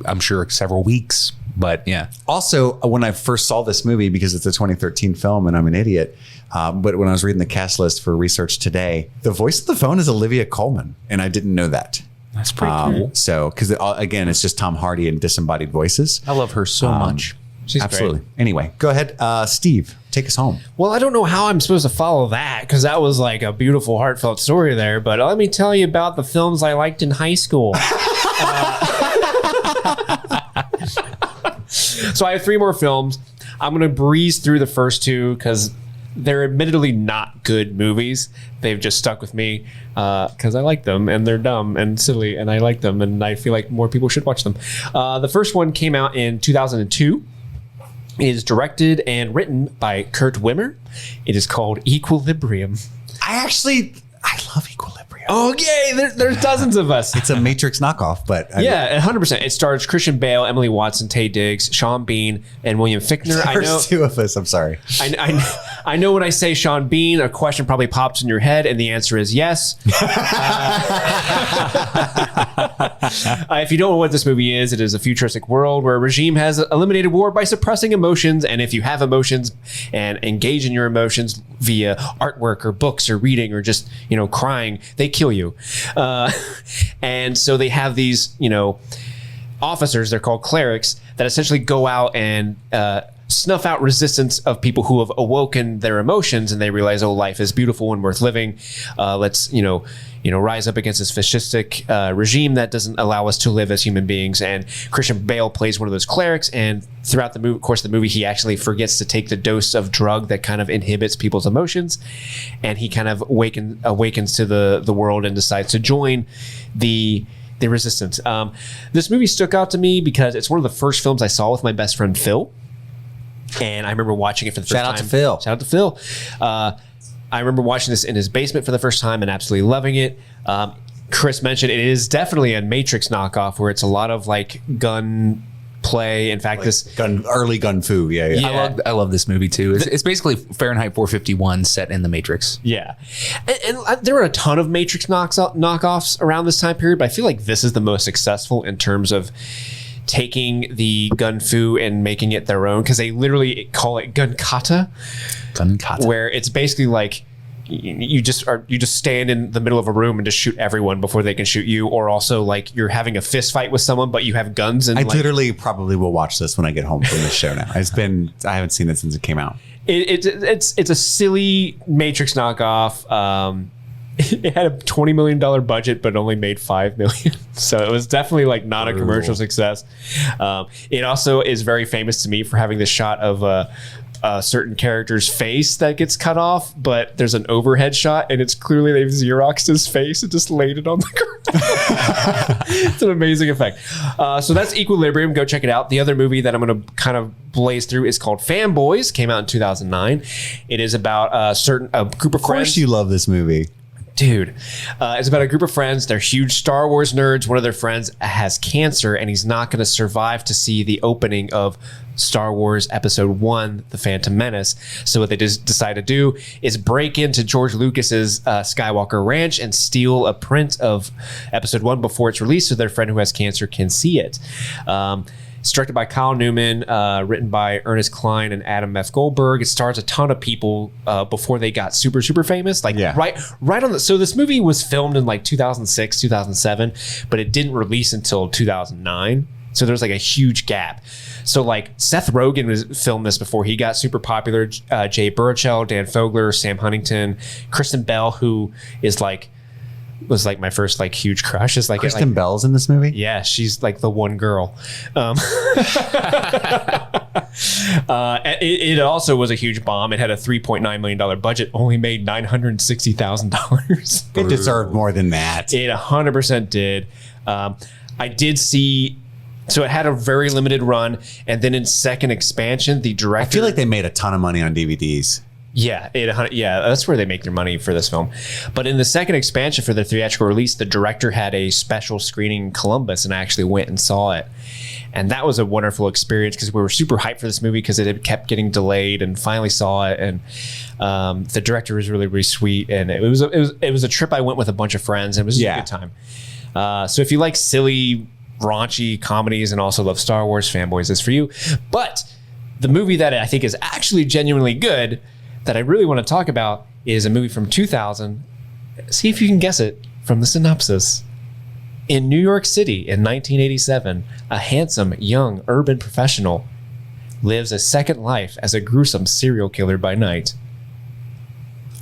I'm sure, several weeks. But yeah. Also, when I first saw this movie, because it's a 2013 film and I'm an idiot, but when I was reading the cast list for research today, the voice of the phone is Olivia Colman, and I didn't know that. That's pretty cool. So, because again, it's just Tom Hardy and disembodied voices. I love her so much. She's absolutely great. Anyway, go ahead, Steve. Take us home. Well, I don't know how I'm supposed to follow that, because that was like a beautiful, heartfelt story there. But let me tell you about the films I liked in high school. So I have 3 more films. I'm going to breeze through the first 2 because they're admittedly not good movies. They've just stuck with me because I like them, and they're dumb and silly, and I like them, and I feel like more people should watch them. The first one came out in 2002. It is directed and written by Kurt Wimmer. It is called Equilibrium. I love Equilibrium. Oh, yay! There's dozens of us. It's a Matrix knockoff, but 100%. It stars Christian Bale, Emily Watson, Taye Diggs, Sean Bean, and William Fichtner. There's 2 of us. I'm sorry. I know when I say Sean Bean, a question probably pops in your head, and the answer is yes. If you don't know what this movie is, it is a futuristic world where a regime has eliminated war by suppressing emotions, and if you have emotions and engage in your emotions via artwork or books or reading or just crying, they kill you. And so they have these officers, they're called clerics, that essentially go out and snuff out resistance of people who have awoken their emotions and they realize, oh, life is beautiful and worth living. Let's rise up against this fascistic regime that doesn't allow us to live as human beings. And Christian Bale plays one of those clerics, and throughout the course of the movie, he actually forgets to take the dose of drug that kind of inhibits people's emotions, and he kind of awakens to the world and decides to join the resistance. This movie stuck out to me because it's one of the first films I saw with my best friend Phil, and I remember watching it for the first time. Shout out to Phil. I remember watching this in his basement for the first time and absolutely loving it. Chris mentioned it is definitely a Matrix knockoff where it's a lot of like gun play. In fact, early gun fu. Yeah. I love this movie too. It's basically Fahrenheit 451 set in the Matrix. Yeah. And there were a ton of Matrix knockoffs around this time period, but I feel like this is the most successful in terms of taking the gun fu and making it their own, because they literally call it gun kata, where it's basically like you just stand in the middle of a room and just shoot everyone before they can shoot you, or also like you're having a fist fight with someone but you have guns. And I literally probably will watch this when I get home from this show now. I haven't seen it since it came out. It's a silly Matrix knockoff. It had a $20 million budget, but only made $5 million. So it was definitely like not a commercial success. It also is very famous to me for having this shot of a certain character's face that gets cut off, but there's an overhead shot and it's clearly they've Xeroxed his face and just laid it on the ground. It's an amazing effect. So that's Equilibrium. Go check it out. The other movie that I'm going to kind of blaze through is called Fanboys. Came out in 2009. It is about a group of friends. Of course you love this movie. Dude, it's about a group of friends. They're huge Star Wars nerds. One of their friends has cancer and he's not going to survive to see the opening of Star Wars Episode 1, The Phantom Menace. So what they just decide to do is break into George Lucas's Skywalker Ranch and steal a print of Episode 1 before it's released so their friend who has cancer can see it. It's directed by Kyle Newman, written by Ernest Cline and Adam F. Goldberg. It stars a ton of people before they got super, super famous. Right on the. So this movie was filmed in like 2006, 2007, but it didn't release until 2009. So there's like a huge gap. So like Seth Rogen was filmed this before he got super popular. Jay Baruchel, Dan Fogler, Sam Huntington, Kristen Bell, who was like my first like huge crush. Is like Kristen Bell's in this movie. Yeah, she's like the one girl. It also was a huge bomb. It had a $3.9 million budget, only made $960,000. It deserved more than that. It 100% did. I did see. So it had a very limited run, and then in second expansion, the director. I feel like they made a ton of money on DVDs. Yeah, that's where they make their money for this film. But in the second expansion for the theatrical release, the director had a special screening in Columbus, and I actually went and saw it. And that was a wonderful experience because we were super hyped for this movie because it had kept getting delayed, and finally saw it. And the director was really, really sweet, and it was a trip I went with a bunch of friends, and it was a good time. So if you like silly, raunchy comedies and also love Star Wars, Fanboys is for you. But the movie that I think is actually genuinely good that I really want to talk about is a movie from 2000. See if you can guess it from the synopsis. In New York City in 1987, a handsome, young, urban professional lives a second life as a gruesome serial killer by night.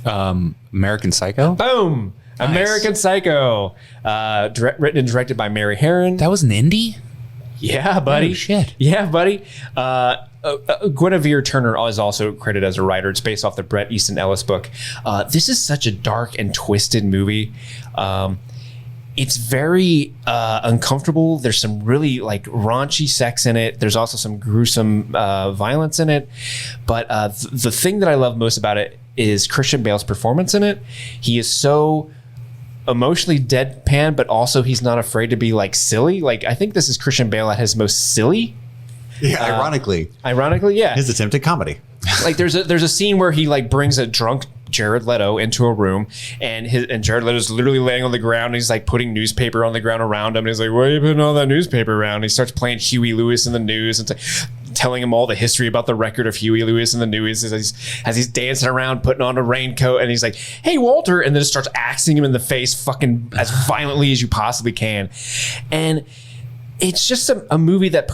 American Psycho? Boom! Nice. American Psycho. Written and directed by Mary Herron. That was an indie? Yeah, buddy. Oh, shit. Yeah, buddy. Guinevere Turner is also credited as a writer. It's based off the Bret Easton Ellis book. This is such a dark and twisted movie. It's very uncomfortable. There's some really like raunchy sex in it. There's also some gruesome violence in it. But the thing that I love most about it is Christian Bale's performance in it. He is so emotionally deadpan, but also he's not afraid to be like silly. Like I think this is Christian Bale at his most silly. Yeah, ironically, yeah. His attempt at comedy. Like there's a scene where he like brings a drunk Jared Leto into a room, and Jared Leto's literally laying on the ground, and he's like putting newspaper on the ground around him, and he's like, "Why are you putting all that newspaper around?" And he starts playing Huey Lewis in the news and telling him all the history about the record of Huey Lewis in the news as he's dancing around, putting on a raincoat, and he's like, "Hey, Walter," and then just starts axing him in the face fucking as violently as you possibly can. And it's just a movie that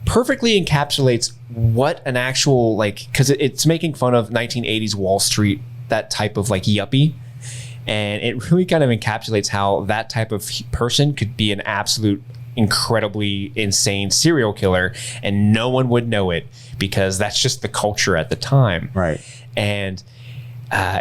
perfectly encapsulates what an actual, like, because it's making fun of 1980s Wall Street, that type of like yuppie. And it really kind of encapsulates how that type of person could be an absolute incredibly insane serial killer, and no one would know it because that's just the culture at the time. Right. And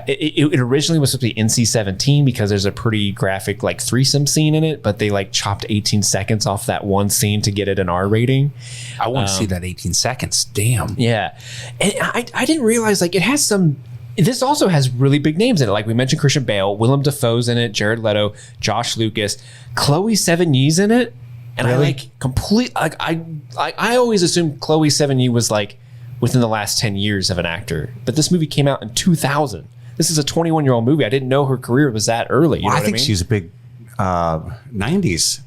it originally was supposed to be NC-17 because there's a pretty graphic like threesome scene in it, but they like chopped 18 seconds off that one scene to get it an R rating. I want to see that 18 seconds. Damn. Yeah. And I didn't realize like it has some. This also has really big names in it. Like we mentioned, Christian Bale, Willem Dafoe's in it, Jared Leto, Josh Lucas, Chloe Sevigny's in it. And really? I like complete. Like I always assumed Chloe Sevigny was like within the last 10 years of an actor, but this movie came out in 2000. This is a 21-year-old movie. I didn't know her career was that early. You know I think she's a big 90s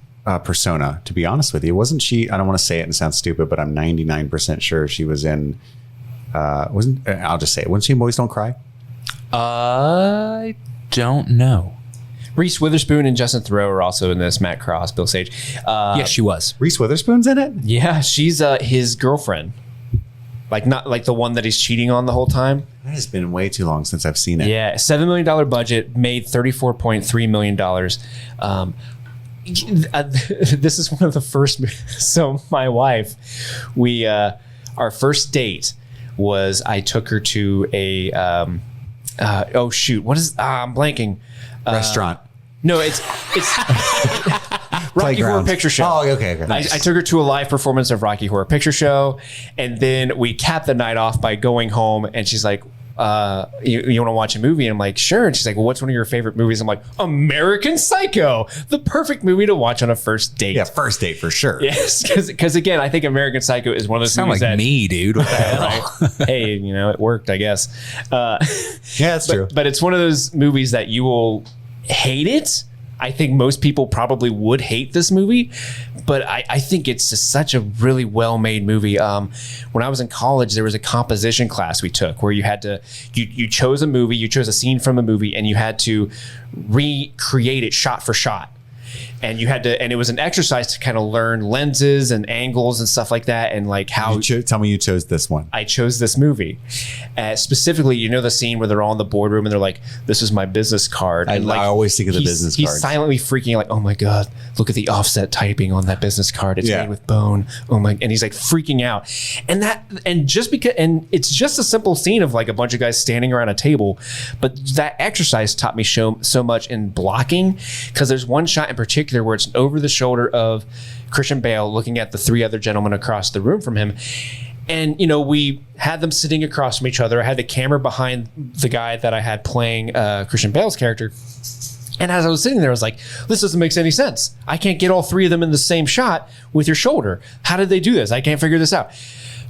persona. To be honest with you, wasn't she? I don't want to say it and sound stupid, but I'm 99% sure she was in. I'll just say it. Wasn't she in Boys Don't Cry? I don't know. Reese Witherspoon and Justin Theroux are also in this. Matt Cross, Bill Sage. Yes, she was. Reese Witherspoon's in it? Yeah, she's his girlfriend. Like not like the one that he's cheating on the whole time. It has been way too long since I've seen it. Yeah, $7 million budget, made $34.3 million. This is one of the first. So my wife, our first date was I took her to a I'm blanking. Restaurant. No, it's Rocky Horror Picture Show. Oh, okay. I took her to a live performance of Rocky Horror Picture Show, and then we capped the night off by going home, and she's like, you want to watch a movie? And I'm like, sure. And she's like, well, what's one of your favorite movies? I'm like, American Psycho, the perfect movie to watch on a first date. Yeah, first date for sure. Yes, because again, I think American Psycho is one of those movies like that, me, dude. What the hell? Right? Hey, it worked, I guess. Yeah, that's true. But it's one of those movies that you will hate it. I think most people probably would hate this movie, but I think it's just such a really well-made movie. When I was in college, there was a composition class we took where you had to, you chose a movie, you chose a scene from a movie, and you had to recreate it shot for shot. And you had to, and it was an exercise to kind of learn lenses and angles and stuff like that, and like how. Tell me you chose this one. I chose this movie, specifically. The scene where they're all in the boardroom and they're like, "This is my business card." And I always think of the business card. He's silently freaking like, "Oh my god, look at the offset typing on that business card. It's made with bone." Oh my! And he's like freaking out, and it's just a simple scene of like a bunch of guys standing around a table, but that exercise taught me so much in blocking, because there's one shot in particular where it's over the shoulder of Christian Bale looking at the three other gentlemen across the room from him. And, we had them sitting across from each other. I had the camera behind the guy that I had playing Christian Bale's character. And as I was sitting there, I was like, this doesn't make any sense. I can't get all three of them in the same shot with your shoulder. How did they do this? I can't figure this out.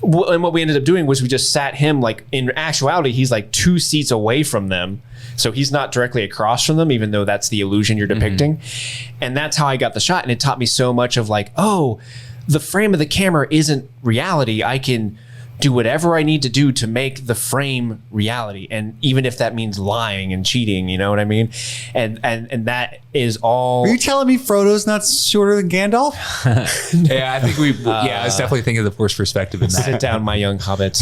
And what we ended up doing was we just sat him, like, in actuality, he's like 2 seats away from them. So he's not directly across from them, even though that's the illusion you're depicting. Mm-hmm. And that's how I got the shot. And it taught me so much of like, oh, the frame of the camera isn't reality. I can do whatever I need to do to make the frame reality. And even if that means lying and cheating, you know what I mean? And that is all. Are you telling me Frodo's not shorter than Gandalf? Yeah, I think I was definitely thinking of the Force perspective in that. Sit down, my young hobbit.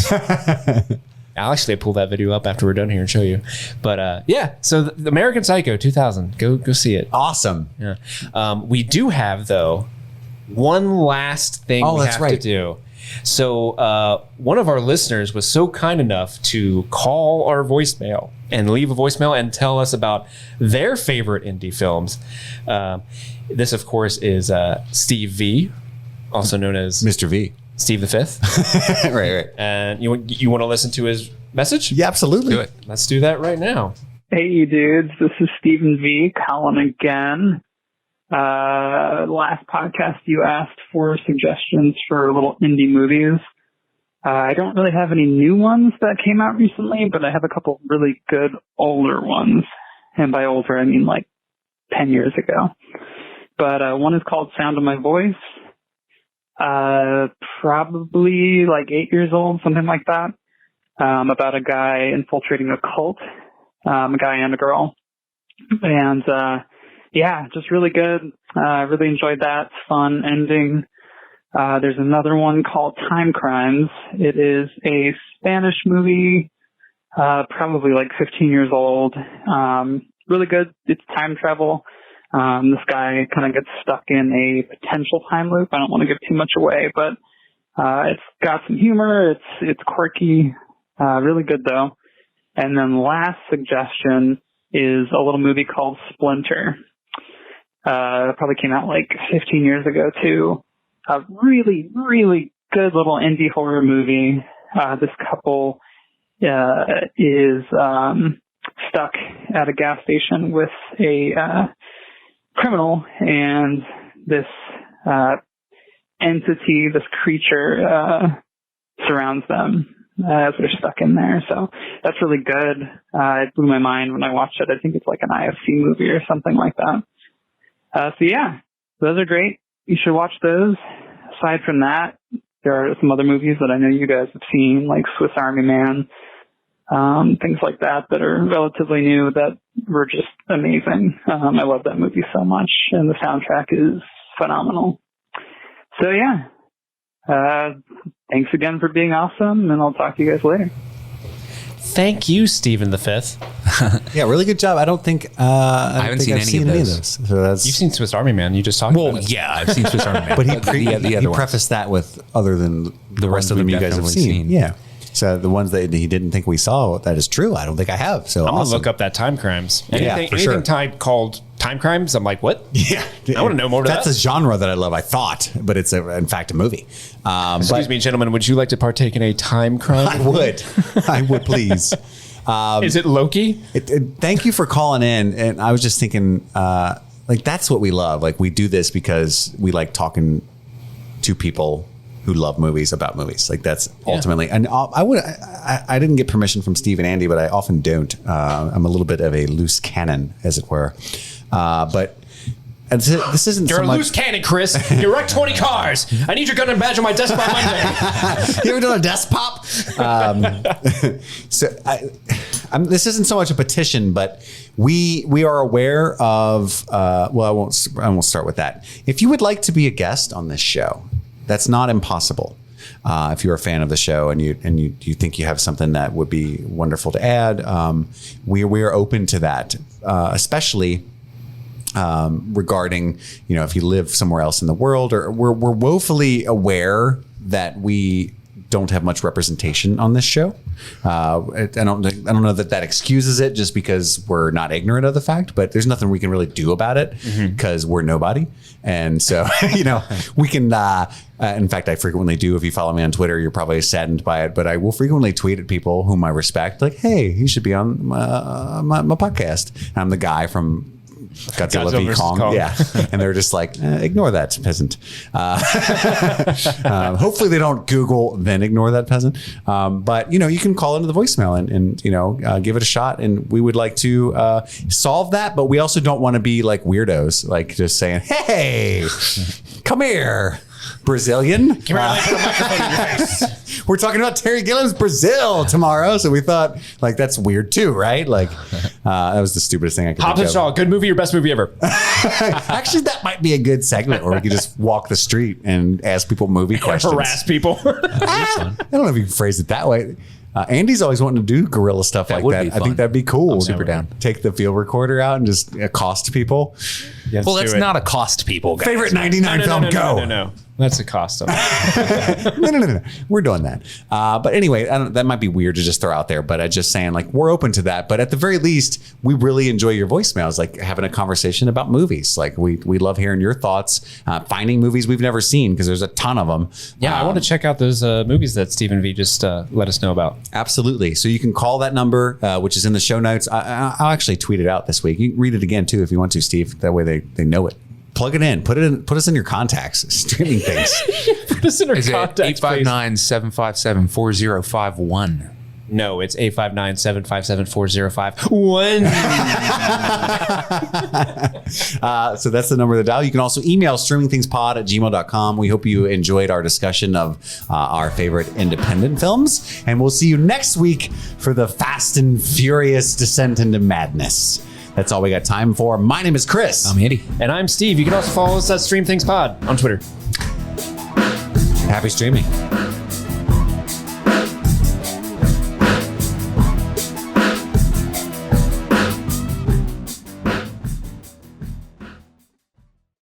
I'll actually pull that video up after we're done here and show you. But so the American Psycho 2000, go see it. Awesome. Yeah. We do have, though, one last thing we have to do. So one of our listeners was so kind enough to call our voicemail and leave a voicemail and tell us about their favorite indie films. This, of course, is Steve V, also known as Mr. V. Steve the Fifth. Right. And you want to listen to his message? Yeah, absolutely. Do it. Let's do that right now. Hey, you dudes. This is Stephen V calling again. Last podcast you asked for suggestions for little indie movies. I don't really have any new ones that came out recently, but I have a couple really good older ones. And by older, I mean like 10 years ago. But one is called Sound of My Voice. Probably like 8 years old, something like that. About a guy infiltrating a cult, a guy and a girl. And, just really good. I really enjoyed that. Fun ending. There's another one called Time Crimes. It is a Spanish movie, probably like 15 years old. Really good. It's time travel. This guy kind of gets stuck in a potential time loop. I don't want to give too much away, but it's got some humor. It's quirky. Really good though. And then last suggestion is a little movie called Splinter. It probably came out like 15 years ago too. A really, really good little indie horror movie. This couple is stuck at a gas station with a criminal, and this entity, this creature, surrounds them as they're stuck in there. So that's really good. It blew my mind when I watched it. I think it's like an IFC movie or something like that. So yeah, those are great. You should watch those. Aside from that, there are some other movies that I know you guys have seen, like Swiss Army Man, things like that are relatively new that were just amazing. I love that movie so much, and the soundtrack is phenomenal. So yeah, thanks again for being awesome, and I'll talk to you guys later. Thank you, Stephen the Fifth. Yeah, really good job. I don't think I haven't seen any of those. So that's You've seen Swiss Army Man. You just talked about it. Yeah, I've seen Swiss Army Man. but he the other ones. prefaced that with other than the rest of them we've you guys have definitely seen. seen. Yeah. So the ones that he didn't think we saw, that is true. I don't think I have. So I'm awesome. gonna look up that Time Crimes. Anything, for sure. called Time Crimes, I'm like, what? Yeah, I want to know more about That's that. a genre that I love. I thought, but it's in fact a movie. Excuse me, gentlemen, would you like to partake in a time crime? I would. I would please. Is it Loki? Thank you for calling in. And I was just thinking, like, that's what we love. Like, we do this because we like talking to people who love movies about movies. Like, that's ultimately, and I didn't get permission from Steve and Andy, but I often don't. I'm a little bit of a loose cannon, as it were. But this isn't You're so a much. loose cannon, Chris. You wrecked 20 cars. I need your gun and badge on my desk by Monday. You ever done a desk pop? This isn't so much a petition, but we are aware of. Well, I won't start with that. If you would like to be a guest on this show, that's not impossible. If you're a fan of the show and you think you have something that would be wonderful to add, we are open to that, especially. Regarding, if you live somewhere else in the world, or we're woefully aware that we don't have much representation on this show. I don't know that excuses it just because we're not ignorant of the fact, but there's nothing we can really do about it because we're nobody. And so, we can, in fact, I frequently do. If you follow me on Twitter, you're probably saddened by it, but I will frequently tweet at people whom I respect, like, hey, you should be on my podcast. And I'm the guy from Godzilla v. Kong. Yeah. And they're just like, ignore that peasant. Hopefully they don't Google, then ignore that peasant. But, you can call into the voicemail and give it a shot. And we would like to solve that. But we also don't want to be like weirdos, like just saying, hey, come here, Brazilian. We're talking about Terry Gilliam's Brazil tomorrow. So we thought, like, that's weird too, right? Like, that was the stupidest thing I could Hobbs and think Shaw, of. good movie or best movie ever? Actually, that might be a good segment where we could just walk the street and ask people movie questions. Harass people. I don't know if you can phrase it that way. Andy's always wanting to do guerrilla stuff like would that. be I fun. think that'd be cool. I'm super down. Take the field recorder out and just accost people. Yes, Well, that's do it. not a cost, people. Guys. Favorite 99 film, go. No. That's a cost of No. We're doing that. But anyway, that might be weird to just throw out there, but I'm just saying, like, we're open to that. But at the very least, we really enjoy your voicemails, like having a conversation about movies. Like, we love hearing your thoughts, finding movies we've never seen, because there's a ton of them. Yeah, I want to check out those movies that Stephen V just let us know about. Absolutely. So you can call that number, which is in the show notes. I'll actually tweet it out this week. You can read it again, too, if you want to, Steve. That way they know it. Plug it in. Put us in your contacts. Streaming things. Put us in our Is it contacts, please. 859-757-4051? No, it's 859-757-4051. So that's the number to dial. You can also email streamingthingspod@gmail.com. We hope you enjoyed our discussion of our favorite independent films. And we'll see you next week for the Fast and Furious Descent into Madness. That's all we got time for. My name is Chris. I'm Andy. And I'm Steve. You can also follow us at Stream Things Pod on Twitter. Happy streaming.